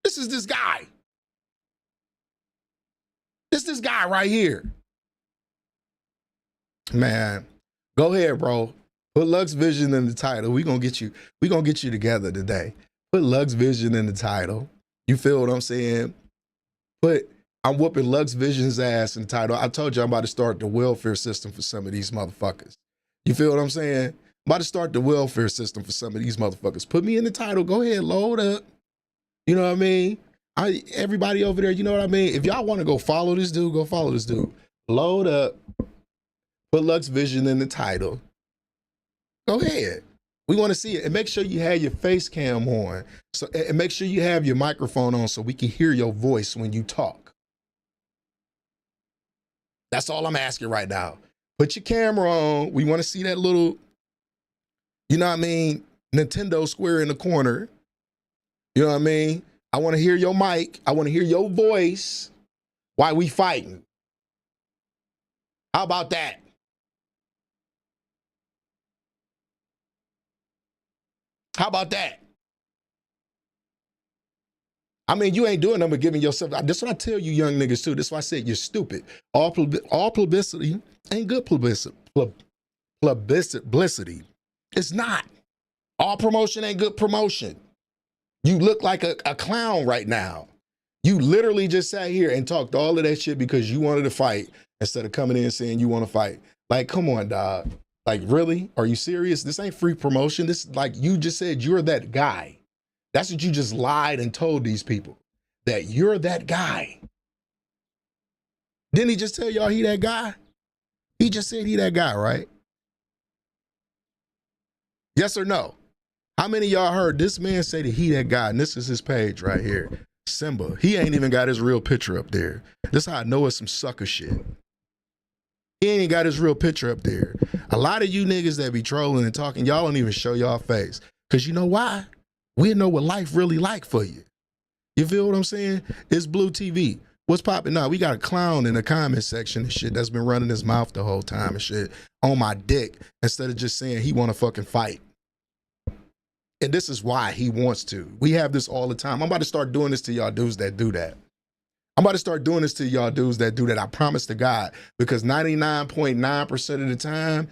This is this guy. This guy right here. Man, go ahead, bro. Put Lux Vision in the title. We gonna get you together today. Put Lux Vision in the title. You feel what I'm saying? I'm whooping Lux Vision's ass in the title. I told you I'm about to start the welfare system for some of these motherfuckers. You feel what I'm saying? I'm about to start the welfare system for some of these motherfuckers. Put me in the title. Go ahead, load up. You know what I mean? Everybody over there, you know what I mean? If y'all want to go follow this dude, go follow this dude. Load up. Put Lux Vision in the title. Go ahead. We want to see it. And make sure you have your face cam on. And make sure you have your microphone on so we can hear your voice when you talk. That's all I'm asking right now. Put your camera on. We want to see that little, you know what I mean, Nintendo square in the corner. You know what I mean? I want to hear your mic. I want to hear your voice while we fighting. How about that? How about that? I mean, you ain't doing nothing but giving yourself. That's what I tell you young niggas too. That's why I said you're stupid. All publicity ain't good publicity. Publicity. It's not. All promotion ain't good promotion. You look like a clown right now. You literally just sat here and talked all of that shit because you wanted to fight instead of coming in and saying you want to fight. Like, come on, dog. Like, really? Are you serious? This ain't free promotion. This, like, you just said you're that guy. That's what you just lied and told these people, that you're that guy. Didn't he just tell y'all he that guy? He just said he that guy, right? Yes or no? How many of y'all heard this man say that he that guy? And this is his page right here. Simba. He ain't even got his real picture up there. This is how I know it's some sucker shit. He ain't got his real picture up there. A lot of you niggas that be trolling and talking, y'all don't even show y'all face. Because you know why? We know what life really like for you. You feel what I'm saying? It's Blue TV. What's popping now? We got a clown in the comment section and shit that's been running his mouth the whole time and shit on my dick instead of just saying he want to fucking fight. And this is why he wants to. We have this all the time. I'm about to start doing this to y'all dudes that do that. I'm about to start doing this to y'all dudes that do that. I promise to God, because 99.9% of the time,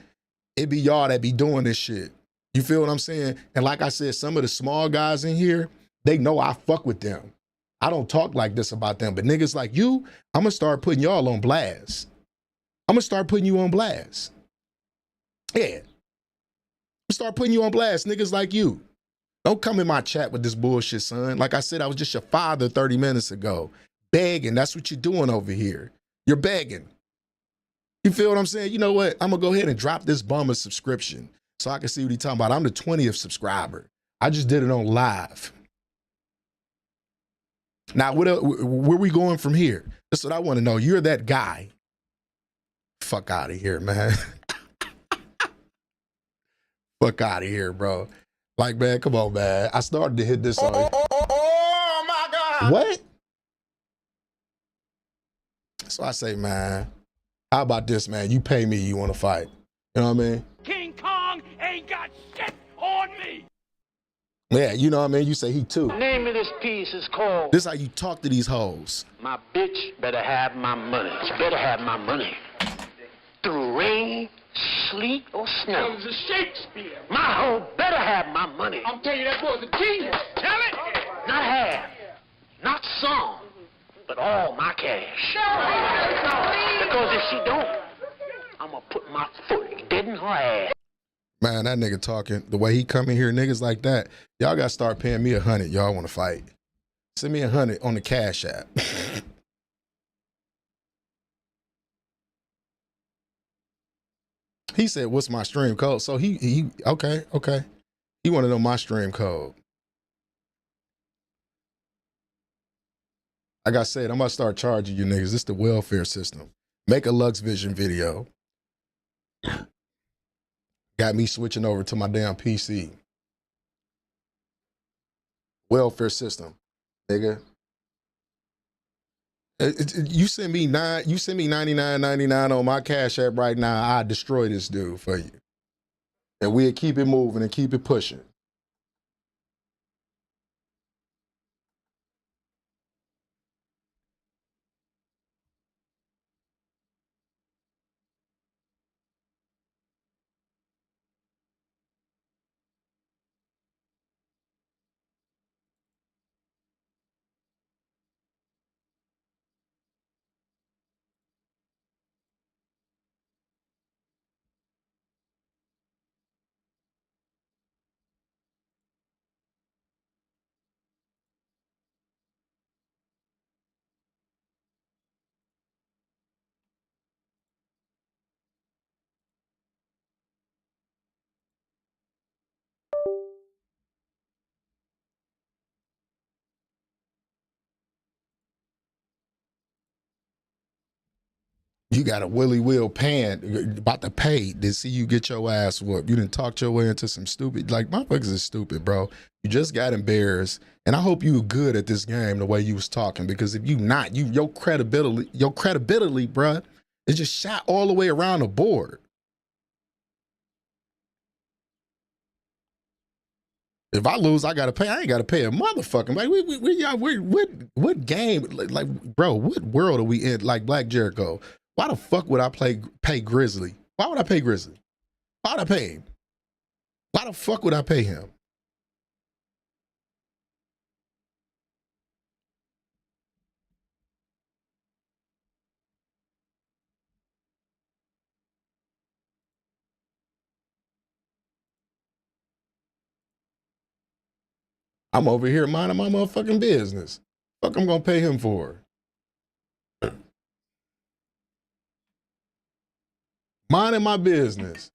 it be y'all that be doing this shit. You feel what I'm saying? And like I said, some of the small guys in here, they know I fuck with them. I don't talk like this about them, but niggas like you, I'm gonna start putting y'all on blast. I'm gonna start putting you on blast. Yeah. I'm gonna start putting you on blast, niggas like you. Don't come in my chat with this bullshit, son. Like I said, I was just your father 30 minutes ago. Begging, that's what you're doing over here. You're begging. You feel what I'm saying? You know what? I'm gonna go ahead and drop this bum a subscription so I can see what he's talking about. I'm the 20th subscriber. I just did it on live. Now, where we going from here? That's what I want to know. You're that guy. Fuck out of here, man. Fuck out of here, bro. Like, man, come on, man. I started to hit this on. Oh my God. What? So I say, man, how about this, man? You pay me, you want to fight. You know what I mean? King Kong ain't got shit on me. Yeah, you know what I mean? You say he too. Name of this piece is called This how you talk to these hoes. My Bitch Better Have My Money. She better have my money. Through rain, sleet, or snow. It was a Shakespeare. My hoe better have my money. I'm telling you, that boy's a genius. Tell it. Not half, not some, but all my cash. Because if she don't, I'm gonna put my foot dead in her ass. Man, that nigga talking, the way he come in here, niggas like that, y'all gotta start paying me $100. Y'all wanna fight. Send me $100 on the Cash App. He said, what's my stream code? So he okay. He wanna know my stream code. Like I said, I'm gonna start charging you niggas. This is the welfare system. Make a Lux Vision video. Got me switching over to my damn PC. Welfare system, nigga. You send me $99.99 on my Cash App right now, I destroy this dude for you. And we'll keep it moving and keep it pushing. You got a Willy Will pan about to pay to see you get your ass whooped. You didn't talk your way into some stupid, like motherfuckers is stupid, bro. You just got embarrassed. And I hope you were good at this game the way you was talking, because if you not, your credibility, bro, is just shot all the way around the board. If I lose, I gotta pay. I ain't gotta pay a motherfucking. Like what game? Like, bro, what world are we in? Like Black Jericho. Why the fuck would I pay Grizzly? Why would I pay Grizzly? Why would I pay him? Why the fuck would I pay him? I'm over here minding my motherfucking business. Fuck, I'm gonna pay him for. Minding my business.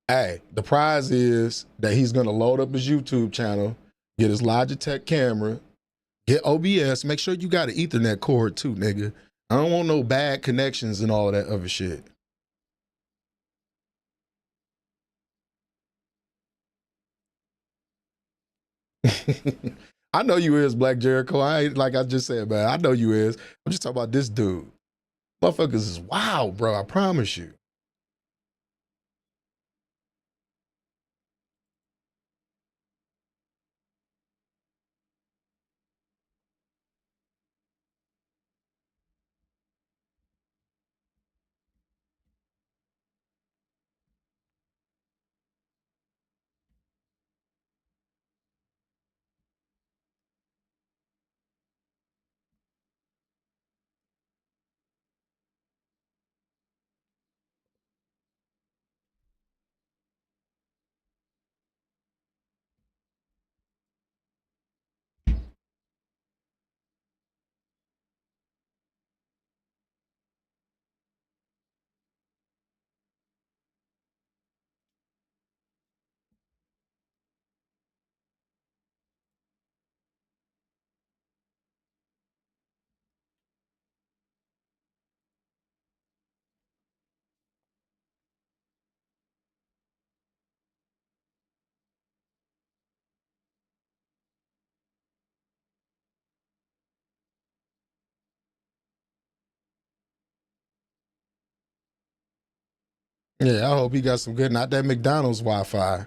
Hey, the prize is that he's gonna load up his YouTube channel, get his Logitech camera, get OBS, make sure you got an Ethernet cord too, nigga. I don't want no bad connections and all of that other shit. I know you is, Black Jericho. I ain't, like I just said, man, I know you is. I'm just talking about this dude. Motherfuckers is wild, bro. I promise you. Yeah, I hope he got some good. Not that McDonald's Wi-Fi.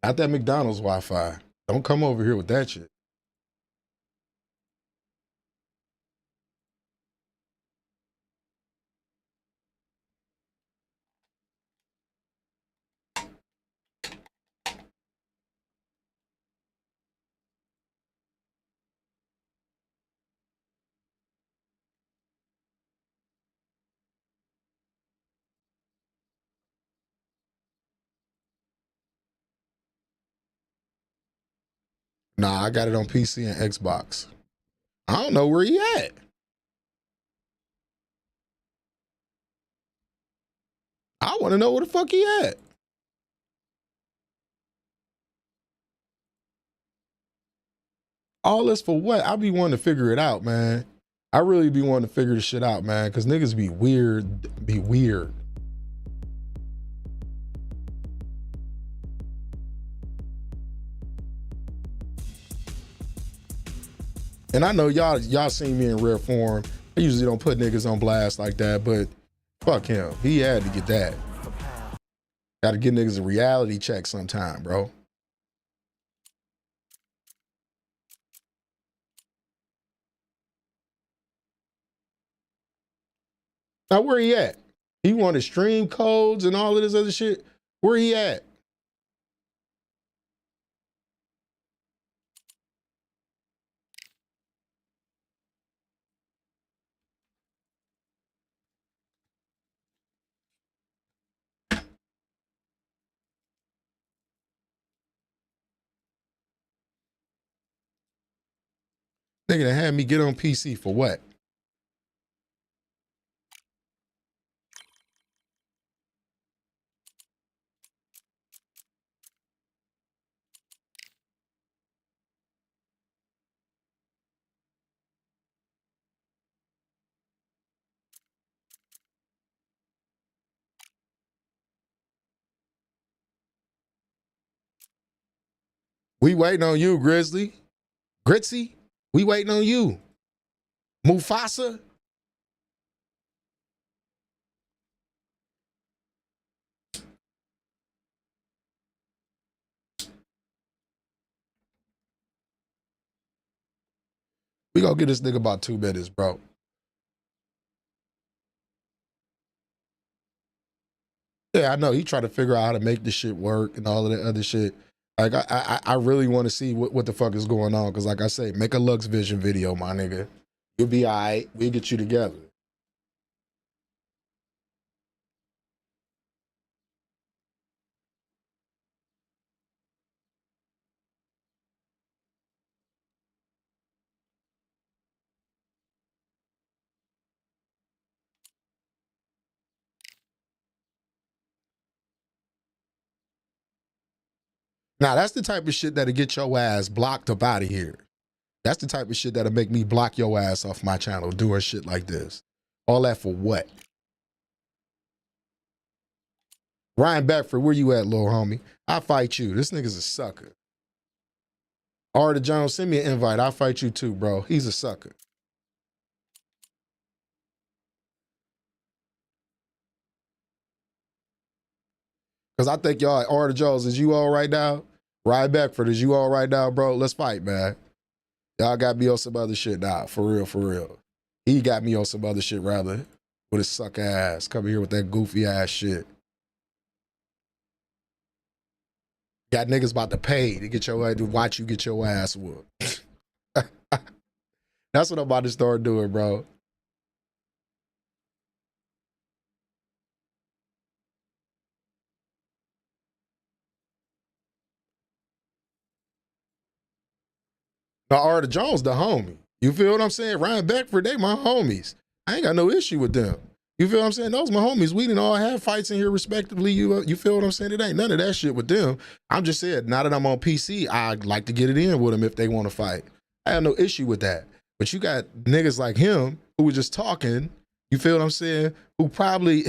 Not that McDonald's Wi-Fi. Don't come over here with that shit. Nah, I got it on PC and Xbox. I don't know where he at. I want to know where the fuck he at. All this for what? I be wanting to figure it out, man. I really be wanting to figure this shit out, man, because niggas be weird, be weird. And I know y'all seen me in rare form. I usually don't put niggas on blast like that, but fuck him. He had to get that. Got to get niggas a reality check sometime, bro. Now, where he at? He wanted stream codes and all of this other shit. Where he at? Nigga that had me get on PC for what? We waiting on you, Grizzly. Gritzy, we waiting on you. Mufasa. We gonna get this nigga about 2 minutes, bro. Yeah, I know. He trying to figure out how to make this shit work and all of that other shit. Like, I really want to see what the fuck is going on. Because, like I say, make a Lux Vision video, my nigga. You'll be all right. We'll get you together. Now, that's the type of shit that'll get your ass blocked up out of here. That's the type of shit that'll make me block your ass off my channel doing shit like this. All that for what? Ryan Beckford, where you at, little homie? I'll fight you. This nigga's a sucker. Artie Jones, send me an invite. I'll fight you too, bro. He's a sucker. Because I think y'all, Artie Jones, is you all right now? Ryan Beckford, is you all right now, bro? Let's fight, man. Y'all got me on some other shit now. For real, for real. He got me on some other shit, rather. With his suck ass. Coming here with that goofy ass shit. Got niggas about to pay to get your to watch you get your ass whooped. That's what I'm about to start doing, bro. Now, Artie Jones, the homie. You feel what I'm saying? Ryan Beckford, they my homies. I ain't got no issue with them. You feel what I'm saying? Those my homies. We didn't all have fights in here respectively. You feel what I'm saying? It ain't none of that shit with them. I'm just saying, now that I'm on PC, I'd like to get it in with them if they want to fight. I have no issue with that. But you got niggas like him who were just talking, you feel what I'm saying? Who probably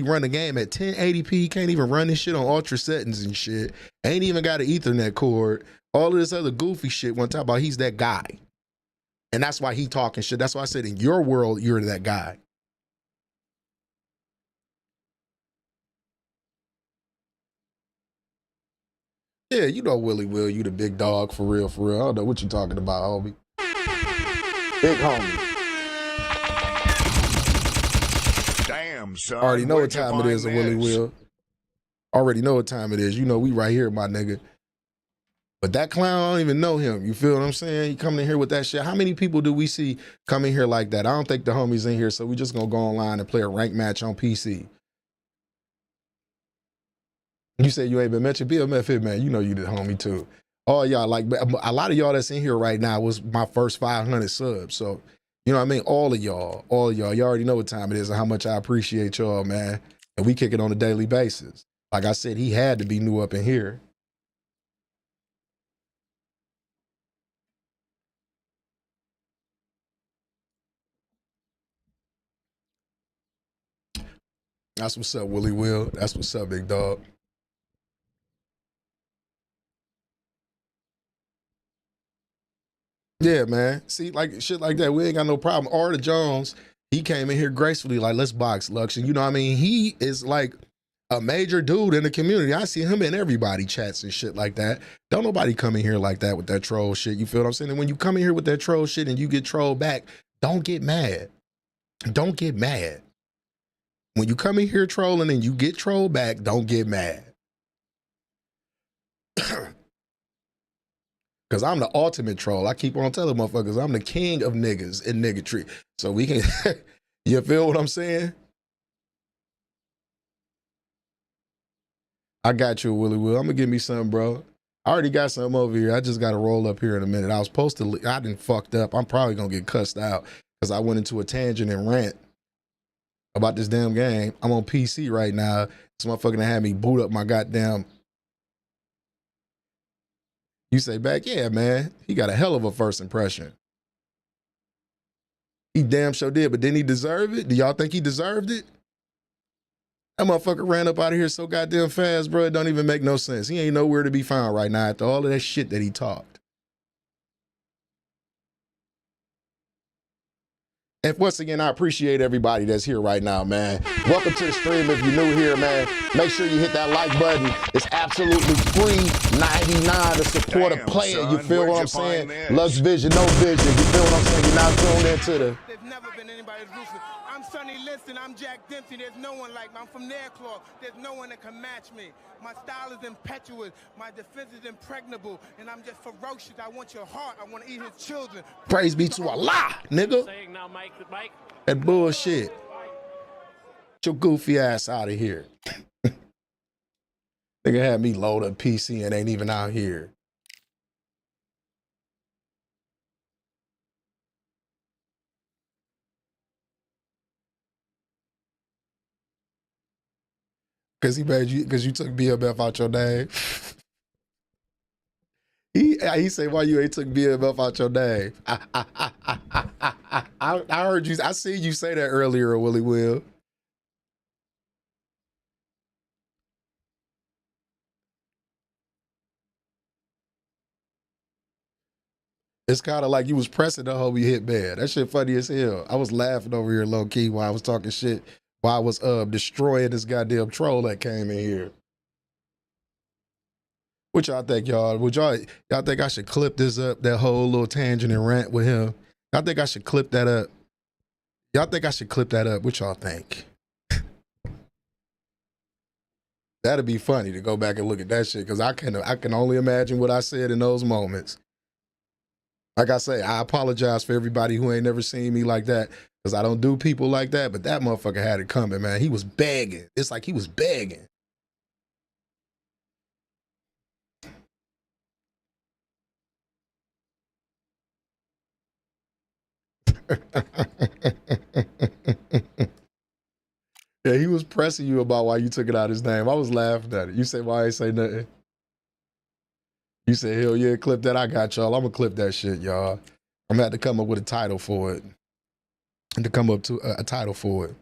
run the game at 1080p, can't even run this shit on ultra settings and shit. Ain't even got an Ethernet cord. All of this other goofy shit one time about he's that guy. And that's why he talking shit. That's why I said in your world, you're that guy. Yeah, you know Willie Will, you the big dog for real, for real. I don't know what you talking about, homie. Big homie. Damn, son. Already know what where'd you time it find is, Willie this? Will. Already know what time it is. You know we right here, my nigga. But that clown, I don't even know him. You feel what I'm saying? He coming in here with that shit. How many people do we see come in here like that? I don't think the homies in here, so we just gonna go online and play a ranked match on PC. You say you ain't been mentioned? BMF Hit, man. You know you the homie too. All y'all, like a lot of y'all that's in here right now was my first 500 subs. So, you know what I mean? All of y'all, you already know what time it is and how much I appreciate y'all, man. And we kick it on a daily basis. Like I said, he had to be new up in here. That's what's up, Willie Will. That's what's up, big dog. Yeah, man. See, like shit like that, we ain't got no problem. Arda Jones, he came in here gracefully, like, let's box, Lux. And you know what I mean? He is like a major dude in the community. I see him in everybody chats and shit like that. Don't nobody come in here like that with that troll shit. You feel what I'm saying? And when you come in here with that troll shit and you get trolled back, don't get mad. Don't get mad. When you come in here trolling and you get trolled back, don't get mad. Because I'm the ultimate troll. I keep on telling motherfuckers, I'm the king of niggas and niggatry. So we can, you feel what I'm saying? I got you, Willie Will. I'm going to give me something, bro. I already got something over here. I just got to roll up here in a minute. I was supposed to, I done fucked up. I'm probably going to get cussed out because I went into a tangent and rant about this damn game. I'm on PC right now. This motherfucker had me boot up my goddamn. You say back, yeah, man. He got a hell of a first impression. He damn sure did, but didn't he deserve it? Do y'all think he deserved it? That motherfucker ran up out of here so goddamn fast, bro. It don't even make no sense. He ain't nowhere to be found right now after all of that shit that he talked. And once again, I appreciate everybody that's here right now, man. Welcome to the stream. If you're new here, man, make sure you hit that like button. It's absolutely free, 99 to support a player. Son, you feel what I'm find saying? this? Lux Vision, no vision. You feel what I'm saying? You're not tuned into the... There's never been anybody as ruthless. I'm Sonny Liston. I'm Jack Dempsey. There's no one like me. I'm from Nairclaw. There's no one that can match me. My style is impetuous. My defense is impregnable. And I'm just ferocious. I want your heart. I want to eat his children. Praise be to Allah, nigga. Saying now, Mike, That bullshit. Get your goofy ass out of here. Nigga had me load up PC and ain't even out here. Cause he made you, cause you took BMF out your name. He said, why you ain't took BMF out your name? I heard you, I seen you say that earlier, Willie Will. It's kind of like you was pressing the homie Hitman. That shit funny as hell. I was laughing over here low key while I was talking shit, while I was destroying this goddamn troll that came in here. What y'all think, y'all? Y'all think I should clip this up, that whole little tangent and rant with him? Y'all think I should clip that up? Y'all think I should clip that up? What y'all think? That'd be funny to go back and look at that shit, because I can only imagine what I said in those moments. Like I say, I apologize for everybody who ain't never seen me like that, because I don't do people like that, but that motherfucker had it coming, man. He was begging. It's like he was begging. Yeah, he was pressing you about why you took it out his name. I was laughing at it. You say, why I ain't say nothing? You say, hell yeah, clip that. I got y'all. I'm gonna clip that shit, y'all. I'm gonna have to come up with a title for it. And to come up to a title for it.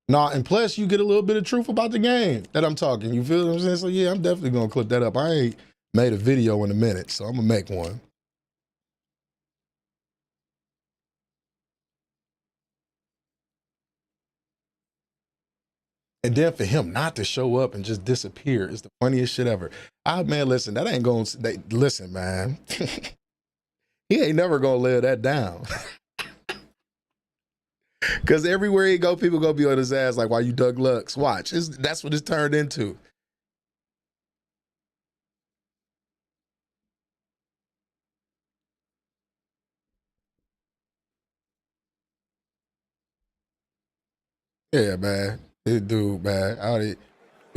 Nah, and plus you get a little bit of truth about the game that I'm talking. You feel what I'm saying? So yeah, I'm definitely gonna clip that up. I ain't made a video in a minute, so I'm gonna make one. And then for him not to show up and just disappear is the funniest shit ever. Man, listen, that ain't going to, listen, man. He ain't never going to live that down. Because everywhere he go, people going to be on his ass like, why you Doug Lux? Watch. That's what it's turned into. Yeah, man. This dude, man.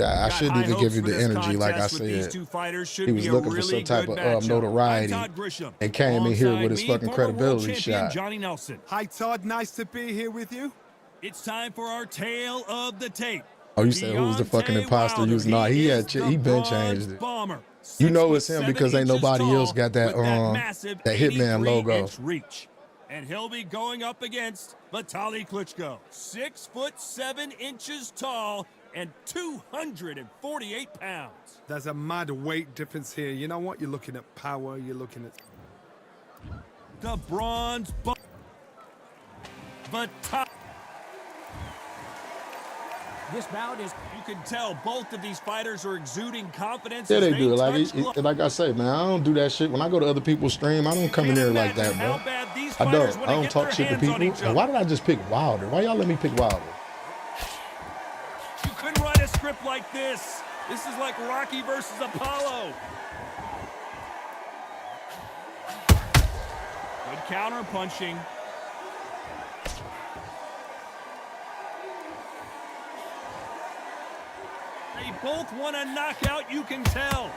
I shouldn't even give you the energy, like I said. He was looking for some type of notoriety and came in here with his fucking credibility shot. Johnny Nelson. Hi, Todd. Nice to be here with you. It's time for our tale of the tape. Oh, you said who was the fucking imposter? He been changed it. Bomber. You know it's him because ain't nobody else got that that Hitman logo. Reach. And he'll be going up against Vitaly Klitschko. 6'7" tall and 248 pounds. There's a mad weight difference here. You know what? You're looking at power. You're looking at The bronze Vitaly. This bout is. You can tell both of these fighters are exuding confidence. Yeah, as they do. touch Like I say, man, I don't do that shit. When I go to other people's stream, I don't come in there like that, bro. I don't talk shit to people. And why did I just pick Wilder? Why y'all let me pick Wilder? You couldn't write a script like this. This is like Rocky versus Apollo. Good counter punching. They both want a knockout, you can tell.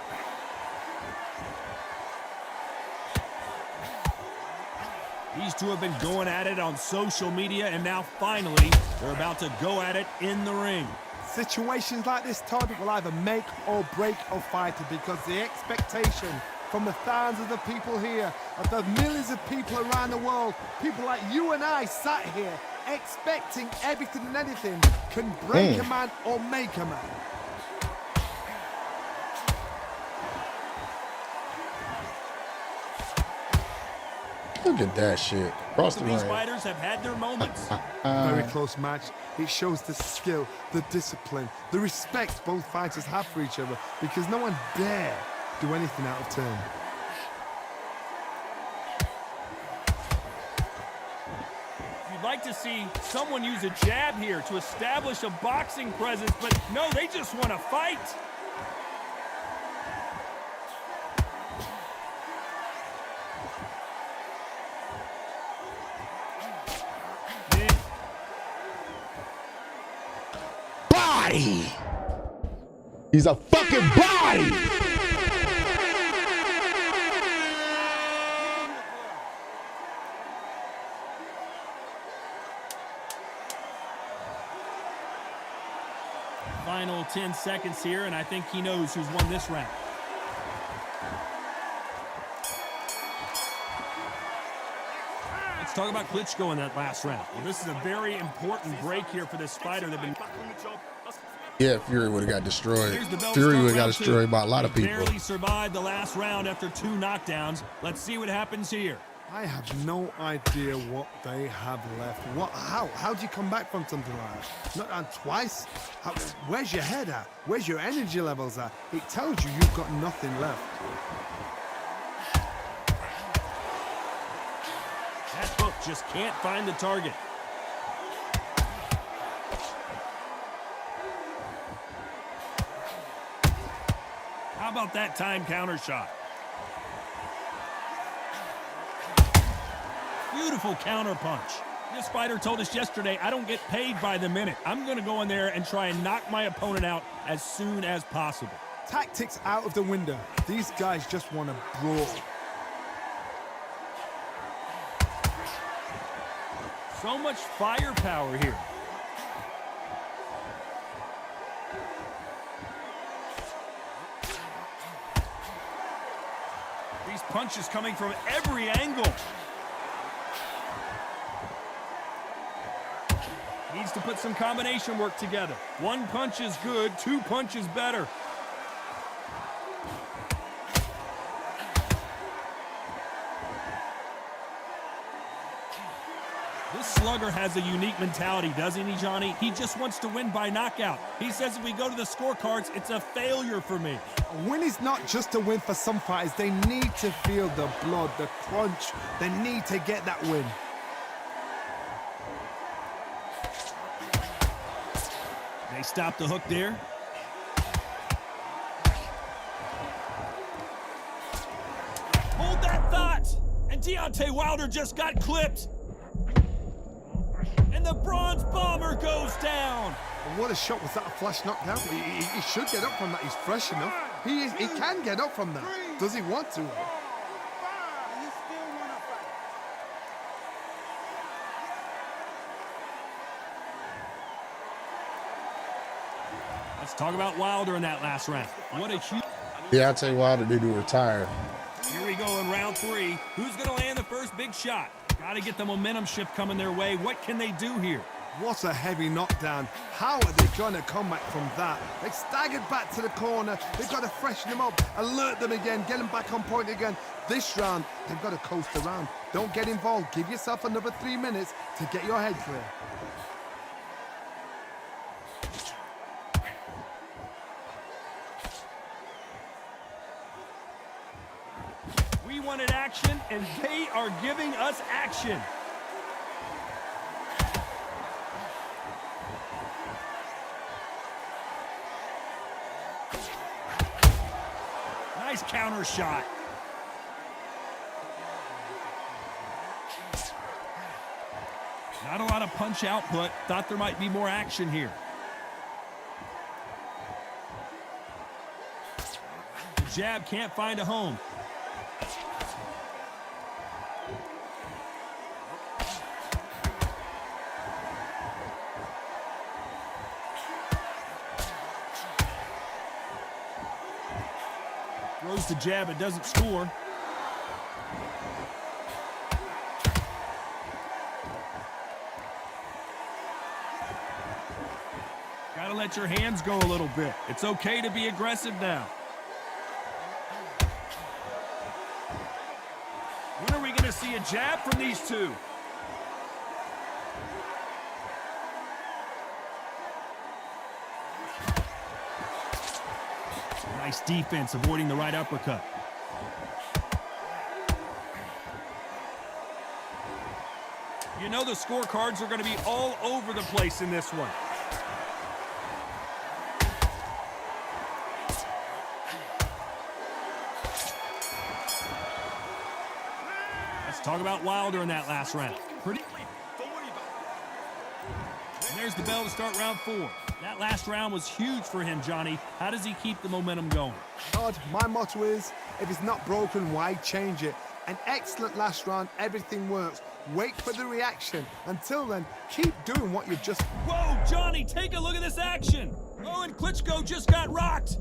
These two have been going at it on social media, and now finally, they're about to go at it in the ring. situations like this, Todd, will either make or break a fighter, because the expectation from the thousands of people here, of the millions of people around the world, people like you and I sat here expecting everything and anything, can break a man or make a man. Look at that shit. Across the ring. These fighters have had their moments. Very close match. It shows the skill, the discipline, the respect both fighters have for each other, because no one dare do anything out of turn. You'd like to see someone use a jab here to establish a boxing presence, but no, they just want to fight. Body. He's a fucking body. Final 10 seconds here, and I think he knows who's won this round. Let's talk about Klitschko in that last round. Well, this is a very important break here for this fighter. They've been... Yeah, Fury would have got destroyed. Fury would have got destroyed by a lot of people. Barely survived the last round after 2 knockdowns. Let's see what happens here. I have no idea what they have left. How do you come back from something like that? Not on twice? Where's your head at? Where's your energy levels at? It tells you you've got nothing left. That hook just can't find the target. How about that time counter shot? Beautiful counter punch. This fighter told us yesterday, I don't get paid by the minute. I'm going to go in there and try and knock my opponent out as soon as possible. Tactics out of the window. These guys just want to brawl. So much firepower here. These punches coming from every angle. Needs to put some combination work together. 1 punch is good, 2 punches better. This Slugger has a unique mentality, doesn't he, Johnny? He just wants to win by knockout. He says if we go to the scorecards, it's a failure for me. A win is not just a win for some fighters. They need to feel the blood, the crunch. They need to get that win. They stop the hook there. Hold that thought! And Deontay Wilder just got clipped. And the Bronze Bomber goes down. And what a shot. Was that a flash knockdown? He should get up from that. He's fresh enough. He can get up from that. Does he want to? You still want to fight. Let's talk about Wilder in that last round. What a huge... Yeah, I tell you Wilder need to retire. Here we go in round 3. Who's going to land the first big shot? Got to get the momentum shift coming their way. What can they do here? What a heavy knockdown. How are they going to come back from that? They staggered back to the corner. They've got to freshen them up, alert them again, get them back on point again. This round, they've got to coast around. Don't get involved. Give yourself another 3 minutes to get your head clear. We wanted action, and they are giving us action. Nice counter shot. Not a lot of punch output. Thought there might be more action here. The jab can't find a home. Throws the jab, it doesn't score. Gotta let your hands go a little bit. It's okay to be aggressive now. When are we gonna see a jab from these two? Nice defense, avoiding the right uppercut. You know the scorecards are going to be all over the place in this one. Let's talk about Wilder in that last round. And there's the bell to start round 4. That last round was huge for him, Johnny. How does he keep the momentum going? God, my motto is, if it's not broken, why change it? An excellent last round, everything works. Wait for the reaction. Until then, keep doing what you've just... Whoa, Johnny, take a look at this action. Oh, and Klitschko just got rocked.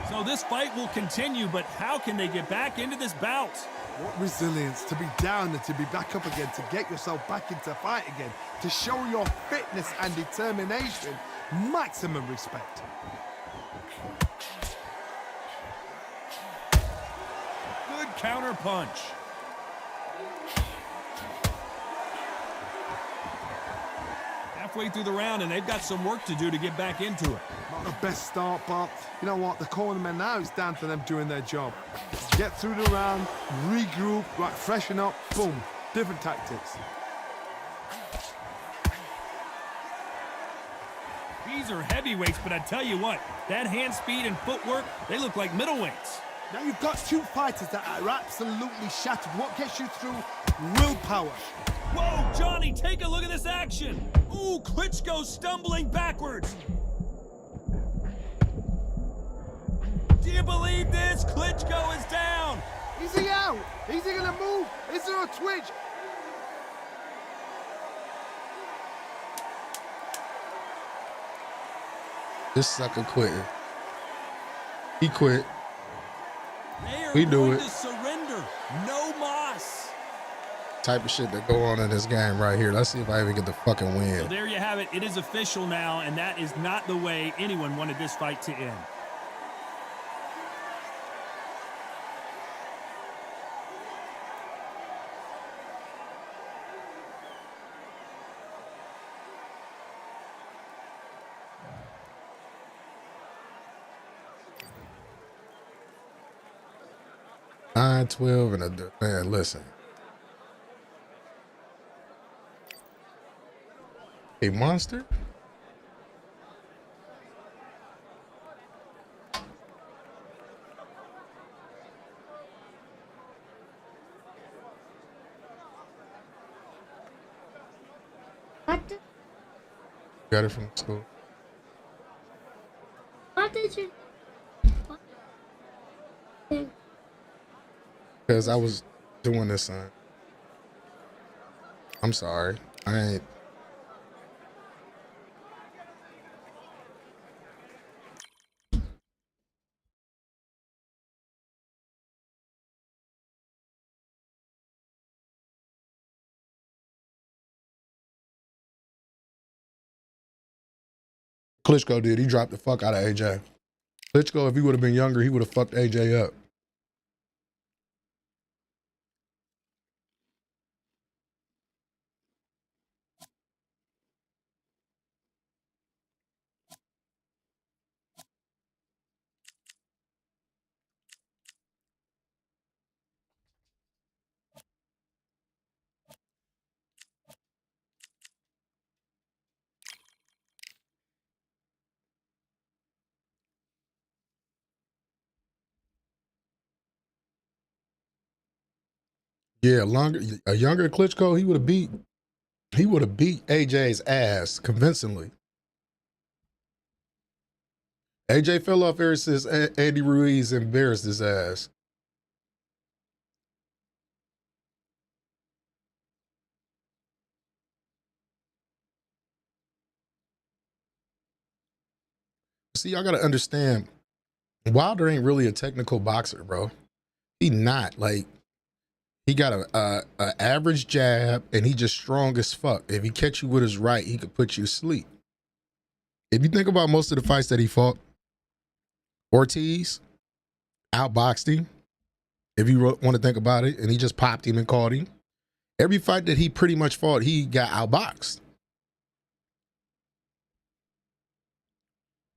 So this fight will continue, but how can they get back into this bout? What resilience to be down and to be back up again, to get yourself back into fight again, to show your fitness and determination. Maximum respect. Good counter punch. Halfway through the round, and they've got some work to do to get back into it. Not the best start, but you know what? The cornermen now, it's down to them doing their job. Get through the round, regroup, right, freshen up, boom. Different tactics. These are heavyweights, but I tell you what, that hand speed and footwork, they look like middleweights. Now you've got two fighters that are absolutely shattered. What gets you through? Willpower. Whoa, Johnny, take a look at this action. Ooh, Klitschko stumbling backwards. Do you believe this? Klitschko is down. Is he out? Is he gonna move? Is there a twitch? This sucker quitting. He quit. They are We do going it. to surrender. No moss. Type of shit that go on in this game right here. Let's see if I even get the fucking So win. there you have it. It is official now, and that is not the way anyone wanted this fight to end. Nine, 12, and a man. Listen, a monster. What? Got it from school. What did you? Because I was doing this, son. I'm sorry. I ain't. Klitschko did. He dropped the fuck out of AJ. Klitschko, if he would have been younger, he would have fucked AJ up. Yeah, a younger Klitschko, he would have beat AJ's ass convincingly. AJ fell off ever since Andy Ruiz embarrassed his ass. See, y'all gotta understand, Wilder ain't really a technical boxer, bro. He not. Like, he got a average jab, and he just strong as fuck. If he catch you with his right, he could put you to sleep. If you think about most of the fights that he fought, Ortiz outboxed him. If you want to think about it, and he just popped him and caught him. Every fight that he pretty much fought, he got outboxed.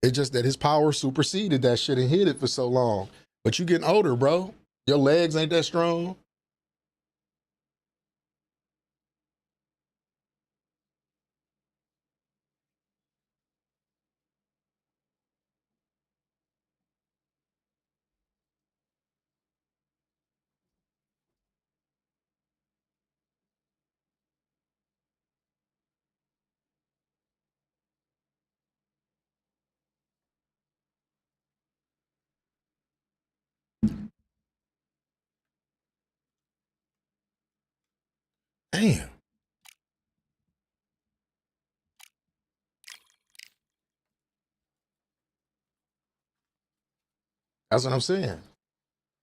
It's just that his power superseded that shit and hit it for so long. But you getting older, bro. Your legs ain't that strong. Damn. That's what I'm saying.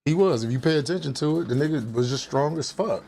He was. If you pay attention to it, the nigga was just strong as fuck.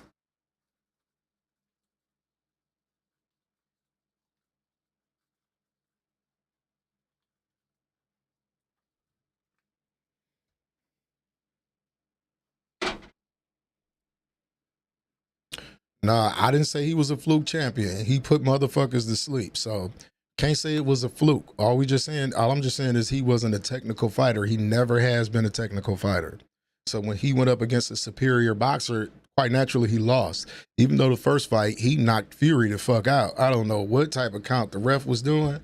Nah, I didn't say he was a fluke champion. He put motherfuckers to sleep. So can't say it was a fluke. All I'm just saying is he wasn't a technical fighter. He never has been a technical fighter. So when he went up against a superior boxer, quite naturally he lost. Even though the first fight, he knocked Fury the fuck out. I don't know what type of count the ref was doing,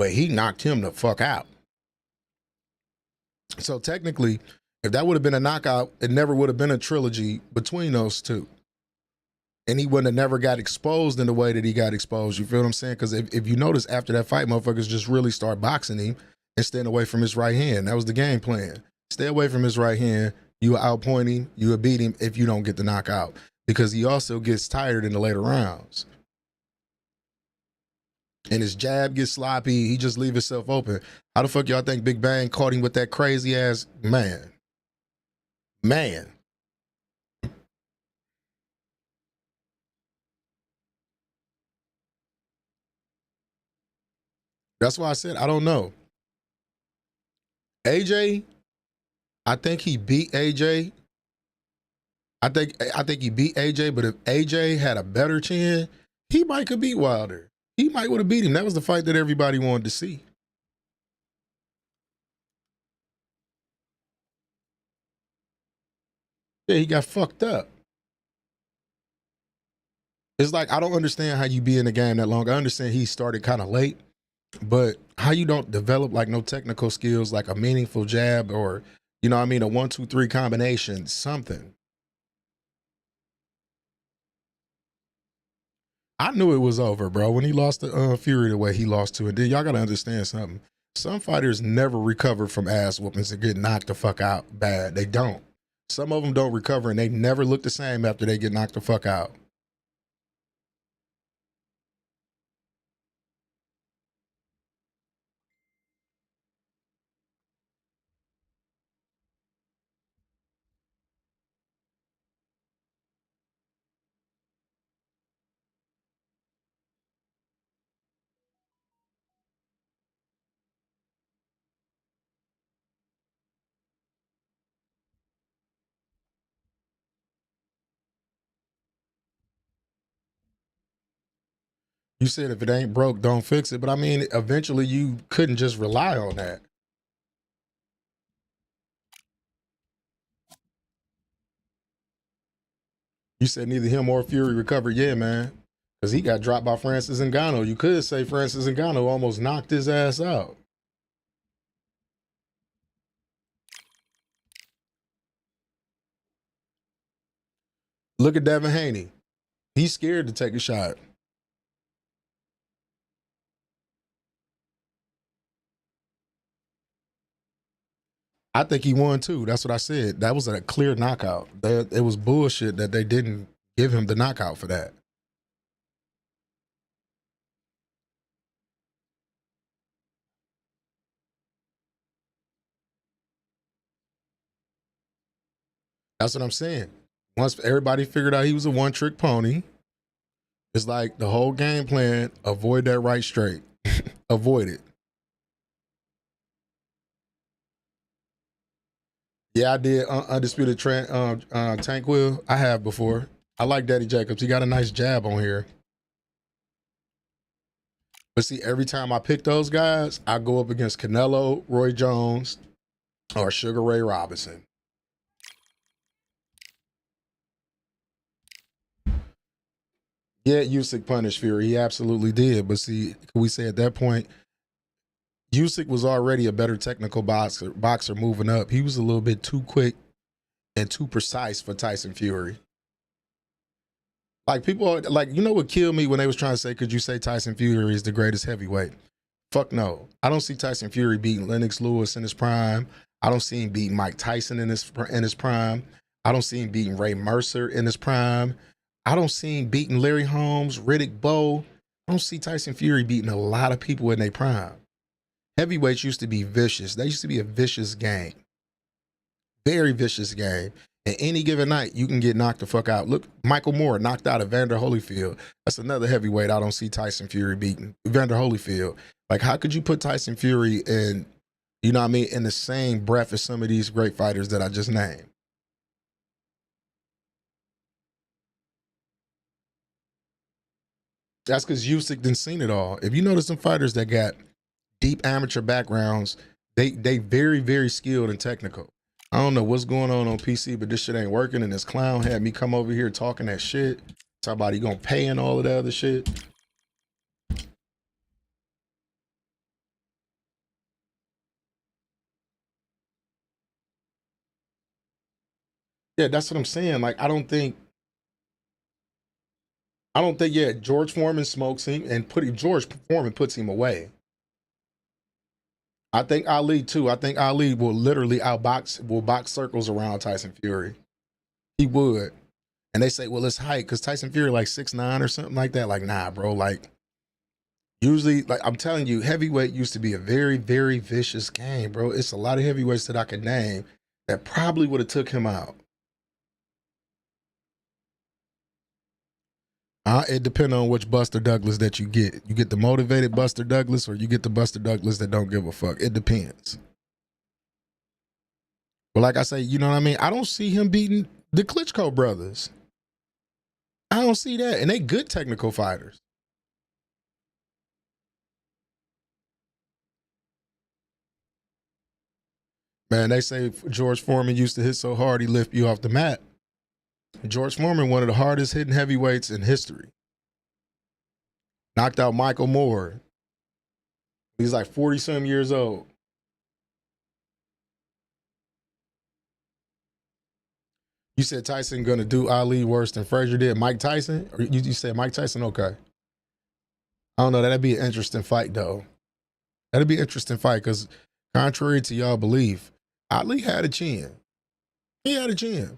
but he knocked him the fuck out. So technically, if that would have been a knockout, it never would have been a trilogy between those two. And he wouldn't have never got exposed in the way that he got exposed. You feel what I'm saying? Because if you notice, after that fight, motherfuckers just really start boxing him and staying away from his right hand. That was the game plan. Stay away from his right hand. You will outpoint him. You will beat him if you don't get the knockout. Because he also gets tired in the later rounds. And his jab gets sloppy. He just leave himself open. How the fuck y'all think Big Bang caught him with that crazy ass man? Man. That's why I said I don't know. AJ, I think he beat AJ. I think he beat AJ, but if AJ had a better chin, he might could beat Wilder. He might would have beat him. That was the fight that everybody wanted to see. Yeah, he got fucked up. It's like, I don't understand how you be in the game that long. I understand he started kind of late, but how you don't develop like no technical skills, like a meaningful jab or, you know what I mean, a 1-2-3 combination, something. I knew it was over, bro, when he lost to Fury the way he lost to it. Then y'all got to understand something. Some fighters never recover from ass whoopings and get knocked the fuck out bad. They don't. Some of them don't recover and they never look the same after they get knocked the fuck out. You said if it ain't broke, don't fix it. But I mean, eventually you couldn't just rely on that. You said neither him or Fury recovered. Yeah, man. Because he got dropped by Francis Ngannou. You could say Francis Ngannou almost knocked his ass out. Look at Devin Haney. He's scared to take a shot. I think he won too. That's what I said. That was a clear knockout. It was bullshit that they didn't give him the knockout for that. That's what I'm saying. Once everybody figured out he was a one-trick pony, it's like the whole game plan, avoid that right straight. Avoid it. Yeah, I did Undisputed Tank Wheel. I have before. I like Daddy Jacobs. He got a nice jab on here. But see, every time I pick those guys, I go up against Canelo, Roy Jones, or Sugar Ray Robinson. Yeah, Usyk punished Fury. He absolutely did. But see, can we say at that point, Usyk was already a better technical boxer moving up. He was a little bit too quick and too precise for Tyson Fury. Like people, like, you know what killed me when they was trying to say, could you say Tyson Fury is the greatest heavyweight? Fuck no. I don't see Tyson Fury beating Lennox Lewis in his prime. I don't see him beating Mike Tyson in his prime. I don't see him beating Ray Mercer in his prime. I don't see him beating Larry Holmes, Riddick Bowe. I don't see Tyson Fury beating a lot of people in their prime. Heavyweights used to be vicious. They used to be a vicious game. Very vicious game. And any given night, you can get knocked the fuck out. Look, Michael Moore knocked out Evander Holyfield. That's another heavyweight I don't see Tyson Fury beating. Evander Holyfield. Like, how could you put Tyson Fury in, you know what I mean, in the same breath as some of these great fighters that I just named? That's because Usyk done seen it all. If you notice some fighters that got deep amateur backgrounds, they very, very skilled and technical. I don't know what's going on PC, but this shit ain't working. And this clown had me come over here talking that shit. Talk about he gonna pay and all of that other shit. Yeah, that's what I'm saying. Like, I don't think, yeah, George Foreman smokes him and George Foreman puts him away. I think Ali too. I think Ali will literally will box circles around Tyson Fury. He would. And they say, well, it's height, because Tyson Fury like 6'9" or something like that. Like, nah, bro. Like, usually, like, I'm telling you, heavyweight used to be a very, very vicious game, bro. It's a lot of heavyweights that I could name that probably would have took him out. It depends on which Buster Douglas that you get. You get the motivated Buster Douglas, or you get the Buster Douglas that don't give a fuck. It depends. But like I say, you know what I mean? I don't see him beating the Klitschko brothers. I don't see that. And they good technical fighters. Man, they say George Foreman used to hit so hard he lift you off the mat. George Foreman, one of the hardest hitting heavyweights in history. Knocked out Michael Moore. He's like 40-some years old. You said Tyson gonna do Ali worse than Frazier did Mike Tyson? Or you said Mike Tyson? Okay. I don't know. That'd be an interesting fight, though. That'd be an interesting fight because contrary to y'all belief, Ali had a chin. He had a chin.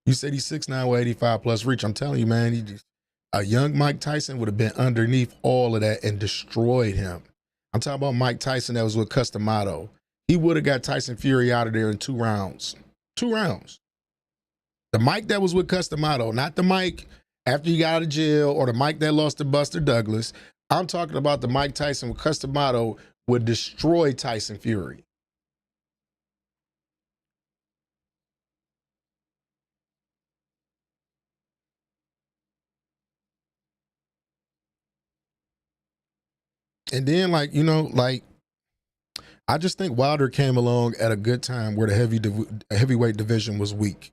You said he's 6'9", 185 plus reach. I'm telling you, man, a young Mike Tyson would have been underneath all of that and destroyed him. I'm talking about Mike Tyson that was with Customato. He would have got Tyson Fury out of there in 2 rounds. 2 rounds. The Mike that was with Customato, not the Mike after he got out of jail or the Mike that lost to Buster Douglas. I'm talking about the Mike Tyson with Customato would destroy Tyson Fury. And then, like, you know, like, I just think Wilder came along at a good time where the heavyweight division was weak.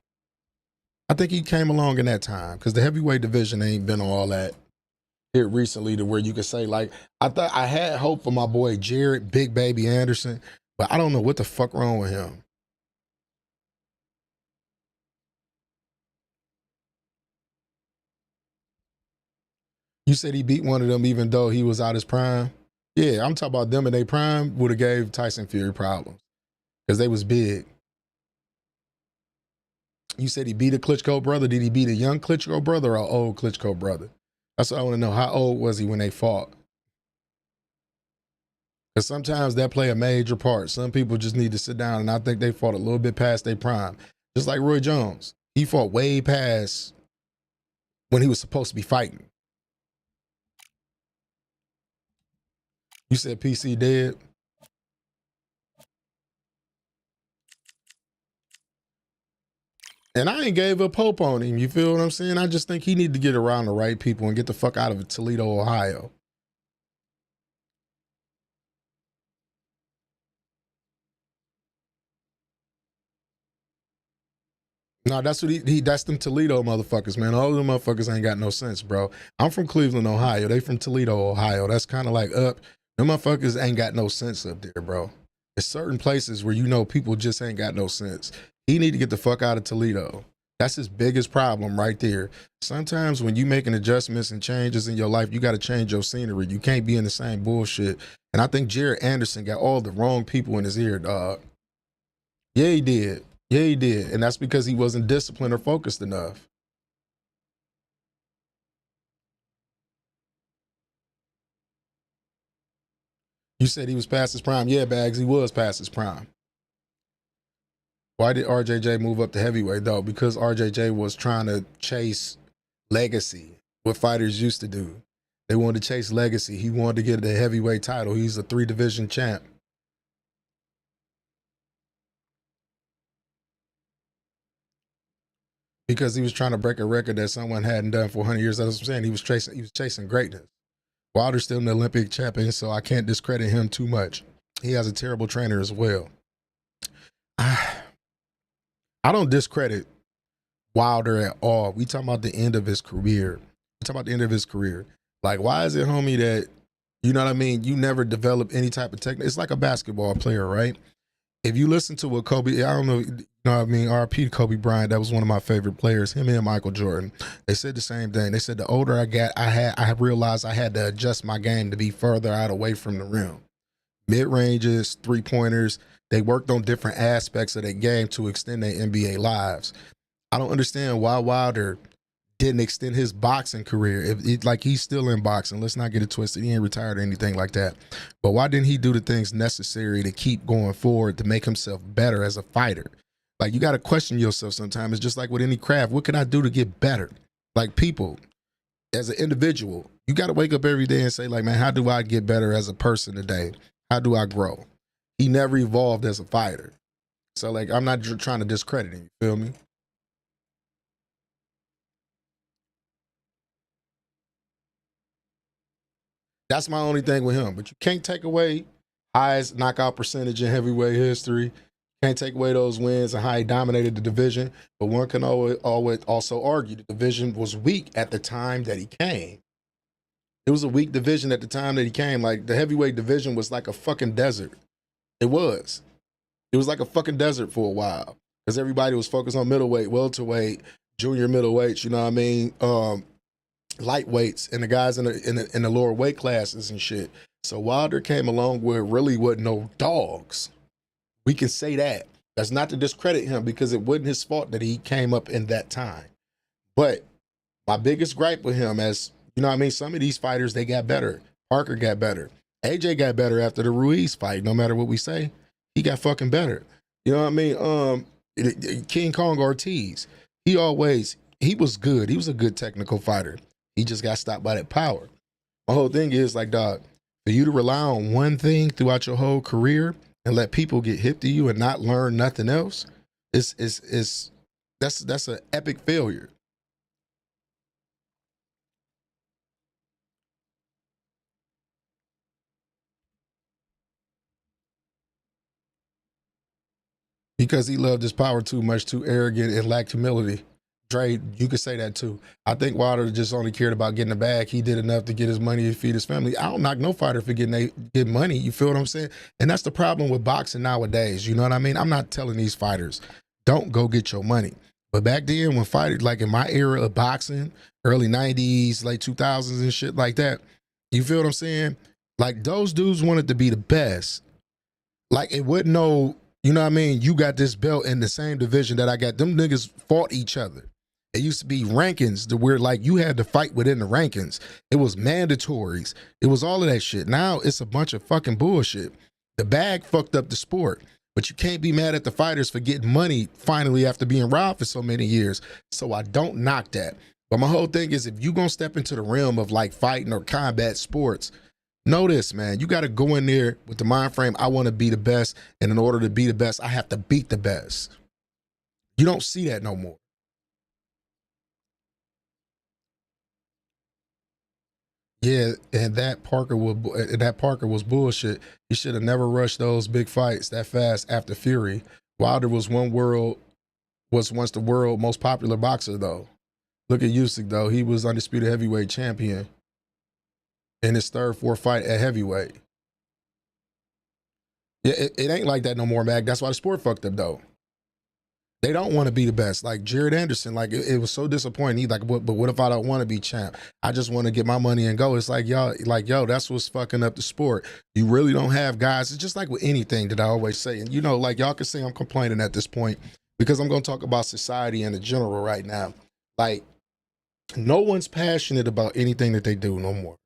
I think he came along in that time because the heavyweight division ain't been all that here recently to where you could say, like, I thought I had hope for my boy Jared Big Baby Anderson, but I don't know what the fuck wrong with him. You said he beat one of them even though he was out his prime? Yeah, I'm talking about them in their prime would have gave Tyson Fury problems because they was big. You said he beat a Klitschko brother. Did he beat a young Klitschko brother or an old Klitschko brother? That's what I want to know. How old was he when they fought? Because sometimes that play a major part. Some people just need to sit down, and I think they fought a little bit past their prime. Just like Roy Jones. He fought way past when he was supposed to be fighting. You said PC dead? And I ain't gave up hope on him. You feel what I'm saying? I just think he need to get around the right people and get the fuck out of Toledo, Ohio. No, that's what that's them Toledo motherfuckers, man. All of them motherfuckers ain't got no sense, bro. I'm from Cleveland, Ohio. They from Toledo, Ohio. That's kind of like up. Them motherfuckers ain't got no sense up there, bro. There's certain places where you know people just ain't got no sense. He need to get the fuck out of Toledo. That's his biggest problem right there. Sometimes when you making adjustments and changes in your life, you got to change your scenery. You can't be in the same bullshit. And I think Jared Anderson got all the wrong people in his ear, dog. Yeah, he did. Yeah, he did. And that's because he wasn't disciplined or focused enough. You said he was past his prime. Yeah, Bags, he was past his prime. Why did RJJ move up to heavyweight, though? Because RJJ was trying to chase legacy, what fighters used to do. They wanted to chase legacy. He wanted to get the heavyweight title. He's a 3-division champ. Because he was trying to break a record that someone hadn't done for 100 years. That's what I'm saying. He was chasing greatness. Wilder's still an Olympic champion, so I can't discredit him too much. He has a terrible trainer as well. I don't discredit Wilder at all. We talking about the end of his career. We talking about the end of his career. Like, why is it, homie, that, you know what I mean, you never develop any type of technique? It's like a basketball player, right? If you listen to what Kobe, I don't know, you know what I mean, RP Kobe Bryant, that was one of my favorite players, him and Michael Jordan. They said the same thing. They said the older I got, I realized I had to adjust my game to be further out away from the rim. Mid-ranges, three-pointers, they worked on different aspects of their game to extend their NBA lives. I don't understand why Wilder didn't extend his boxing career. Like, he's still in boxing. Let's not get it twisted. He ain't retired or anything like that. But why didn't he do the things necessary to keep going forward to make himself better as a fighter? Like, you got to question yourself sometimes. It's just like with any craft. What can I do to get better? Like, people, as an individual, you got to wake up every day and say, like, man, how do I get better as a person today? How do I grow? He never evolved as a fighter. So, like, I'm not trying to discredit him. You feel me? That's my only thing with him. But you can't take away highest knockout percentage in heavyweight history. Can't take away those wins and how he dominated the division. But one can always also argue the division was weak at the time that he came. It was a weak division at the time that he came. Like, the heavyweight division was like a fucking desert. It was. It was like a fucking desert for a while because everybody was focused on middleweight, welterweight, junior middleweights. You know what I mean? Lightweights and the guys in the lower weight classes and shit. So Wilder came along where it really wasn't no dogs. We can say that. That's not to discredit him because it wasn't his fault that he came up in that time. But my biggest gripe with him, as you know what I mean, some of these fighters, they got better. Parker got better. AJ got better after the Ruiz fight. No matter what we say, he got fucking better. You know what I mean? King Kong Ortiz, he was good. He was a good technical fighter. He just got stopped by that power. My whole thing is like, dog, for you to rely on one thing throughout your whole career and let people get hip to you and not learn nothing else, that's an epic failure. Because he loved his power too much, too arrogant, and lacked humility. Dre, you could say that too. I think Wilder just only cared about getting the bag. He did enough to get his money to feed his family. I don't knock no fighter for getting money. You feel what I'm saying? And that's the problem with boxing nowadays. You know what I mean? I'm not telling these fighters, don't go get your money. But back then, when fighters, like in my era of boxing, early 90s, late 2000s and shit like that, you feel what I'm saying? Like, those dudes wanted to be the best. Like, it wasn't no, you know what I mean? You got this belt in the same division that I got. Them niggas fought each other. It used to be rankings to where, like, you had to fight within the rankings. It was mandatories. It was all of that shit. Now it's a bunch of fucking bullshit. The bag fucked up the sport, but you can't be mad at the fighters for getting money finally after being robbed for so many years. So I don't knock that. But my whole thing is, if you gonna step into the realm of like fighting or combat sports, know this, man. You got to go in there with the mind frame, I want to be the best, and in order to be the best, I have to beat the best. You don't see that no more. Yeah, and that Parker was bullshit. He should have never rushed those big fights that fast after Fury. Wilder was once the world most popular boxer though. Look at Usyk though. He was undisputed heavyweight champion in his third, fourth fight at heavyweight. Yeah, it ain't like that no more, Mac. That's why the sport fucked up though. They don't want to be the best. Like Jared Anderson, like it was so disappointing. He's like, but what if I don't want to be champ? I just want to get my money and go. It's like, y'all, like, yo, that's what's fucking up the sport. You really don't have guys. It's just like with anything that I always say. And you know, like y'all can say I'm complaining at this point because I'm going to talk about society in general right now. Like, no one's passionate about anything that they do no more.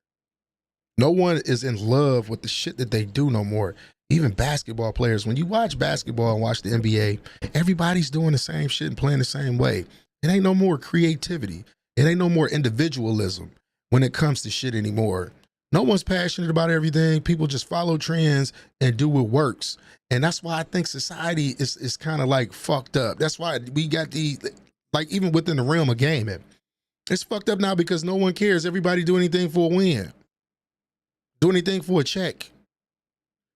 No one is in love with the shit that they do no more. Even basketball players, when you watch basketball and watch the NBA, everybody's doing the same shit and playing the same way. It ain't no more creativity. It ain't no more individualism when it comes to shit anymore. No one's passionate about everything. People just follow trends and do what works. And that's why I think society is kind of like fucked up. That's why we got the, like even within the realm of gaming, it's fucked up now because no one cares. Everybody do anything for a win. Do anything for a check.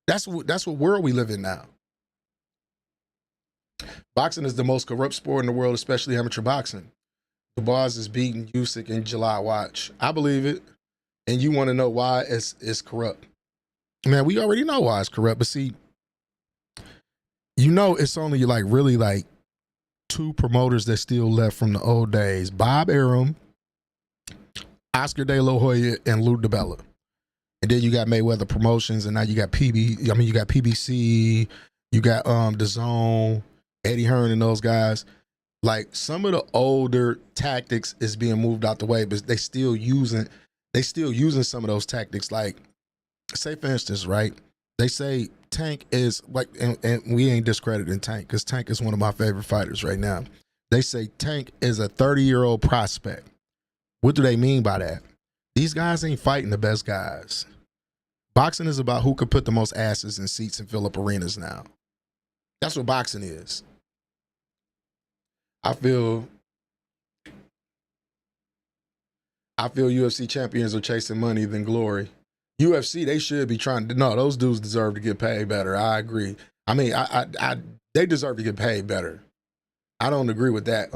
That's what world we live in now. Boxing is the most corrupt sport in the world, especially amateur boxing. The boss is beating Usyk in July. Watch. I believe it. And you want to know why it's corrupt. Man, we already know why it's corrupt. But see, you know it's only like really like two promoters that still left from the old days. Bob Arum, Oscar De La Hoya, and Lou DiBella. And then you got Mayweather Promotions, and now you got you got PBC, you got DAZN, Eddie Hearn and those guys. Like some of the older tactics is being moved out the way, but they still using some of those tactics. Like, say for instance, right? They say Tank is like, and we ain't discrediting Tank because Tank is one of my favorite fighters right now. They say Tank is a 30-year-old prospect. What do they mean by that? These guys ain't fighting the best guys. Boxing is about who could put the most asses in seats and fill up arenas now. That's what boxing is. I feel UFC champions are chasing money than glory. UFC, they should be trying to, no, those dudes deserve to get paid better. I agree. I mean, they deserve to get paid better. I don't agree with that.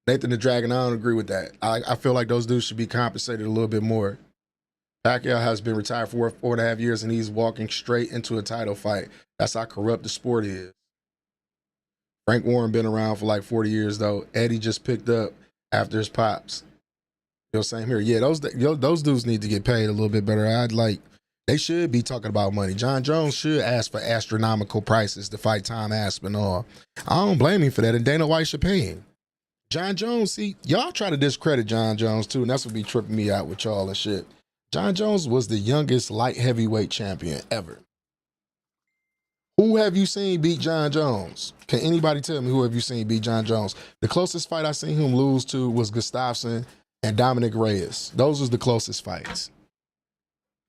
Nathan the Dragon, I don't agree with that. I feel like those dudes should be compensated a little bit more. Pacquiao has been retired for 4.5 years, and he's walking straight into a title fight. That's how corrupt the sport is. Frank Warren been around for like 40 years, though. Eddie just picked up after his pops. You know, same here. Yeah, those dudes need to get paid a little bit better. They should be talking about money. John Jones should ask for astronomical prices to fight Tom Aspinall. I don't blame him for that, and Dana White should pay him. John Jones, see, y'all try to discredit John Jones too, and that's what be tripping me out with y'all and shit. John Jones was the youngest light heavyweight champion ever. Who have you seen beat John Jones? Can anybody tell me who have you seen beat John Jones? The closest fight I seen him lose to was Gustafsson and Dominic Reyes. Those was the closest fights.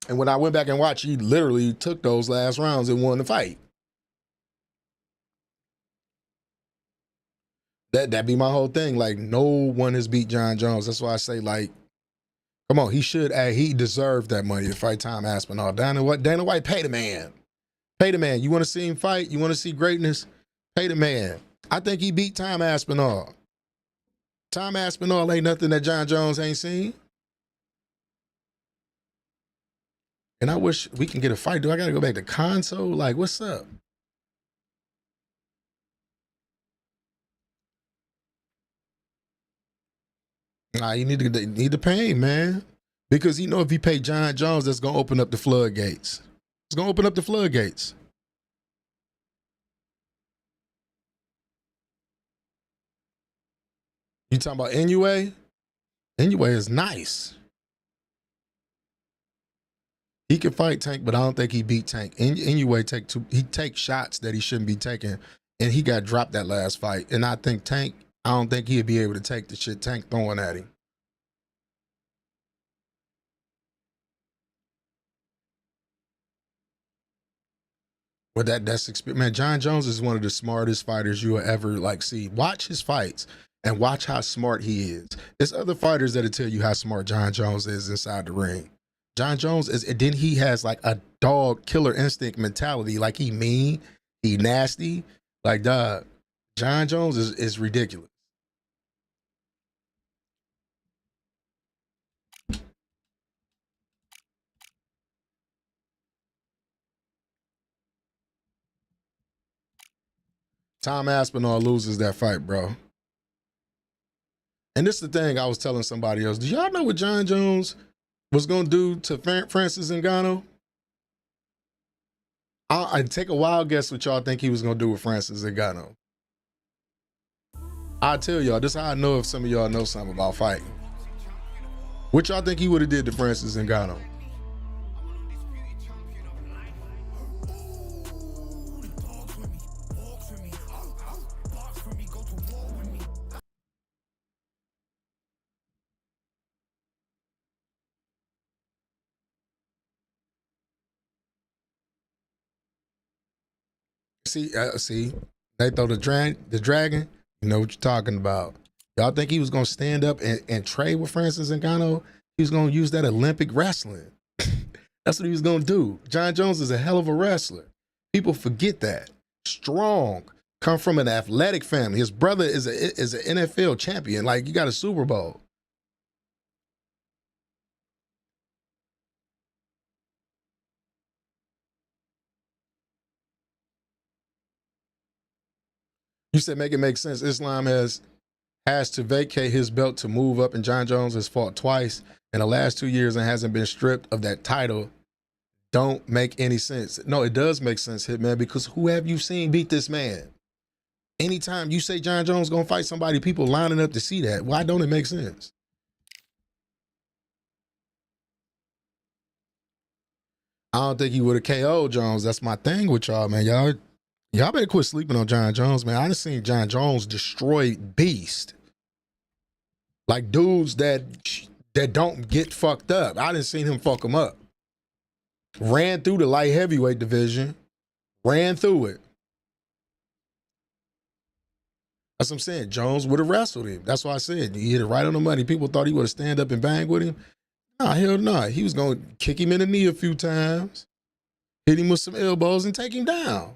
And when I went back and watched, he literally took those last rounds and won the fight. That be my whole thing. Like, no one has beat John Jones. That's why I say, like, come on, he deserved that money to fight Tom Aspinall. Dana White, pay the man. Pay the man. You want to see him fight? You want to see greatness? Pay the man. I think he beat Tom Aspinall. Tom Aspinall ain't nothing that John Jones ain't seen. And I wish we can get a fight. Do I got to go back to console? Like, what's up? Nah, you need to pay him, man. Because you know if you pay John Jones, that's going to open up the floodgates. It's going to open up the floodgates. You talking about Inoue? Inoue is nice. He can fight Tank, but I don't think he beat Tank. Inoue he takes shots that he shouldn't be taking, and he got dropped that last fight. And I think Tank, I don't think he'd be able to take the shit Tank throwing at him. But that's experience. Man, John Jones is one of the smartest fighters you will ever like see. Watch his fights and watch how smart he is. There's other fighters that'll tell you how smart John Jones is inside the ring. John Jones is, and then he has like a dog killer instinct mentality. Like he mean, he nasty. Like, dog, John Jones is ridiculous. Tom Aspinall loses that fight, bro. And this is the thing I was telling somebody else. Do y'all know what John Jones was going to do to Francis Ngannou? I'd take a wild guess what y'all think he was going to do with Francis Ngannou. I'll tell y'all, this is how I know if some of y'all know something about fighting. What y'all think he would have did to Francis Ngannou? See, they throw the dragon. You know what you're talking about. Y'all think he was gonna stand up and trade with Francis Ngannou? He was gonna use that Olympic wrestling. That's what he was gonna do. John Jones is a hell of a wrestler. People forget that. Strong, come from an athletic family. His brother is an NFL champion. Like, you got a Super Bowl. You said make it make sense. Islam has to vacate his belt to move up, and John Jones has fought twice in the last 2 years and hasn't been stripped of that title. Don't make any sense. No, it does make sense, Hitman, because who have you seen beat this man? Anytime you say John Jones gonna fight somebody, people lining up to see that. Why don't it make sense? I don't think he would have KO'd Jones. That's my thing with y'all, man. Y'all better quit sleeping on John Jones, man. I done seen John Jones destroy beast. Like dudes that don't get fucked up. I done seen him fuck him up. Ran through the light heavyweight division. Ran through it. That's what I'm saying. Jones would have wrestled him. That's why I said he hit it right on the money. People thought he would have stand up and bang with him. Nah, hell no. He was going to kick him in the knee a few times, hit him with some elbows, and take him down.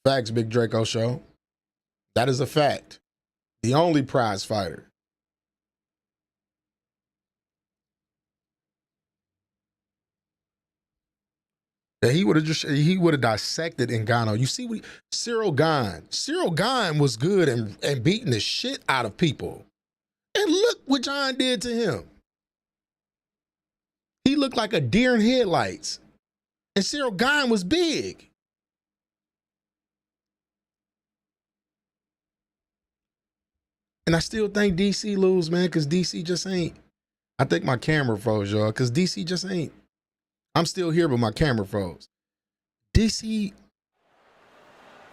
Facts, Big Draco Show. That is a fact. The only prize fighter. That he would have dissected Ngannou. You see what Cyril Gane was good and beating the shit out of people. And look what John did to him. He looked like a deer in headlights. And Cyril Gane was big. And I still think DC lose, man, because DC just ain't. I think my camera froze, y'all, because DC just ain't. I'm still here, but my camera froze. DC,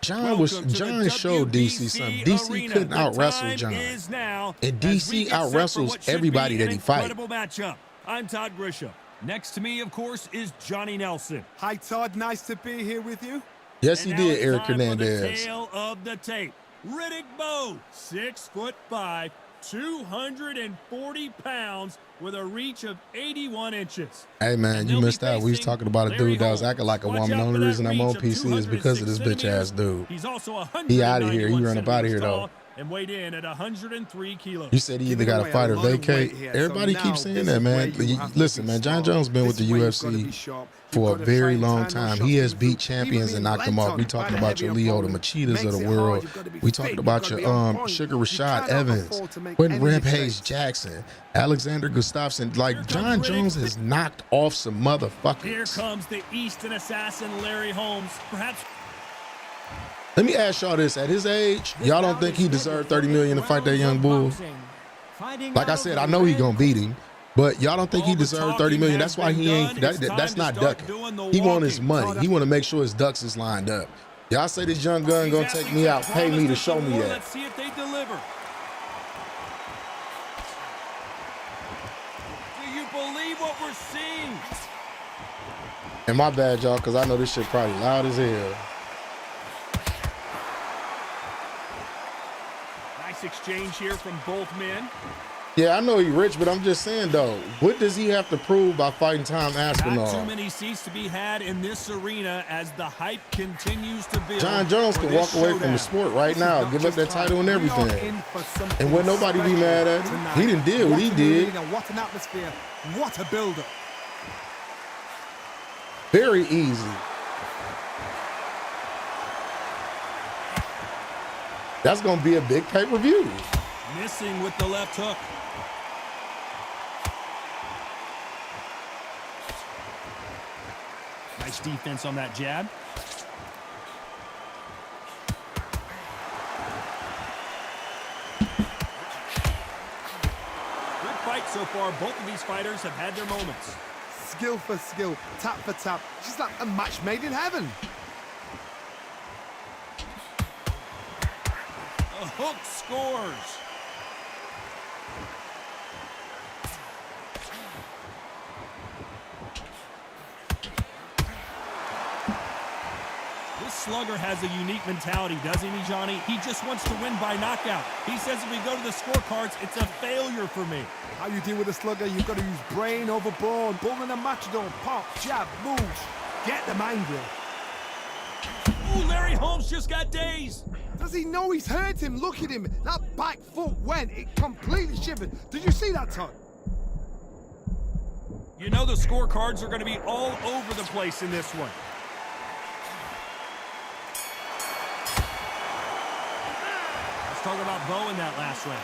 John showed DC something. DC couldn't out-wrestle John. And DC out-wrestles everybody that he fights. Matchup. I'm Todd Grisham. Next to me, of course, is Johnny Nelson. Hi, Todd. Nice to be here with you. Yes, he did, Eric Hernandez. Tail of the tape. Riddick Bowe, 6'5", 240 pounds, with a reach of 81 inches. Hey, man, you missed out. We was talking about a dude that was acting like a woman. The only reason I'm on PC is because of this bitch-ass dude. He's also he out of here. He run up out of here, though. And weighed in at 103 kilos. You said he either got to fight or vacate. Everybody keeps saying that, man. Listen, man, John Jones been with the UFC for a very long time. He has beat champions and knocked them off. We talking about your Leo, the Machitas of the world. We talking about your Sugar Rashad Evans, Quentin Rampage Jackson, Alexander Gustafsson. Like, John Jones has knocked off some motherfuckers. Here comes the Eastern assassin, Larry Holmes. Perhaps. Let me ask y'all this. At his age, y'all don't think he deserved $30 million to fight that young bull? Like I said, I know he gonna beat him, but y'all don't think he deserved $30 million? That's why he ain't, that's not ducking. He want his money. He want to make sure his ducks is lined up. Y'all say this young gun gonna take me out, pay me to show me that. Let's see if they deliver. Do you believe what we're seeing? And my bad, y'all, because I know this shit probably loud as hell. Exchange here from both men. Yeah, I know he's rich, but I'm just saying though, what does he have to prove by fighting Tom Aspinall? Not too many seats to be had in this arena as the hype continues to build. John Jones can walk away from the sport right now, give up that title and everything, and when nobody be mad at him, he didn't do what he did. What an atmosphere! What a build-up! Very easy. That's going to be a big pay-per-view. Missing with the left hook. Nice defense on that jab. Good fight so far. Both of these fighters have had their moments. Skill for skill, tap for tap. Just like a match made in heaven. Hook scores. This slugger has a unique mentality, doesn't he, Johnny? He just wants to win by knockout. He says if we go to the scorecards, it's a failure for me. How you deal with a slugger, you've got to use brain over brawn. Bull in a matador, pop, jab, moves. Get them angry. Ooh, Larry Holmes just got dazed. Does he know he's hurt him? Look at him. That back foot went. It completely shivered. Did you see that, Todd? You know the scorecards are going to be all over the place in this one. Let's talk about Bowe in that last round.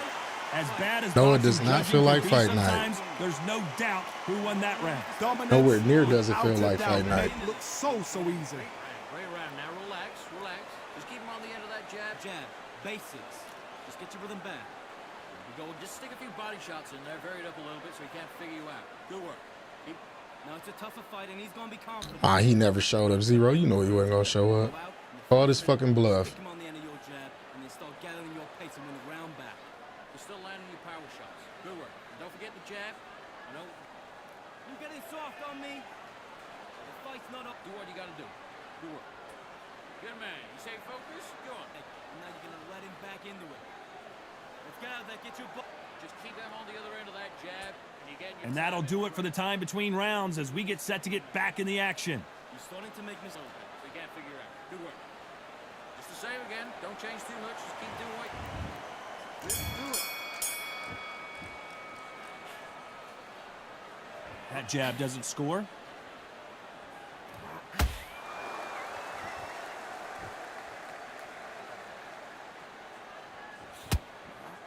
As bad as no, it does not feel like fight night. There's no doubt who won that round. Dominance, nowhere near does it feel like fight night. It looks so easy. Right around now. Relax. Just keep him on the end of that jab. Jab, basics. Just get your rhythm back. You go, just stick a few body shots in there, vary it up a little bit so he can't figure you out. Good work. Now it's a tougher fight, and he's gonna be confident. He never showed up. Zero, you know he wasn't gonna show up. Call this fucking bluff. Stick him on the end of your jab, and then start gathering your pace and win the round back. You're still landing your power shots. Good work. And don't forget the jab. You know, You're getting soft on me. The fight's not up. do what you gotta do. Good work. Good man. You stay focused? Go on. And now you're gonna let him back into it. Let's get out there, get your butt. Just keep them on the other end of that jab. And that'll do it for the time between rounds as we get set to get back in the action. You're starting to make mistakes. We can't figure out. Good work. Just the same again. Don't change too much. Just keep doing what. Just do it. That jab doesn't score.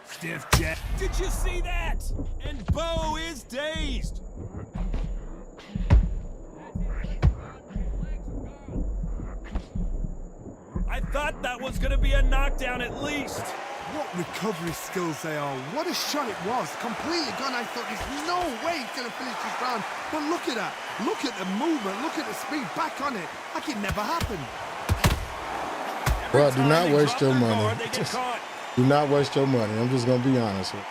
Stiff jab. Did you see that? And Bo is dazed. I thought that was going to be a knockdown at least. What recovery skills they are. What a shot it was. Completely gone. I thought there's no way he's going to finish this round. But look at that. Look at the movement. Look at the speed. Back on it. Like it never happened. Well, do not waste your money. Guard, they get caught. Do not waste your money. I'm just gonna be honest with you.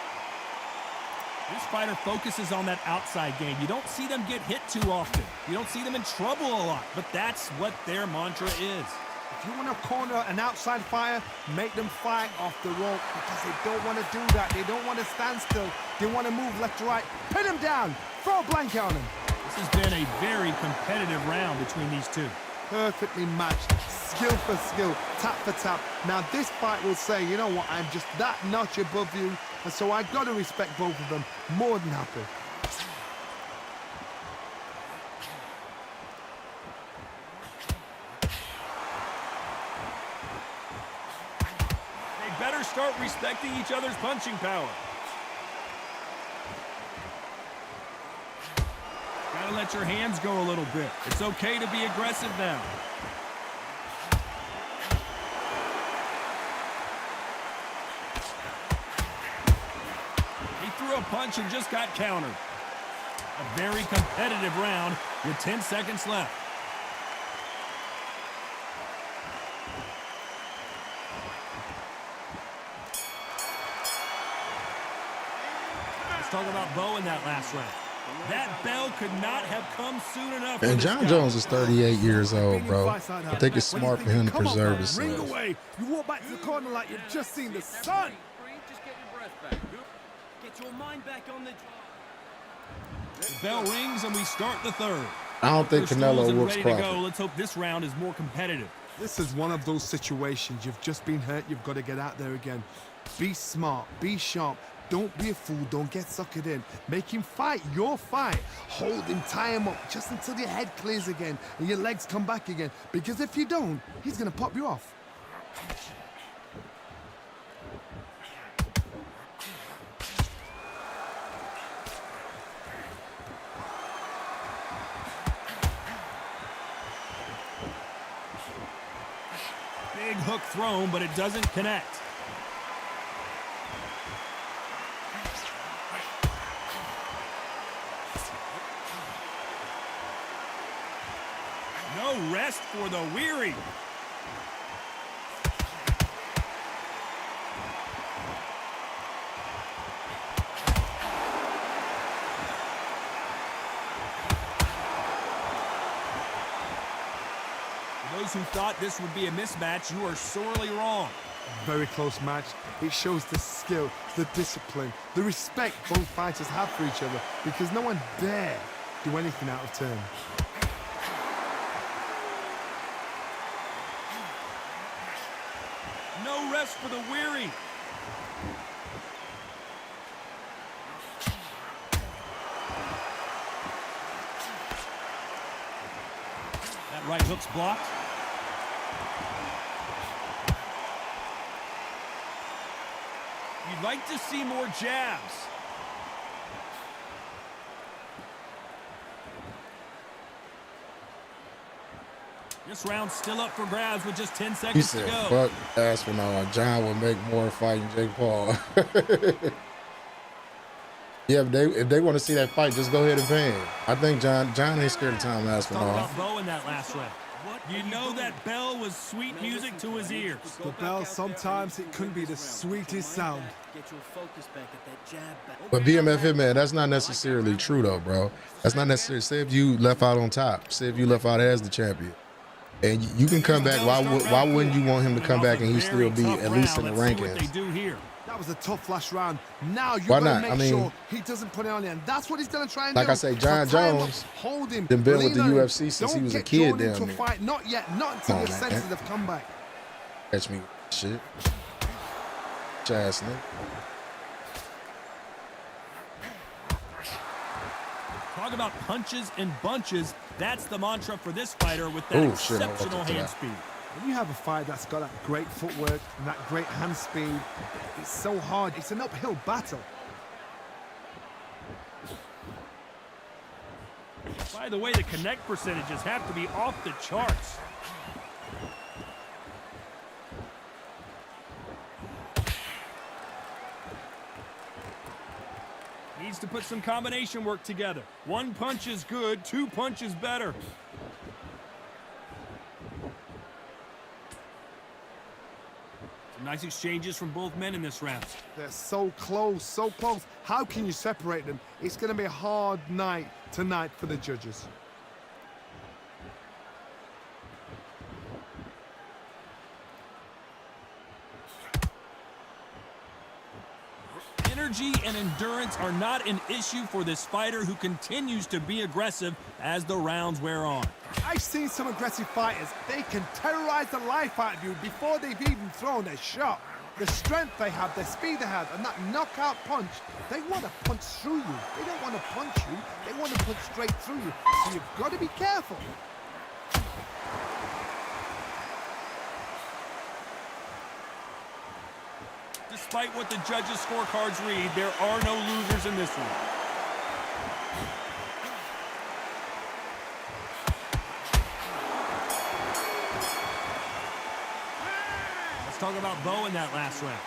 This fighter focuses on that outside game. You don't see them get hit too often. You don't see them in trouble a lot, but that's what their mantra is. If you want to corner an outside fighter, make them fight off the rope because they don't want to do that. They don't want to stand still. They want to move left to right. Pin him down. Throw a blanket on him. This has been a very competitive round between these two. Perfectly matched, skill for skill, tap for tap. Now this fight will say, you know what, I'm just that notch above you, and so I've got to respect both of them. More than happy. They better start respecting each other's punching power. Gotta let your hands go a little bit. It's okay to be aggressive now. He threw a punch and just got countered. A very competitive round with 10 seconds left. Let's talk about Bo in that last round. That bell could not have come soon enough. And John Jones is 38 years old, bro. I think it's smart for him to preserve his Ring skills. away. You walk back to the corner like you've just seen the sun. Just get your breath back. Get your mind back on the... The bell rings and we start the third. I don't think Canelo whoops ready to go. Crawford. Let's hope this round is more competitive. This is one of those situations. You've just been hurt. You've got to get out there again. Be smart. Be sharp. Don't be a fool. Don't get suckered in. Make him fight your fight. Hold him, tie him up just until your head clears again and your legs come back again. Because if you don't, he's going to pop you off. Big hook thrown, but it doesn't connect. No rest for the weary. For those who thought this would be a mismatch, you are sorely wrong. Very close match. It shows the skill, the discipline, the respect both fighters have for each other because no one dare do anything out of turn. No rest for the weary. That right hook's blocked. You'd like to see more jabs. This round's still up for grabs with just 10 He seconds to said, go. fuck Aspinall. John will make more fighting Jake Paul. Yeah, if they want to see that fight, just go ahead and pay him. I think John ain't scared of time lasting Talk long. about Bo in that last round. You know that bell was sweet music to his ears. The bell, sometimes it couldn't be the sweetest sound. But BMF Hitman, that's not necessarily true though, bro. That's not necessarily. Say if you left out on top. Say if you left out as the champion, and you can come back. Why wouldn't you want him to come back and he still be at least in the rankings? That was a tough last round. Now you Why gotta not? make I mean, sure he doesn't put it on you, and that's what he's gonna try and like do. I say, John So tie him up, Jones hold him, been with the lean on him. UFC since he Don't was a get kid drawn down into a there. fight. Not yet. Not until Come your on, man. senses have come back. Catch me, shit. Chasney. Talk about punches and bunches. That's the mantra for this fighter with that exceptional hand speed. When you have a fight that's got that great footwork and that great hand speed, it's so hard. It's an uphill battle. By the way, the connect percentages have to be off the charts. Needs to put some combination work together. One punch is good, two punches better. Some nice exchanges from both men in this round. They're so close, so close. How can you separate them? It's going to be a hard night tonight for the judges. Energy and endurance are not an issue for this fighter who continues to be aggressive as the rounds wear on. I've seen some aggressive fighters. They can terrorize the life out of you before they've even thrown a shot. The strength they have, the speed they have, and that knockout punch, they want to punch through you. They don't want to punch you. They want to punch straight through you. So you've got to be careful. Despite what the judges' scorecards read, there are no losers in this one. Let's talk about Bo in that last round.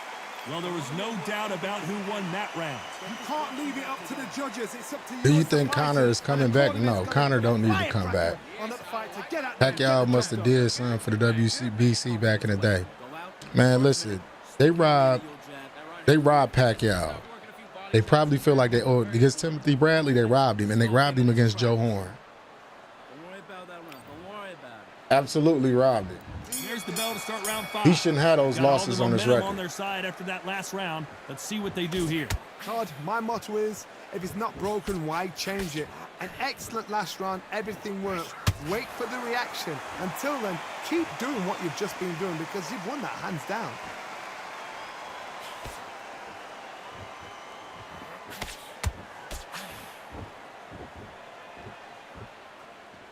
Well, there was no doubt about who won that round. You can't leave it up to the judges. It's up to you. Do you think Conor is coming back? No, Conor don't need to come back. Pacquiao must have did something for the WBC back in the day. Man, listen, they robbed Pacquiao. They probably feel like they owe it. Against Timothy Bradley, they robbed him, and they robbed him against Joe Horn. Don't worry about that round. Don't worry about it. Absolutely robbed him. Here's the bell to start round 5. He shouldn't have those losses on his record. On their side after that last round. Let's see what they do here. Todd, my motto is, if it's not broken, why change it? An excellent last round, everything works. Wait for the reaction. Until then, keep doing what you've just been doing because you've won that hands down.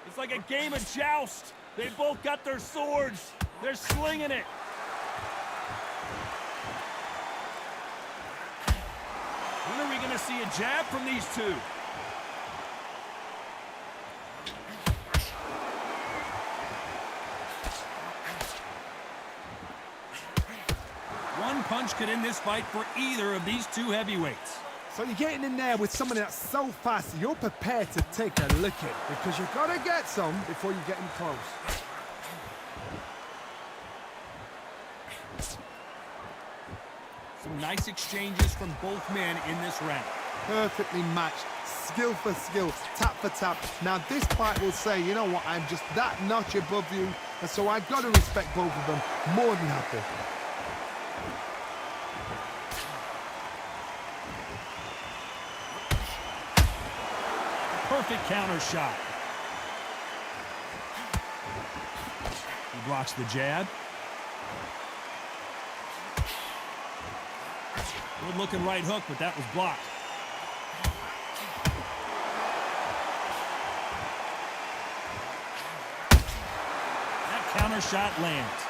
It's like a game of joust. They both got their swords. They're slinging it. When are we going to see a jab from these two? One punch could end this fight for either of these two heavyweights. So you're getting in there with someone that's so fast, you're prepared to take a licking because you've got to get some before you get in close. Some nice exchanges from both men in this round. Perfectly matched, skill for skill, tap for tap. Now this fight will say, you know what, I'm just that notch above you, and so I've got to respect both of them more than happy. Perfect counter shot. He blocks the jab. Good looking right hook, but that was blocked. That counter shot lands.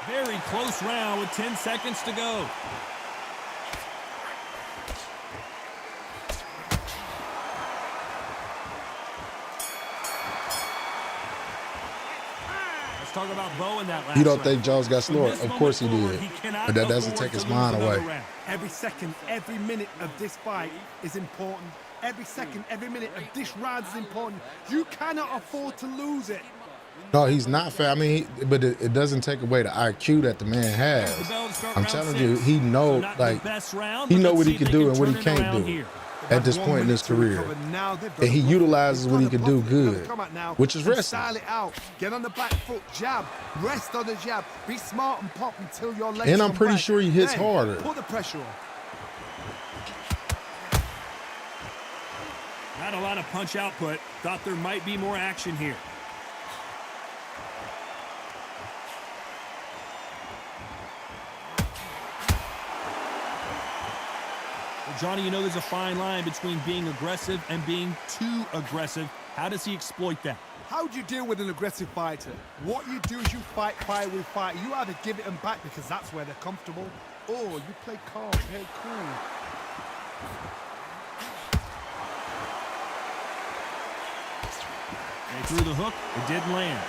Very close round with 10 seconds to go. Let's talk about Bo in that last You don't round. think Jones got From slower? this Of moment course he forward, did. he cannot But that doesn't afford take his to lose mind another away. round. Every second, every minute of this fight is important. Every second, every minute of this round is important. You cannot afford to lose it. No, he's not fair. I mean, but it doesn't take away the IQ that the man has. The bell to start I'm round telling 6. you, he know So not the like best round, he but know let's what he see can if do they and what he turn it can't around do here. at this 1 point in minute his to career. recover. Now they've got And he to bluff it. utilizes They've what he got to can do bluff it. They've got to good, come out now which is and wrestling. style it out. Get on the back foot, jab, rest on the jab. Be smart and pop until your legs And I'm come pretty back. sure he hits Then harder. Put the pressure on. Not a lot of punch output. Thought there might be more action here. Well, Johnny, you know there's a fine line between being aggressive and being too aggressive. How does he exploit that? How do you deal with an aggressive fighter? What you do is you fight fire with fire. You either give it them back because that's where they're comfortable, or you play calm, play cool. They threw the hook. It didn't land.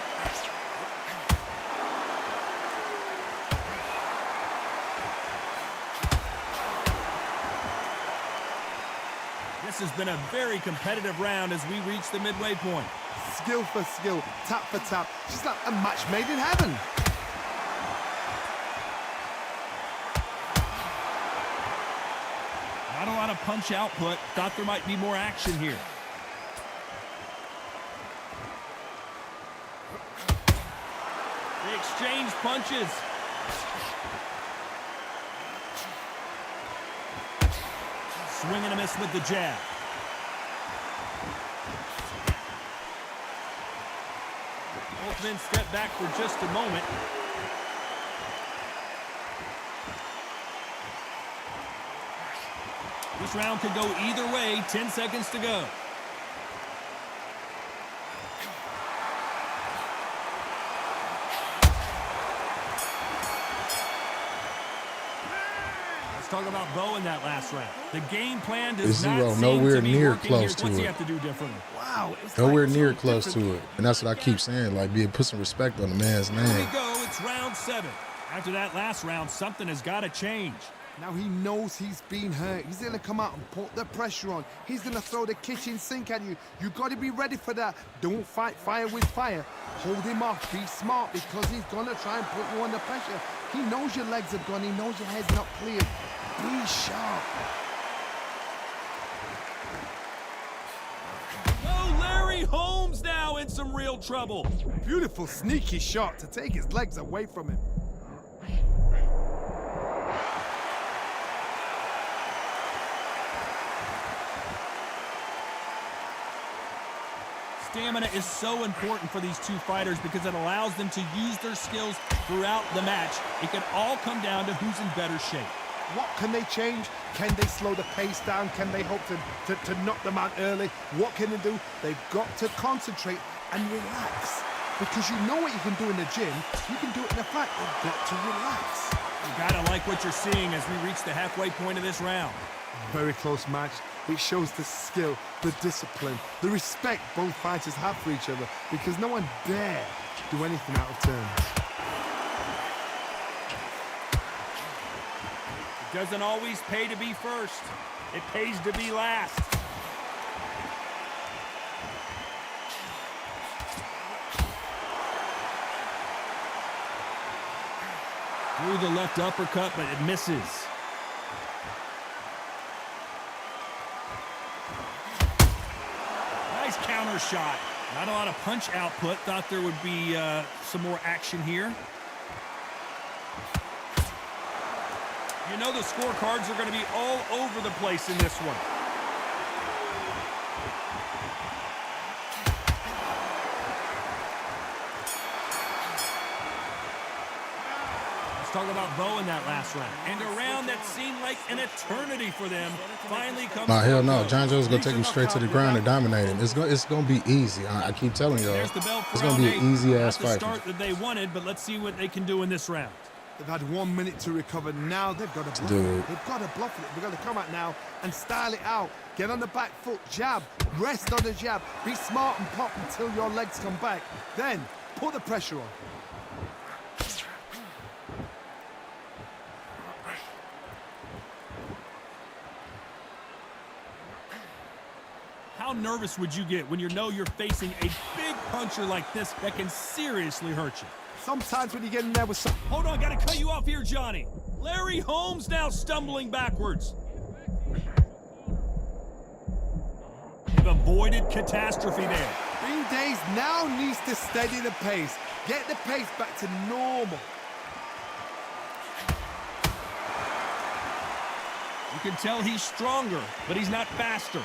This has been a very competitive round as we reach the midway point. Skill for skill, tap for tap. She's like a match made in heaven. Not a lot of punch output. Thought there might be more action here. They exchange punches. Swing and a miss with the jab. Both men step back for just a moment. This round could go either way. 10 seconds to go. Let's talk about Bo in that last round. The game plan does It's not zero, seem nowhere to be near working close here. to What's he it. have to do differently? Wow. It's Nowhere like near two close to different- it. And that's what I keep saying. Like, put some respect on the man's Here we name. go. It's round 7. After that last round, something has got to change. Now he knows he's been hurt. He's going to come out and put the pressure on. He's going to throw the kitchen sink at you. You got to be ready for that. Don't fight fire with fire. Hold him off. Be smart because he's going to try and put you under pressure. He knows your legs are gone. He knows your head's not clear. Be sharp. Oh, Larry Holmes now in some real trouble. Beautiful sneaky shot to take his legs away from him. Stamina is so important for these two fighters because it allows them to use their skills throughout the match. It can all come down to who's in better shape. What can they change? Can they slow the pace down? Can they hope to knock them out early? What can they do? They've got to concentrate and relax. Because you know what you can do in the gym, you can do it in the fight. You've got to relax. You gotta like what you're seeing as we reach the halfway point of this round. Very close match. It shows the skill, the discipline, the respect both fighters have for each other because no one dare do anything out of turn. It doesn't always pay to be first. It pays to be last. Through the left uppercut, but it misses. Nice counter shot. Not a lot of punch output. Thought there would be some more action here. You know the scorecards are going to be all over the place in this one. Let's talk about Bo in that last round. And a round that seemed like an eternity for them finally comes. Nah, hell no. to a John Jones gonna close. take him straight to the ground and dominate him. It's gonna be easy. I keep telling y'all. There's the bell for It's gonna be round an 8. easy ass Not the fight. start that they wanted, but let's see what they can do in this round. They've had 1 minute to recover. Now they've got to bluff Dude. it. They've got to bluff it. They've got to come out now and style it out. Get on the back foot, jab, rest on the jab. Be smart and pop until your legs come back. Then put the pressure on. How nervous would you get when you know you're facing a big puncher like this that can seriously hurt you? Sometimes when you get in there with some... Hold on, gotta cut you off here, Johnny. Larry Holmes now stumbling backwards. They've avoided catastrophe there. Green Days now needs to steady the pace. Get the pace back to normal. You can tell he's stronger, but he's not faster.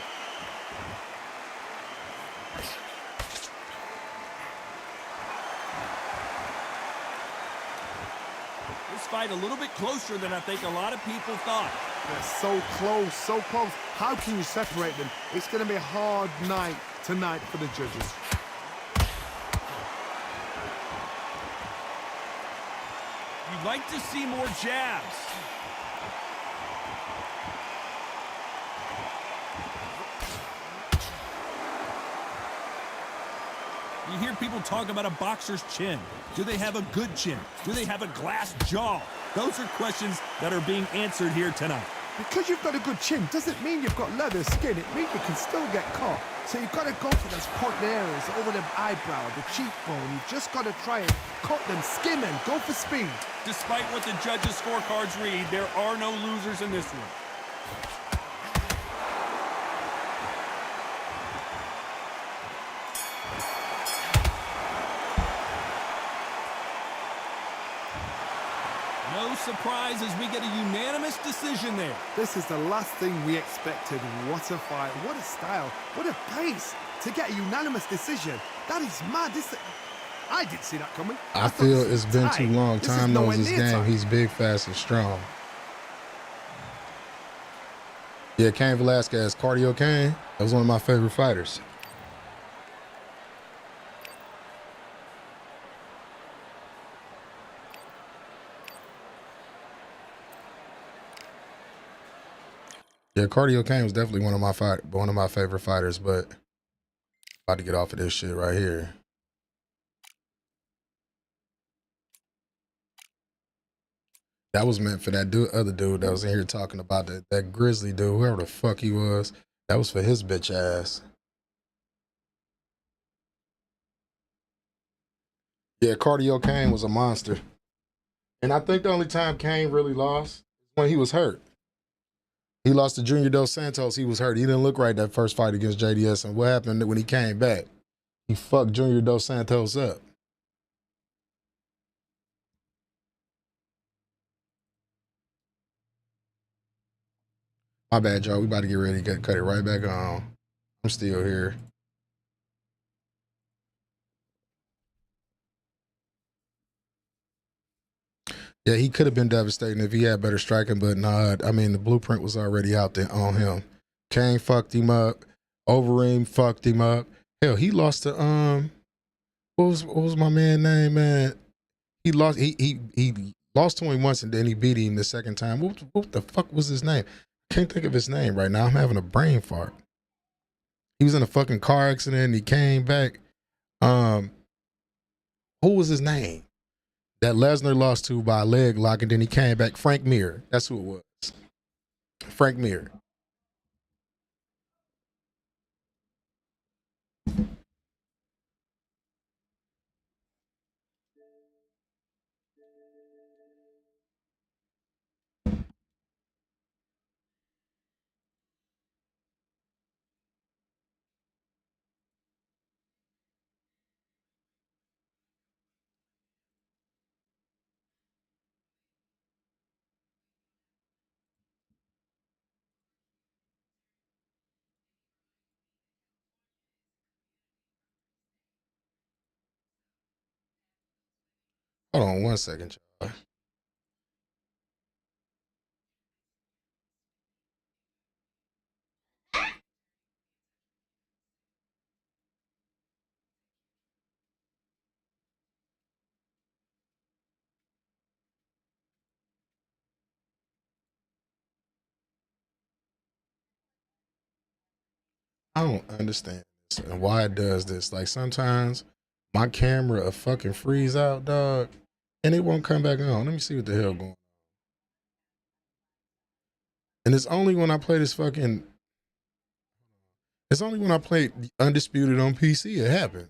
This fight a little bit closer than I think a lot of people thought. They're so close, so close. How can you separate them? It's going to be a hard night tonight for the judges. You'd like to see more jabs. You hear people talk about a boxer's chin. Do they have a good chin? Do they have a glass jaw? Those are questions that are being answered here tonight. Because you've got a good chin doesn't mean you've got leather skin. It means you can still get caught. So you've got to go for those point areas over the eyebrow, the cheekbone. You've just got to try and cut them, skim and go for speed. Despite what the judges' scorecards read, there are no losers in this one. No surprise as we get a unanimous decision there. This is the last thing we expected. What a fight, what a style, what a pace to get a unanimous decision. That is mad. I didn't see that coming. I feel it's been too long. This is Time knows nowhere his near game. time. He's big, fast, and strong. Yeah, Cain Velasquez, Cardio Cain. That was one of my favorite fighters. Yeah, Cardio Cain was definitely one of my favorite fighters, but about to get off of this shit right here. That was meant for that other dude that was in here talking about that grizzly dude, whoever the fuck he was. That was for his bitch ass. Yeah, Cardio Cain was a monster. And I think the only time Cain really lost is when he was hurt. He lost to Junior Dos Santos. He was hurt. He didn't look right that first fight against JDS. And what happened when he came back? He fucked Junior Dos Santos up. My bad, y'all. We about to get ready to cut it right back on. I'm still here. Yeah, he could have been devastating if he had better striking, but nah, I mean, the blueprint was already out there on him. Cain fucked him up. Overeem fucked him up. Hell, he lost to, what was my man's name, man? He lost to him once and then he beat him the second time. What the fuck was his name? I can't think of his name right now. I'm having a brain fart. He was in a fucking car accident and he came back. Who was his name? That Lesnar lost to by a leg lock, and then he came back. Frank Mir. That's who it was. Frank Mir. Hold on one second, y'all. I don't understand this and why it does this. Like sometimes my camera will fucking freeze out, dog, and it won't come back on. Let me see what the hell going on. And it's only when I play this fucking, It's only when I played Undisputed on PC it happened.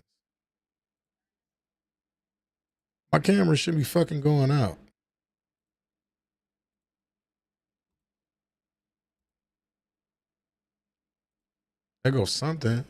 My camera should be fucking going out. There goes something.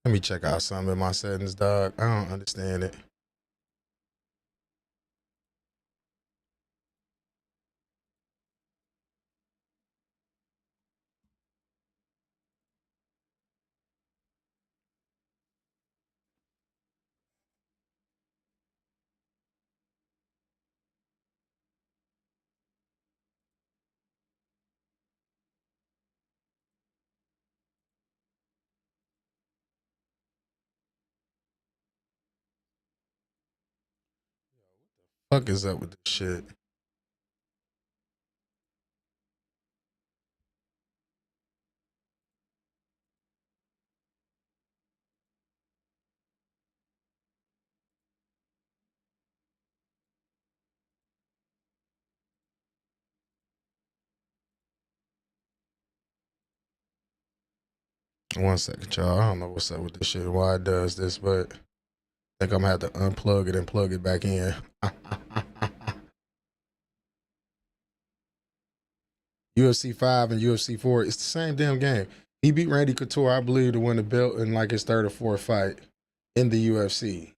Let me check out something in my settings, dog. I don't understand it. Fuck is up with this shit? One second, y'all. I don't know what's up with this shit, why it does this, but I think I'm gonna have to unplug it and plug it back in. UFC 5 and UFC 4, it's the same damn game. He beat Randy Couture, I believe, to win the belt in like his third or fourth fight in the UFC.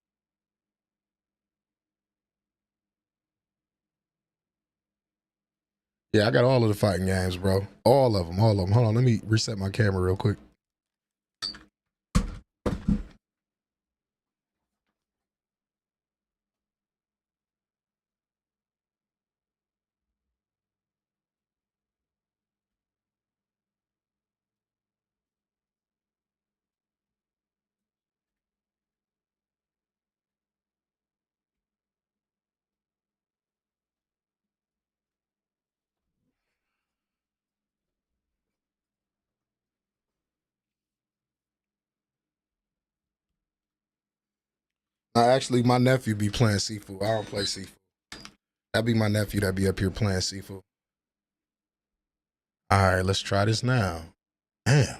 Yeah, I got all of the fighting games, bro. All of them. Hold on, let me reset my camera real quick. Actually, my nephew be playing Sifu. I don't play Sifu. That'd be my nephew that be up here playing Sifu. All right, let's try this now. Damn.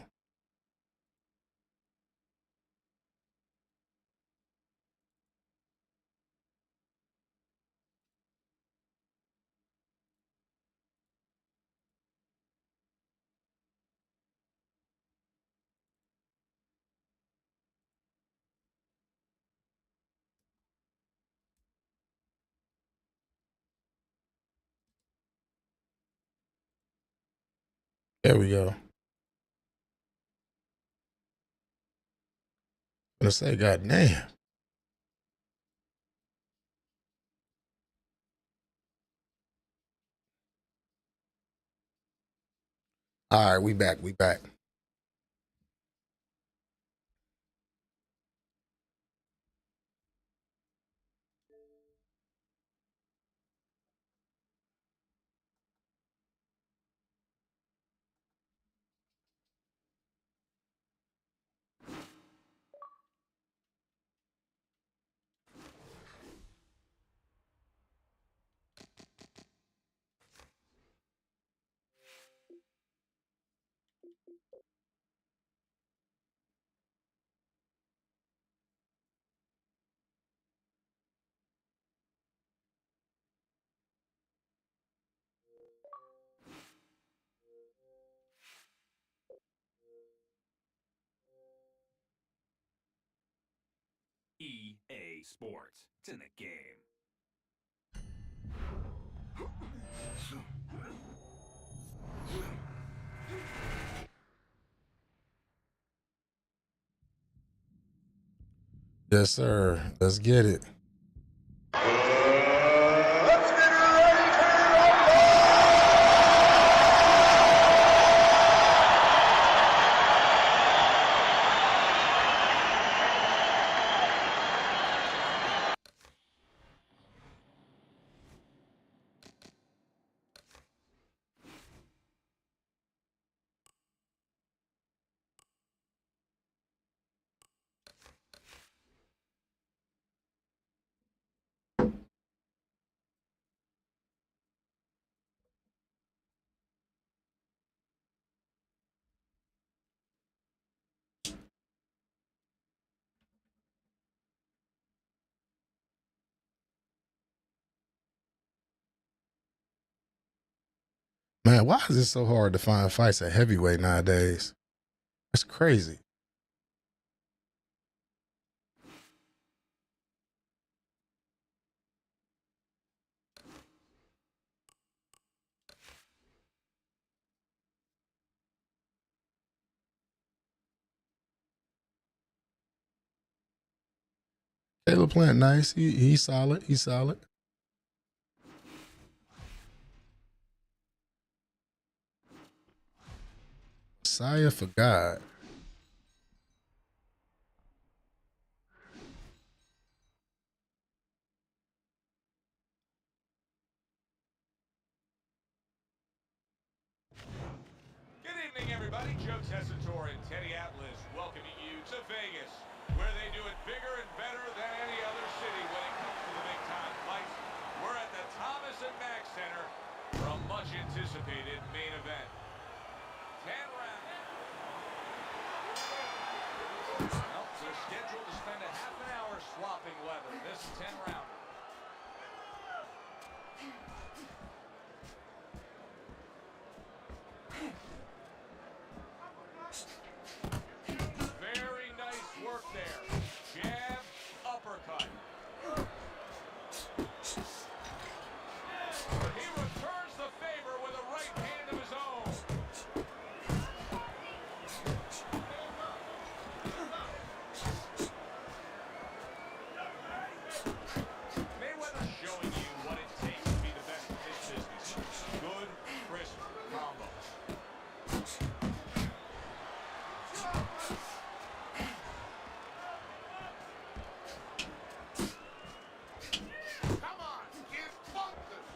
There we go. I'm gonna say, God damn. All right, we back. EA Sports. It's in the game. Yes, sir. Let's get it. Man, why is it so hard to find fights at heavyweight nowadays? That's crazy. Caleb playing nice. He's solid. He's solid. Messiah for God. Good evening, everybody. Joe Tessitore and Teddy Atlas welcoming you to Vegas, where they do it bigger and better than any other city when it comes to the big-time fights. We're at the Thomas and Mack Center for a much-anticipated main event. 10 rounds. Well, they're scheduled to spend a half an hour swapping leather. This 10-rounder. Very nice work there. Jab, uppercut. He returns the favor with a right hand of his own. Mayweather showing you what it takes to be the best in this business. Good, crisp combos. Come on, get bumping.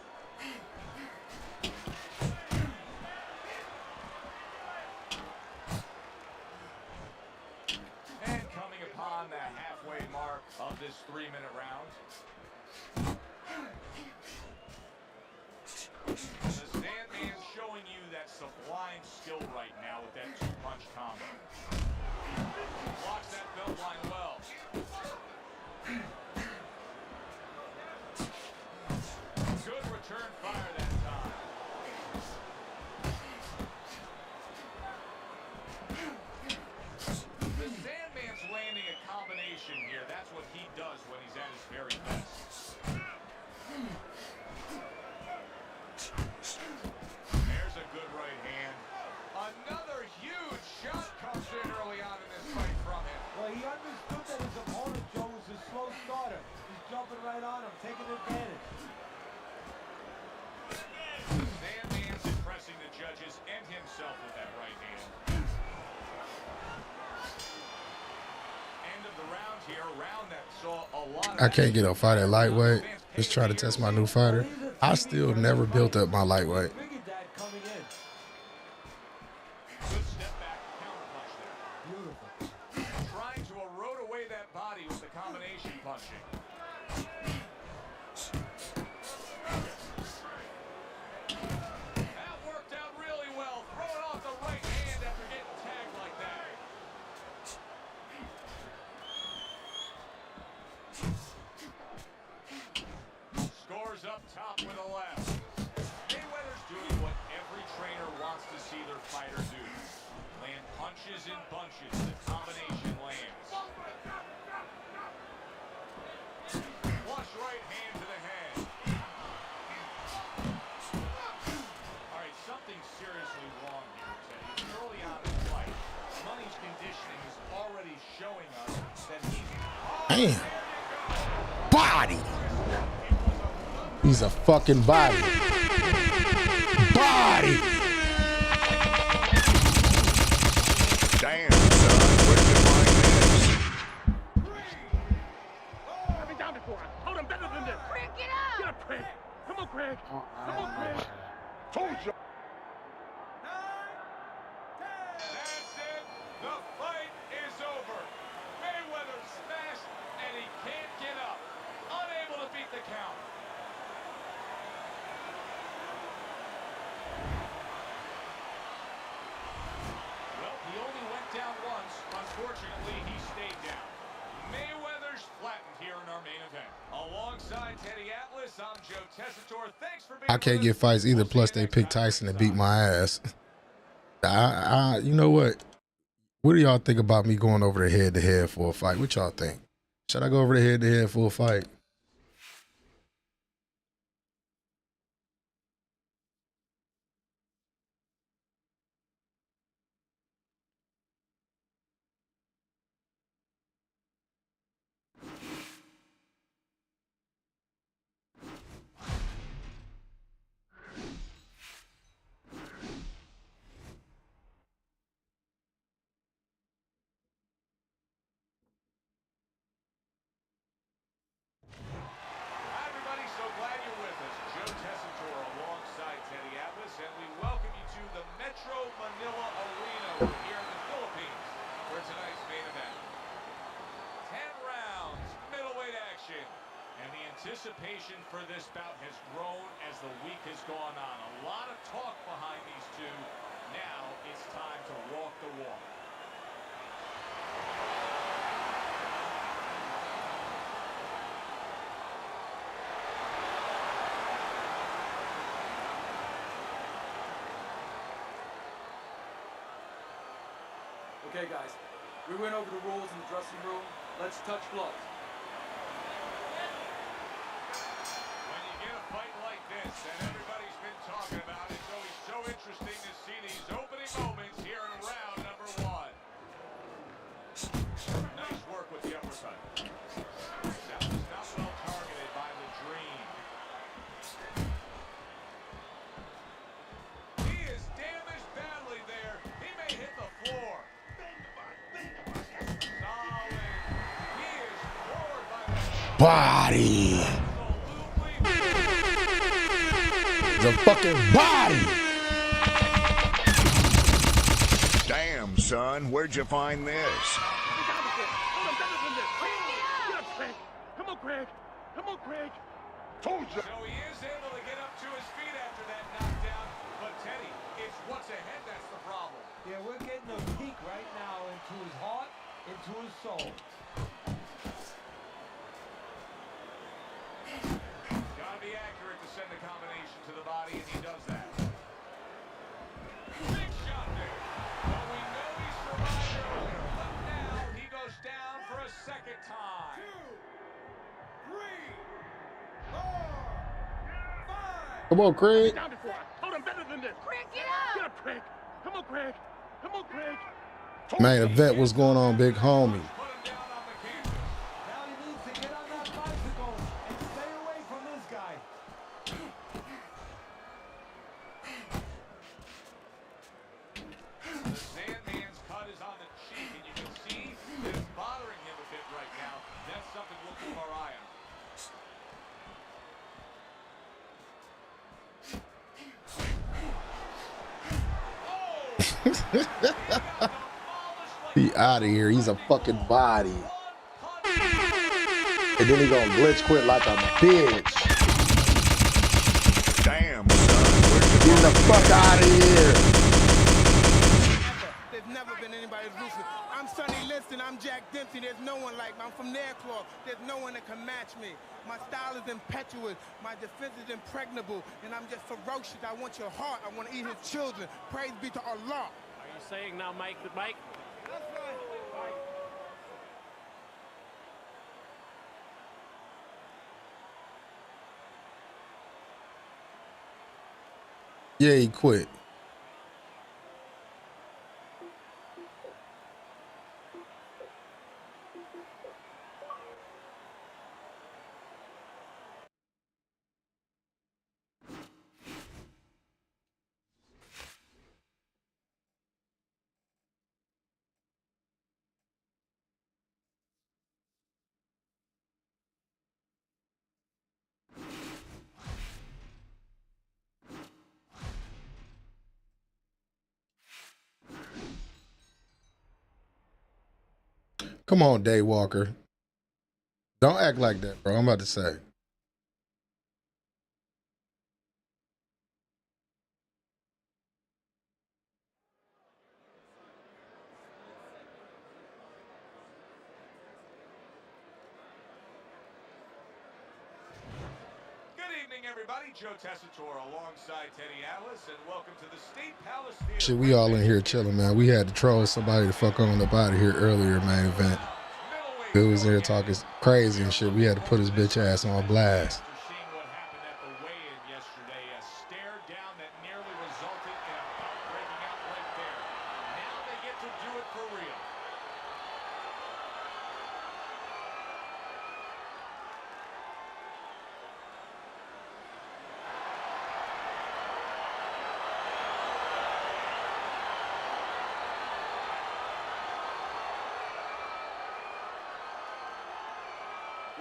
And coming upon the halfway mark of this 3-minute round. The Sandman showing you that sublime skill right now with that 2-punch combo. Blocks that belt line well. Good return fire that time. The Sandman's landing a combination here. That's what he does when he's at his very best. There's a good right hand. Another huge shot comes in early on in this fight from him. Well, he understood that his opponent, Joe, was a slow starter. He's jumping right on him, taking advantage. The Sandman's impressing the judges and himself with that right hand. End of the round here, a round that saw a lot of I can't get a fight at lightweight. Just try to test my new fighter. I still never built up my lightweight. Figured that coming in. Good step back counter punch there. Beautiful. Trying to erode away that body with the combination punching. That worked out really well. Throwing off the right hand after getting tagged like that. Scores up top with a left. Mayweather's doing what every trainer wants to see their fighter do. Land punches in bunches. The combination lands. Flush right hand to the head. All right, something seriously wrong here, Teddy. Early on in the fight, Money's conditioning is already showing us that he's... Damn. Body. He's a fucking body. Body. Damn, son, where'd you find this? I've been down before. Hold him better than this. Craig, get up! Get up, Craig. Come on, Craig. Come on, Craig. Told you. That's it. The fight is over. Mayweather smashed, and he can't get up. Unable to beat the count. Well, he only went down once. Unfortunately, he stayed down. Mayweather's flattened here in our main event. Alongside Teddy Atlas. Atlas. I'm Joe Tessitore. Thanks for being I can't with get us. fights either. We'll see Plus, you they next picked time. Tyson to beat my ass. You know what? What do y'all think about me going over the head to head for a fight? What y'all think? Should I go over the head to head for a fight? Hi, everybody. So glad you're with us. Joe Tessitore alongside Teddy Atlas, and we welcome you to the Metro Manila Arena here in the Philippines for tonight's main event. 10 rounds, middleweight action. And the anticipation for this bout has grown as the week has gone on. A lot of talk behind these two. Now it's time to walk the walk. Okay, guys, we went over the rules in the dressing room. Let's touch gloves. When you get a fight like this that everybody's been talking about, it's always so interesting to see these opening moments here in round number 1. Nice work with the uppercut. That was not well targeted by the Dream. He is damaged badly there. He may hit the floor. Solid. He is floored by that. Body. The fucking body. Damn, son, where'd you find this? Come on, Craig. Come on, Craig. Told you. So he is able to get up to his feet after that knockdown. But Teddy, it's what's ahead that's the problem. Yeah, we're getting a peek right now into his heart, into his soul. Gotta be accurate to send a combination to the body, and he does that. Big shot there. Well, we know he survived earlier, but now he goes down for a second time. 2, 3, 4, 5. Come on, Craig. Down before. Hold him better than this. Craig, get up. Get up, Craig. Come on, Craig. Come on, Craig. Man, the vet, what's going on, big homie? Put him down on the canvas. Now he needs to get on that bicycle and stay away from this guy. The Sandman's cut is on the cheek, and you can see that it's bothering him a bit right now. That's something we'll keep our eye on. He out of here. He's a fucking body. And then he gonna glitch quit like a bitch. Damn, son, where'd you Get the fuck out of here. There's never been anybody as ruthless. I'm Sonny Liston. I'm Jack Dempsey. There's no one like me. I'm from their claw. There's no one that can match me. My style is impetuous. My defense is impregnable. And I'm just ferocious. I want your heart. I want to eat his children. Praise be to Allah. Are you saying now, Mike, that Mike? That's right. Yeah, he quit. Come on, Daywalker. Don't act like that, bro. I'm about to say. everybody. Joe Tessitore alongside Teddy Atlas, and welcome to the State Palace Theater. Shit, we all in here chilling, man. We had to troll somebody to fuck on up out of here earlier, main event. Dude was there talking crazy and shit. We had to put his bitch ass on blast. After seeing what happened at the weigh-in yesterday, a stare down that nearly resulted in a bout breaking out right there. Now they get to do it for real.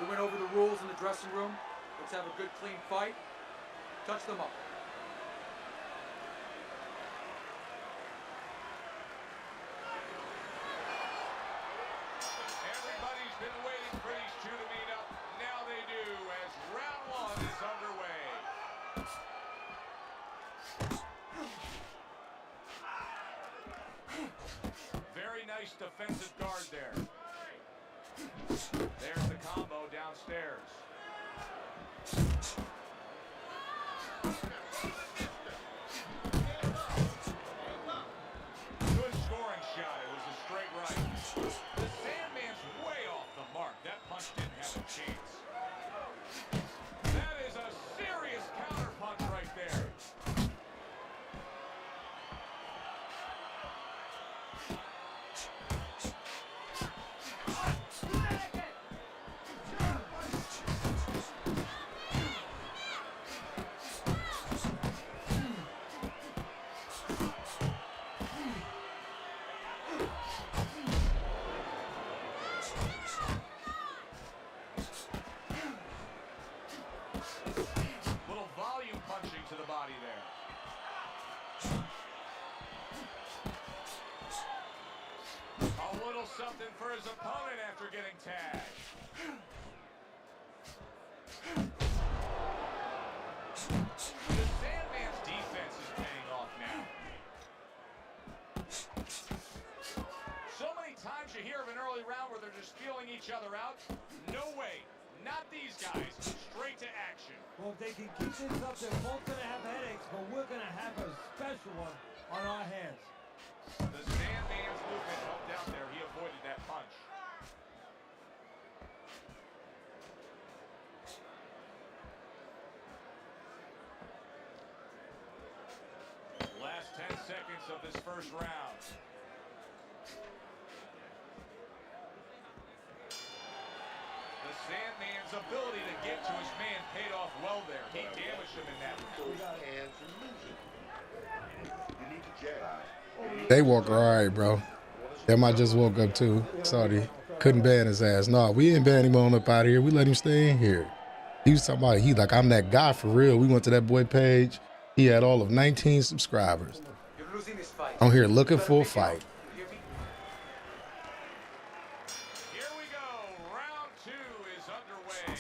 We went over the rules in the dressing room. Let's have a good, clean fight. Touch them up. Everybody's been waiting for these two to meet up. Now they do, as round one is underway. Very nice defensive guard there. There's the combo downstairs. Good scoring shot. It was a straight right. The Sandman's way off the mark. That punch didn't have a chance. That is a serious counter punch right there. Little volume punching to the body there. A little something for his opponent after getting tagged. The Sandman's defense is paying off now. So many times you hear of an early round where they're just feeling each other out. No way. Not these guys. Straight to action. Well, if they can keep this up, they're both going to have headaches, but we're going to have a special one on our hands. The Sandman's movement helped out there. He avoided that punch. Last 10 seconds of this first round. The Sandman's ability to get to his man paid off well there. He damaged him in that round. They walk all right, bro. Them I just woke up too. Sorry. Couldn't ban his ass. No, we didn't ban him on up out of here. We let him stay in here. He was talking about, he like, I'm that guy for real. We went to that boy page. He had all of 19 subscribers. You're losing this fight. On here looking for a fight. Here we go. Round two is underway.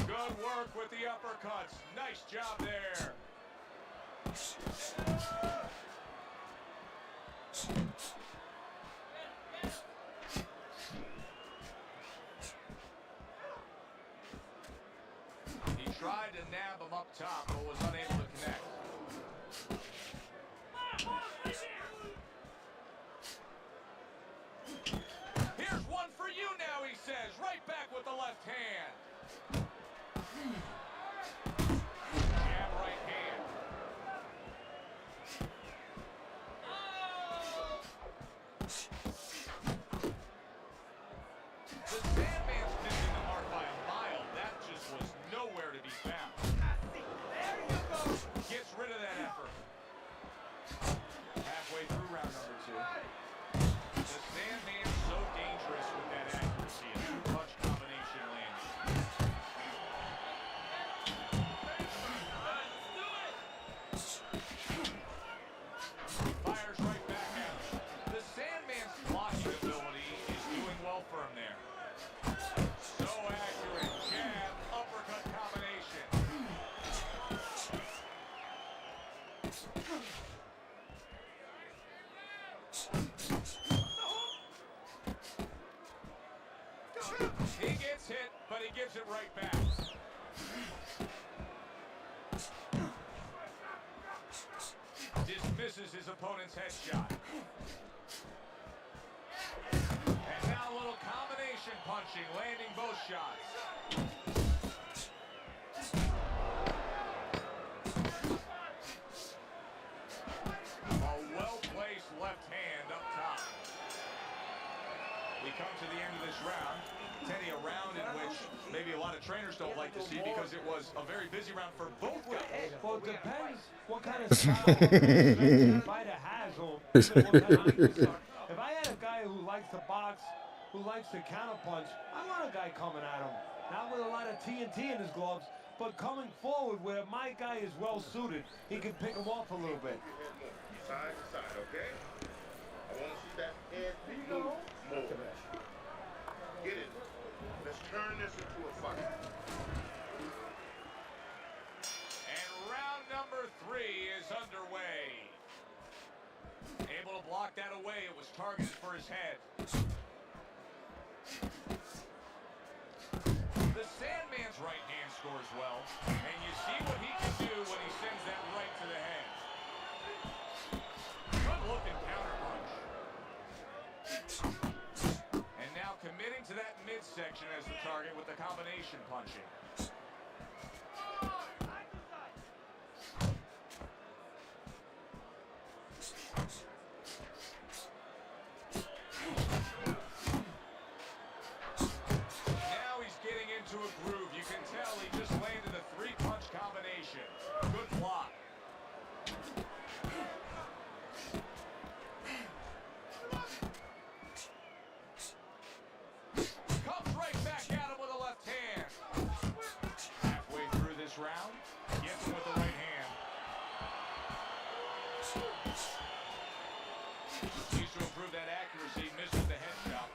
Good work with the uppercuts. Nice job there. He tried to nab him up top, but was unable to connect. Here's one for you now, he says. Right back with the left hand. Jab right hand. The Sandman's missing the mark by a mile. That just was nowhere to be found. Gets rid of that effort. Halfway through round number two. The Sandman's so dangerous with that accuracy. A two-punch combination lands. he gives it right back. Dismisses his opponent's headshot. And now a little combination punching, landing both shots. A well-placed left hand up top. We come to the end of this round. Teddy, a round in which maybe a lot of trainers don't like to see because it was a very busy round for both guys. Well, it depends what kind of style the fighter has or even what kind of weakness. If I had a guy who likes to box, who likes to counterpunch, I want a guy coming at him. Not with a lot of TNT in his gloves, but coming forward where my guy is well suited. He can pick him off a little bit. Side to side, okay? I want to see that head move more. Get it. Let's turn this into a fight. And round number 3 is underway. Able to block that away. It was targeted for his head. The Sandman's right hand scores well. And you see what he can do when he sends that right to the head. Good looking counter punch. And now committing to that midsection as the target with the combination punching. Now he's getting into a groove. You can tell he just landed a 3-punch combination. Good block. Comes right back at him with a left hand. Halfway through this round, gets him with the right hand. Needs to improve that accuracy, misses the headshot.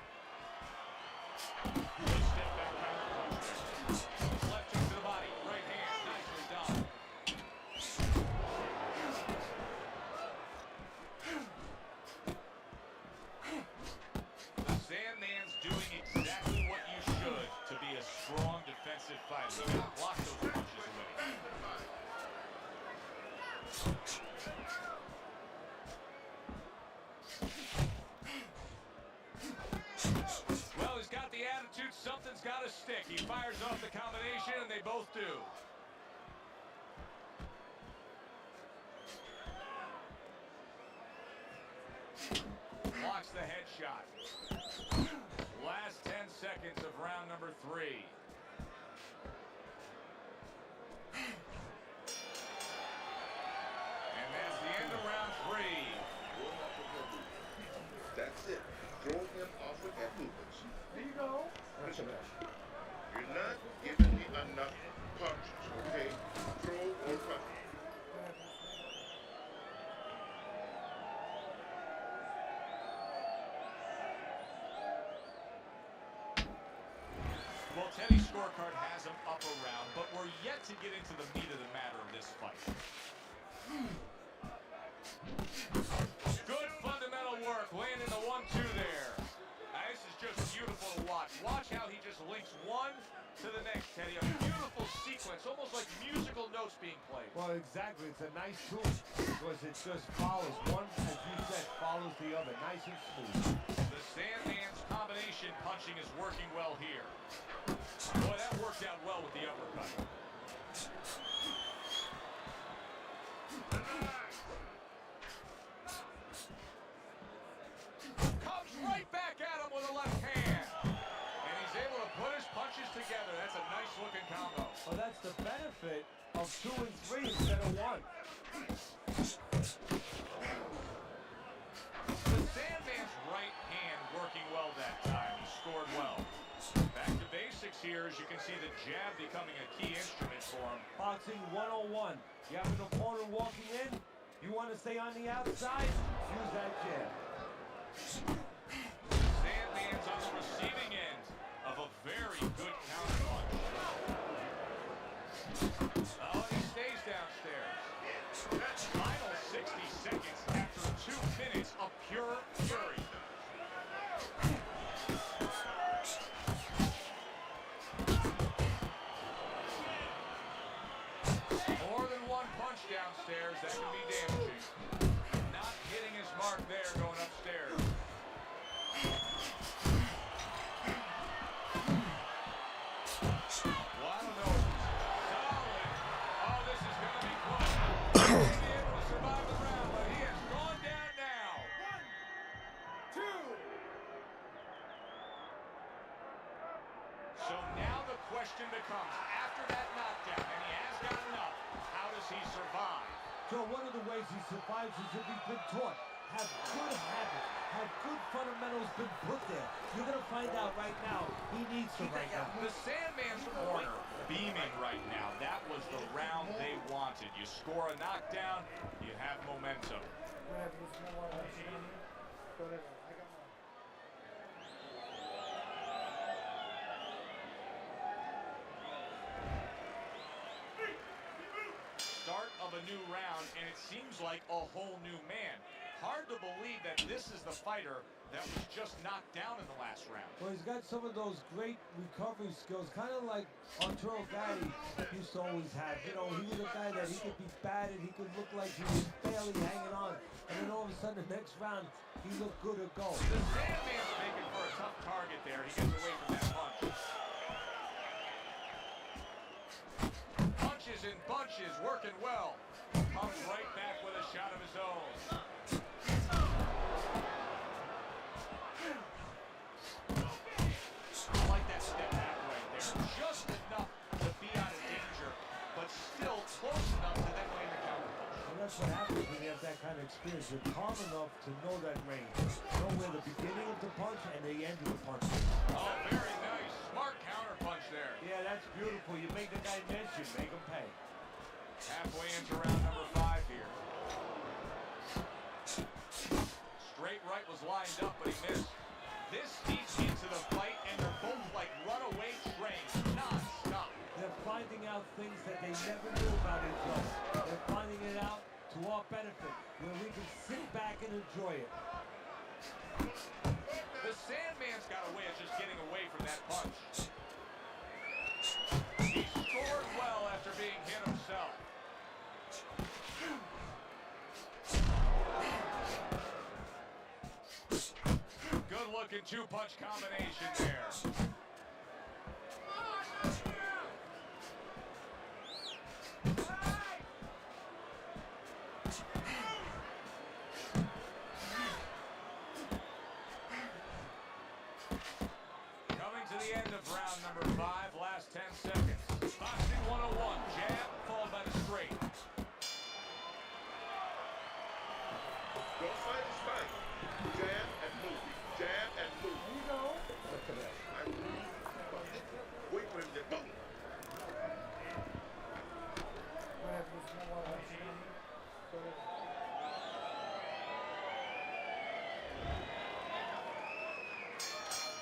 Good step back counter punch. Left hook to the body, right hand, nicely done. The Sandman's doing exactly what you should to be a strong defensive fighter. You gotta block those punches away. Well, he's got the attitude, something's got to stick. He fires off the combination, and they both do. Blocks the headshot. Last 10 seconds of round number 3. And that's the end of round 3. That's it. Throw him off with that movement. There you go. Listen, you're not giving me enough punches, okay? Throw or punch. Well, Teddy's scorecard has him up around, but we're yet to get into the meat of the matter of this fight. Good fundamental work, landing the 1-2 there. This is just beautiful to watch. Watch how he just links one to the next, Teddy. A beautiful sequence, almost like musical notes being played. Well, exactly. It's a nice tool because it just follows. One, as you said, follows the other. Nice and smooth. The Sandman's combination punching is working well here. Boy, that worked out well with the uppercut. Comes right back at him with a left hand. And he's able to put his punches together. That's a nice looking combo. Well, that's the benefit of 2 and 3 instead of 1. The Sandman's right hand working well that time. He scored well. Back to basics here, as you can see the jab becoming a key instrument for him. Boxing 101. You have an opponent walking in. You want to stay on the outside? Use that jab. Sandman's on the receiving end of a very good counter punch. Oh, and he stays downstairs. That's final 60 seconds after 2 minutes of pure fury. upstairs, that can be damaging. Not hitting his mark there going upstairs. Well, I don't know. Solid. Oh, this is going to be close. He'll be able to survive the round, but he has gone down now. 1, 2. So now the question becomes, after that knockdown, and he has got enough, how does he survive? So one of the ways he survives is if he's been taught. Have good habits, have good fundamentals been put there. You're going to find out right now he needs to right now. The Sandman's corner beaming right now. That was the round they wanted. You score a knockdown, you have momentum. Start of a new round, and it seems like a whole new man. Hard to believe that this is the fighter that was just knocked down in the last round. Well, he's got some of those great recovery skills, kind of like Arturo Gatti used to always have. You know, he was a guy that he could be batted, he could look like he was barely hanging on, and then all of a sudden the next round, he looked good to go. The Sandman's making for a tough target there. He gets away from that punch. Punches and bunches, working well. Comes right back with a shot of his own. I like that step back right there. Just enough to be out of danger, but still close enough to then land a counter punch. And that's what happens when you have that kind of experience. You're calm enough to know that range. Know where the beginning of the punch and the end of the punch is. Oh, very nice. Smart counter punch there. Yeah, that's beautiful. You make the guy miss, you make him pay. Halfway into round number 5 here. Straight right was lined up, but he missed. This deep into the fight, and they're both like runaway trains, non-stop. They're finding out things that they never knew about each other. They're finding it out to our benefit, where we can sit back and enjoy it. The Sandman's got a way of just getting away from that punch. He scored well after being hit himself. Good looking two-punch combination there. Coming to the end of round number 5, last 10 seconds. Boxing 101, jab followed by the straight. Don't fight his fight. Jab and move. Jab and move. You know. Wait for him to go.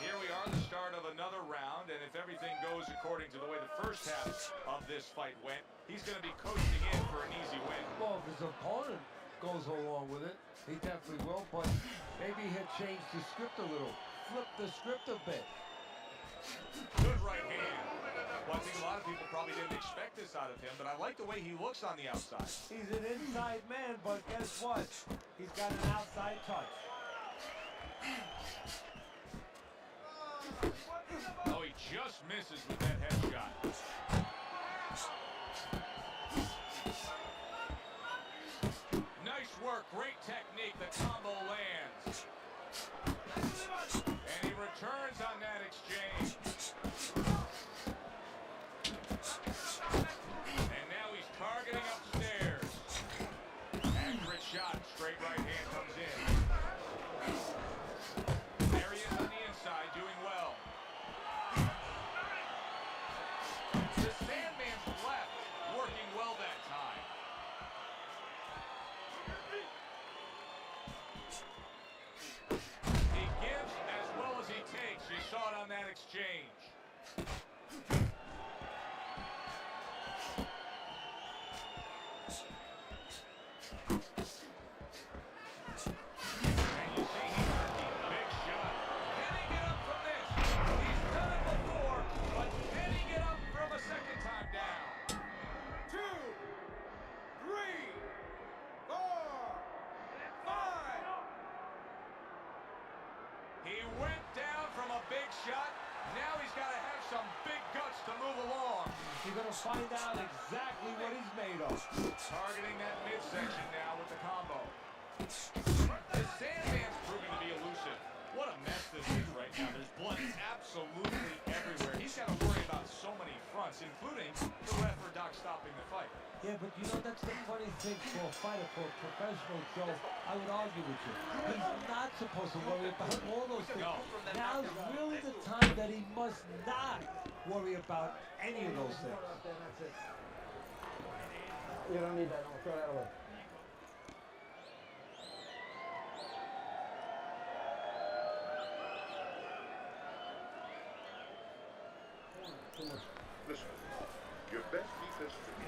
Here we are, the start of another round, and if everything goes according to the way the first half of this fight went, he's going to be coasting in for an easy win. Well, if his opponent goes along with it, he definitely will, but maybe he'll change the script a little. Flip the script a bit. Good right hand. Well, I think a lot of people probably didn't expect this out of him, but I like the way he looks on the outside. He's an inside man, but guess what? He's got an outside touch. Oh, he just misses with that headshot. Nice work, great technique, the combo lands. And he returns on that exchange. And now he's targeting upstairs. Accurate shot, straight right hand comes in. There he is on the inside, doing well. The Sandman's left, working well that time. He gives as well as he takes. You saw it on that exchange. And you see he's a big shot. Can he get up from this? He's done it before, but can he get up from a second time down? 2, 3. you're going to find out exactly what he's made of. Targeting that midsection now with the combo. The Sandman's proving to be elusive. What a mess this is right now. There's blood absolutely everywhere. He's got to worry about so many fronts, including the ref or Doc stopping the fight. Yeah, but you know, that's the funny thing for a fighter, for a professional, Joe. I would argue with you. He's not supposed to worry about all those things. Now's really the time that he must not worry about any of those things. You don't need that. No, throw that away. Listen, your best defense is to be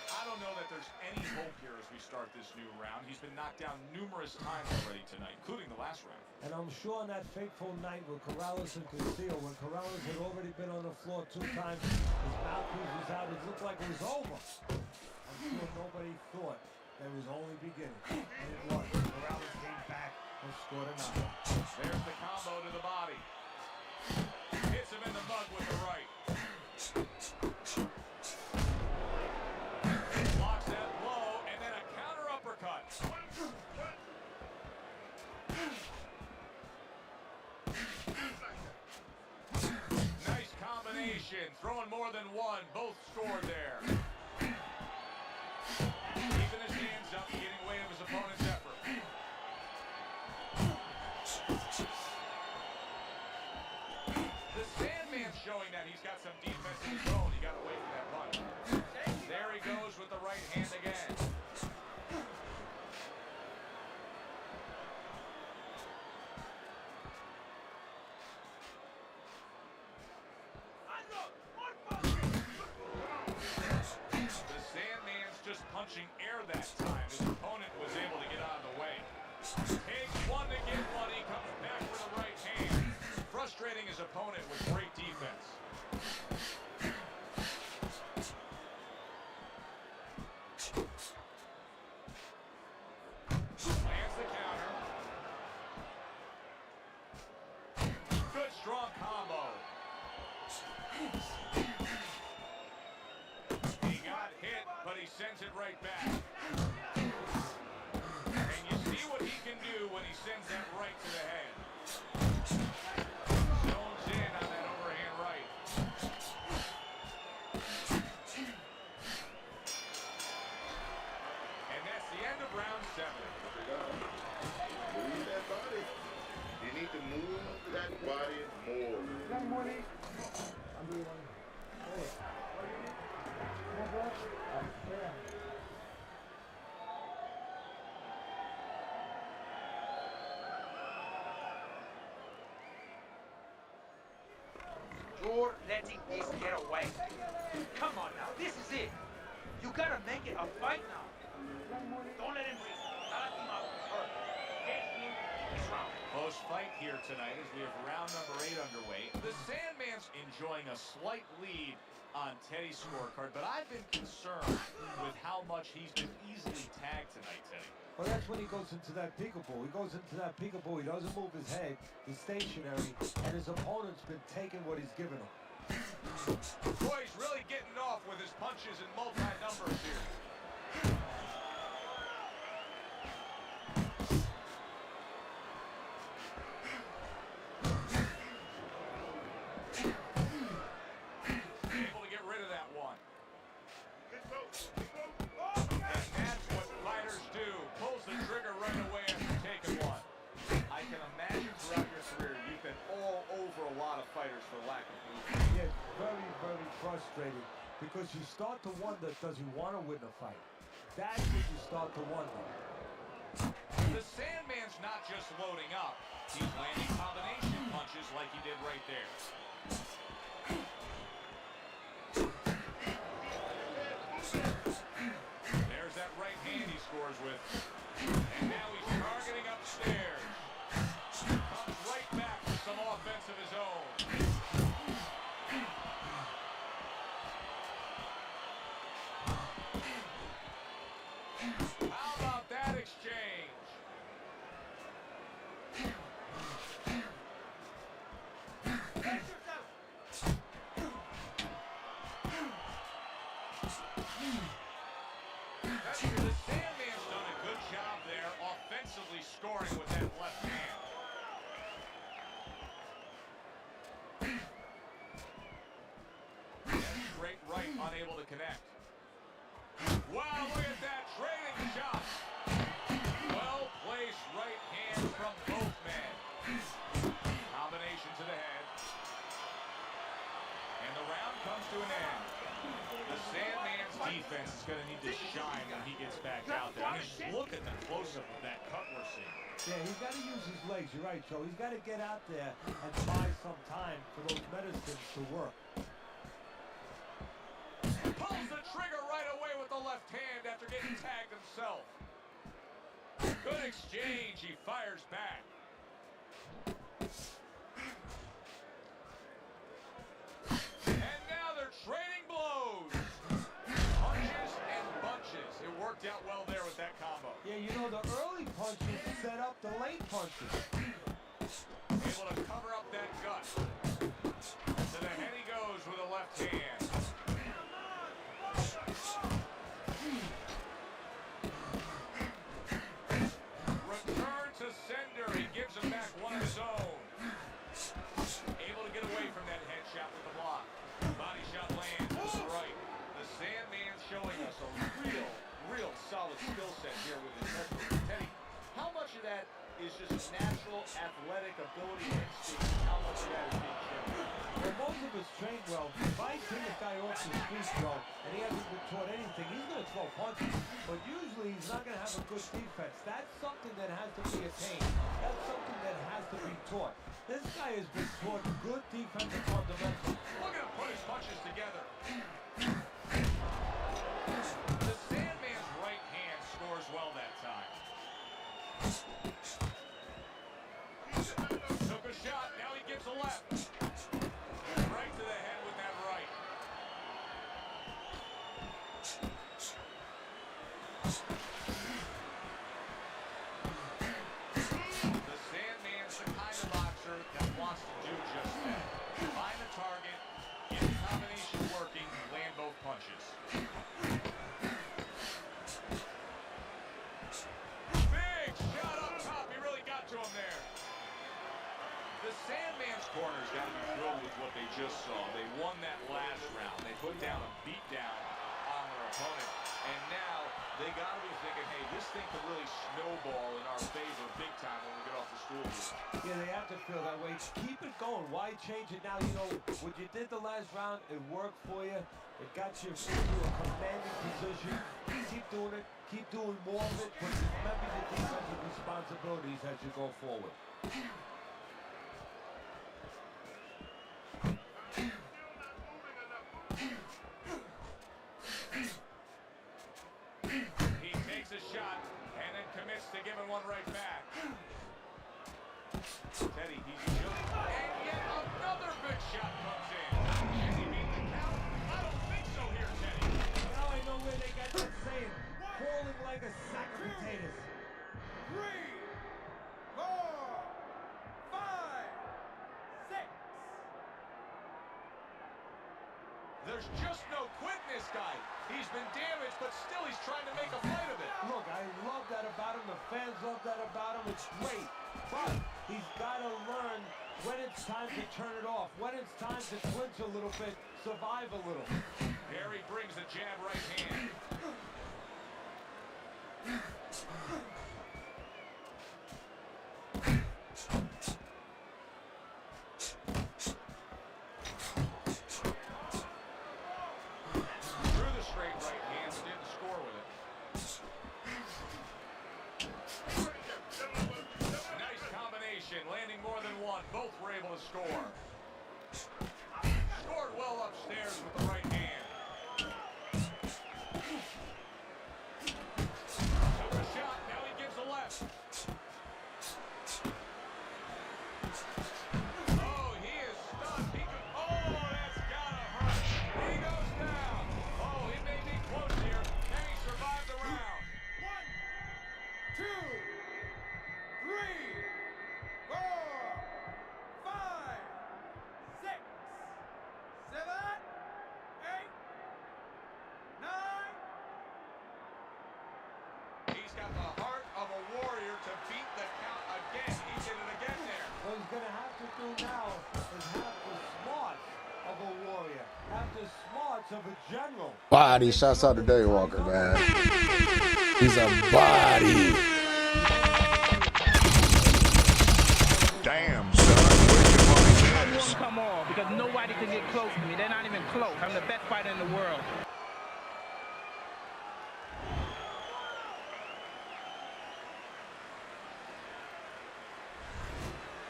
I don't know that there's any hope here as we start this new round. He's been knocked down numerous times already tonight, including the last round. And I'm sure on that fateful night with Corrales and Castillo, when Corrales had already been on the floor 2 times, his mouthpiece was out, it looked like it was over. I'm sure nobody thought that it was only beginning. And it was. Corrales came back and scored a knockout. There's the combo to the body. Hits him in the mug with the right. Blocks that blow, and then a counter uppercut. Nice combination. Throwing more than one. Both scored there. Keeping his hands up, getting away of his opponent's effort. The Sandman's showing that he's got some defense of his own. He got away from that punch. There he goes with the right hand again. The Sandman's just punching air that time. His opponent was able to get out of the way. Takes one to get one. He comes back with the right hand. Frustrating his opponent with great defense. Lands the counter. Good strong combo. He got hit, but he sends it right back. And you see what he can do when he sends that right to the head. Zones in on that overhand right. And that's the end of round 7. move that body. You need to move that body more. You're letting this get away. Come on now, this is it. You gotta make it a fight now. Don't let him breathe. Knock him out. Hurt. Get him this round. Close fight here tonight as we have round number 8 underway. The Sandman's enjoying a slight lead on Teddy's scorecard, but I've been concerned with how much he's been easily tagged tonight, Teddy. Well, that's when he goes into that peekaboo. He goes into that peekaboo. He doesn't move his head. He's stationary, and his opponent's been taking what he's given him. Boy, he's really getting off with his punches and multi-numbers here. Able to get rid of that one. And that's what fighters do. Pulls the trigger right away after taking one. I can imagine throughout your career you've been all over a lot of fighters for lack of movement. Yeah, very, very frustrated because you start to wonder, does he want to win the fight? That's what you start to wonder. The Sandman's not just loading up. He's landing combination punches like he did right there. There's that right hand he scores with. And now he's targeting upstairs. Comes right back with some offense of his own. How about that exchange? scoring with that left hand. And straight right, unable to connect. Wow, look at that trading shot. Well-placed right hand from both men. Combination to the head. And the round comes to an end. The Sandman's defense is going to need to shine when he gets back out there. I mean, look at the close-up of that cut we're seeing. Yeah, he's got to use his legs. You're right, Joe. He's got to get out there and buy some time for those medicines to work. Pulls the trigger right away with the left hand after getting tagged himself. Good exchange. He fires back. And now they're trading blows. Punches and bunches. It worked out well there with that combo. Yeah, you know, the early punches set up the late punches. Able to cover up that gut. To the head he goes with a left hand. Return to sender. He gives him back one of his own. Able to get away from that head shot with the block. Body shot lands to the right. The Sandman showing us a real solid skill set here with his wrestling. Teddy, how much of that is just natural athletic ability and instinct? How much of that is being generated? Well, most of us train well. If I take a guy off the street, Joe, and he hasn't been taught anything, he's going to throw punches. But usually he's not going to have a good defense. That's something that has to be attained. That's something that has to be taught. This guy has been taught good defensive fundamentals. Look at him put his punches together. The Sandman's right hand scores well that time. Took a shot, now he gives a left. Right to the head with that right. The Sandman's the kind of boxer that wants to do just that. Find the target, get the combination working, land both punches. Big shot up top, he really got to him there. The Sandman's corner's got to be thrilled with what they just saw. They won that last round. They put down a beatdown on their opponent. And now they got to be thinking, hey, this thing could really snowball in our favor big time when we get off the stool. Yeah, they have to feel that way. Keep it going. Why change it now? You know, what you did the last round, it worked for you. It got you into a commanding position. Keep doing it. Keep doing more of it. But remember your defensive responsibilities as you go forward. He takes a shot and then commits to giving one right back. Teddy, he's chilling. And yet another big shot comes in. Can he beat the count? I don't think so here, Teddy. Now I know where they got that saying. Falling like a sack of potatoes. 3, 4, 5, 6. There's just no quit in this guy. He's been damaged, but still he's trying to make a fight of it. Look, I love that about him. The fans love that about him. It's great. But he's got to learn when it's time to turn it off, when it's time to clinch a little bit, survive a little. There he brings the jab right hand. Threw the straight right hand, but didn't score with it. Nice combination, landing more than one. Both were able to score. Scored well upstairs with the right hand. Took a shot, now he gives a left. to do now is have the smarts of a warrior, have the smarts of a general. Body. Shouts out to Daywalker, man. He's a body. Damn, son, where'd you find I this? won't come off because nobody can get close to me. They're not even close. I'm the best fighter in the world.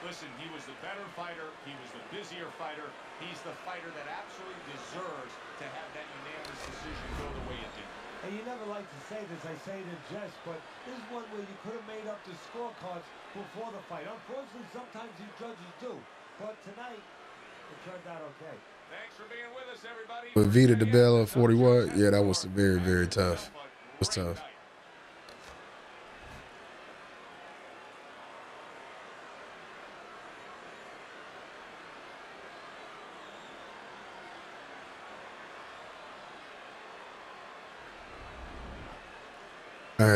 Listen, he was the better fighter. He was the busier fighter. He's the fighter that absolutely deserves to have that unanimous decision go the way it did. And you never like to say this, I say it in jest, but this is one where you could have made up the scorecards before the fight. Unfortunately, sometimes these judges do. But tonight, it turned out okay. Thanks for being with us, everybody. With Vita DeBella 41, yeah, that was very, very tough. It was tough.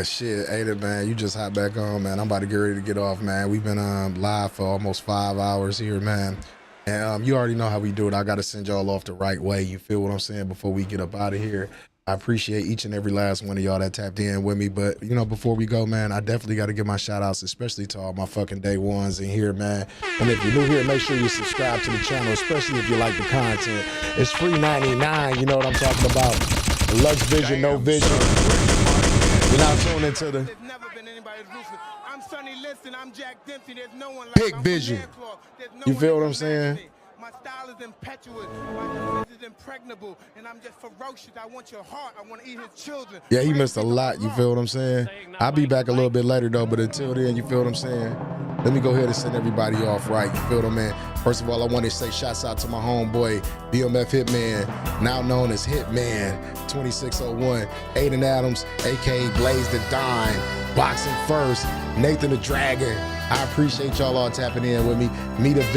Shit, Ada, man, you just hop back on, man. I'm about to get ready to get off, man. We've been live for almost 5 hours here, man. And you already know how we do it. I got to send y'all off the right way. You feel what I'm saying? Before we get up out of here. I appreciate each and every last one of y'all that tapped in with me. But, you know, before we go, man, I definitely got to give my shout outs, especially to all my fucking day ones in here, man. And if you're new here, make sure you subscribe to the channel, especially if you like the content. It's free 99. You know what I'm talking about? Lux Vision, no vision. You're not tuned into the There's never been anybody's ruthless. I'm Sonny Liston. I'm Jack Dempsey. There's no one like Big I'm vision. You feel what I'm saying? My style is impetuous. My defense is impregnable. And I'm just ferocious. I want your heart. I want to eat his children. Yeah, he missed a lot. You feel what I'm saying? I'll be back a little bit later, though. But until then, you feel what I'm saying? Let me go ahead and send everybody off right. You feel what I mean? First of all, I want to say shouts out to my homeboy, BMF Hitman, now known as Hitman 2601, Aiden Adams, a.k.a. Blaze the Dime, Boxing First, Nathan the Dragon. I appreciate y'all all tapping in with me. Mivita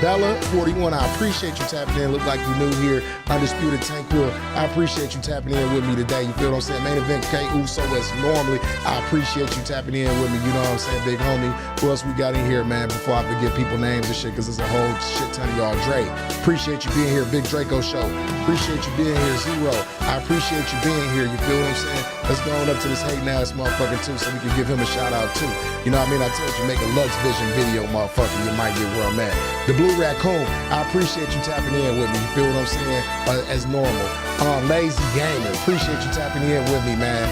Bella 41. I appreciate you tapping in. Look like you new here. Undisputed Tankwood. I appreciate you tapping in with me today. You feel what I'm saying? Main event K Uso as normally. I appreciate you tapping in with me. You know what I'm saying, big homie. Who else we got in here, man? Before I forget people names and shit, because there's a whole shit ton of y'all. Dre. Appreciate you being here. Big Draco Show. Appreciate you being here. Zero. I appreciate you being here. You feel what I'm saying? Let's go on up to this hating ass motherfucker too, so we can give him a shout out too. You know what I mean? I told you, make a Lux Vision video, motherfucker. You might get where I'm at. The Blue Raccoon, I appreciate you tapping in with me. You feel what I'm saying? As normal. Lazy Gamer, appreciate you tapping in with me, man.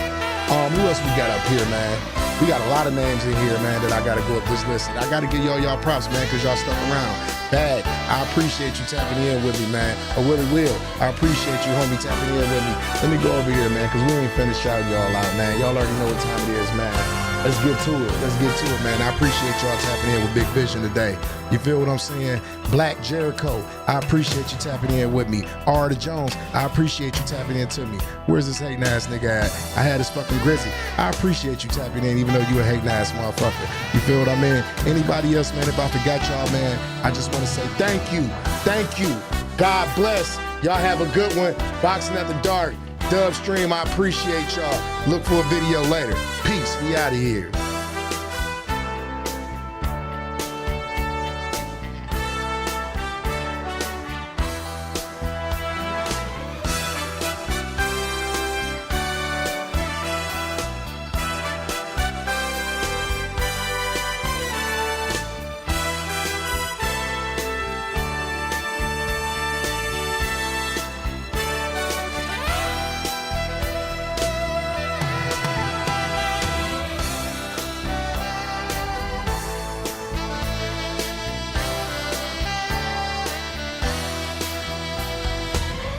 Who else we got up here, man? We got a lot of names in here, man, that I gotta go up this list. I gotta give y'all props, man, because y'all stuck around. Bad. I appreciate you tapping in with me, man. I really will. I appreciate you, homie, tapping in with me. Let me go over here, man, because we ain't finished shouting y'all out, man. Y'all already know what time it is, man. Let's get to it. Let's get to it, man. I appreciate y'all tapping in with Big Vision today. You feel what I'm saying? Black Jericho, I appreciate you tapping in with me. Arda Jones, I appreciate you tapping in to me. Where's this hating ass nigga at? I had his fucking Grizzly. I appreciate you tapping in, even though you a hating ass motherfucker. You feel what I mean? Anybody else, man, if I forgot y'all, man, I just want to say thank you. Thank you. God bless. Y'all have a good one. Boxing at the Dark. Dub Stream, I appreciate y'all. Look for a video later. Peace. We out of here.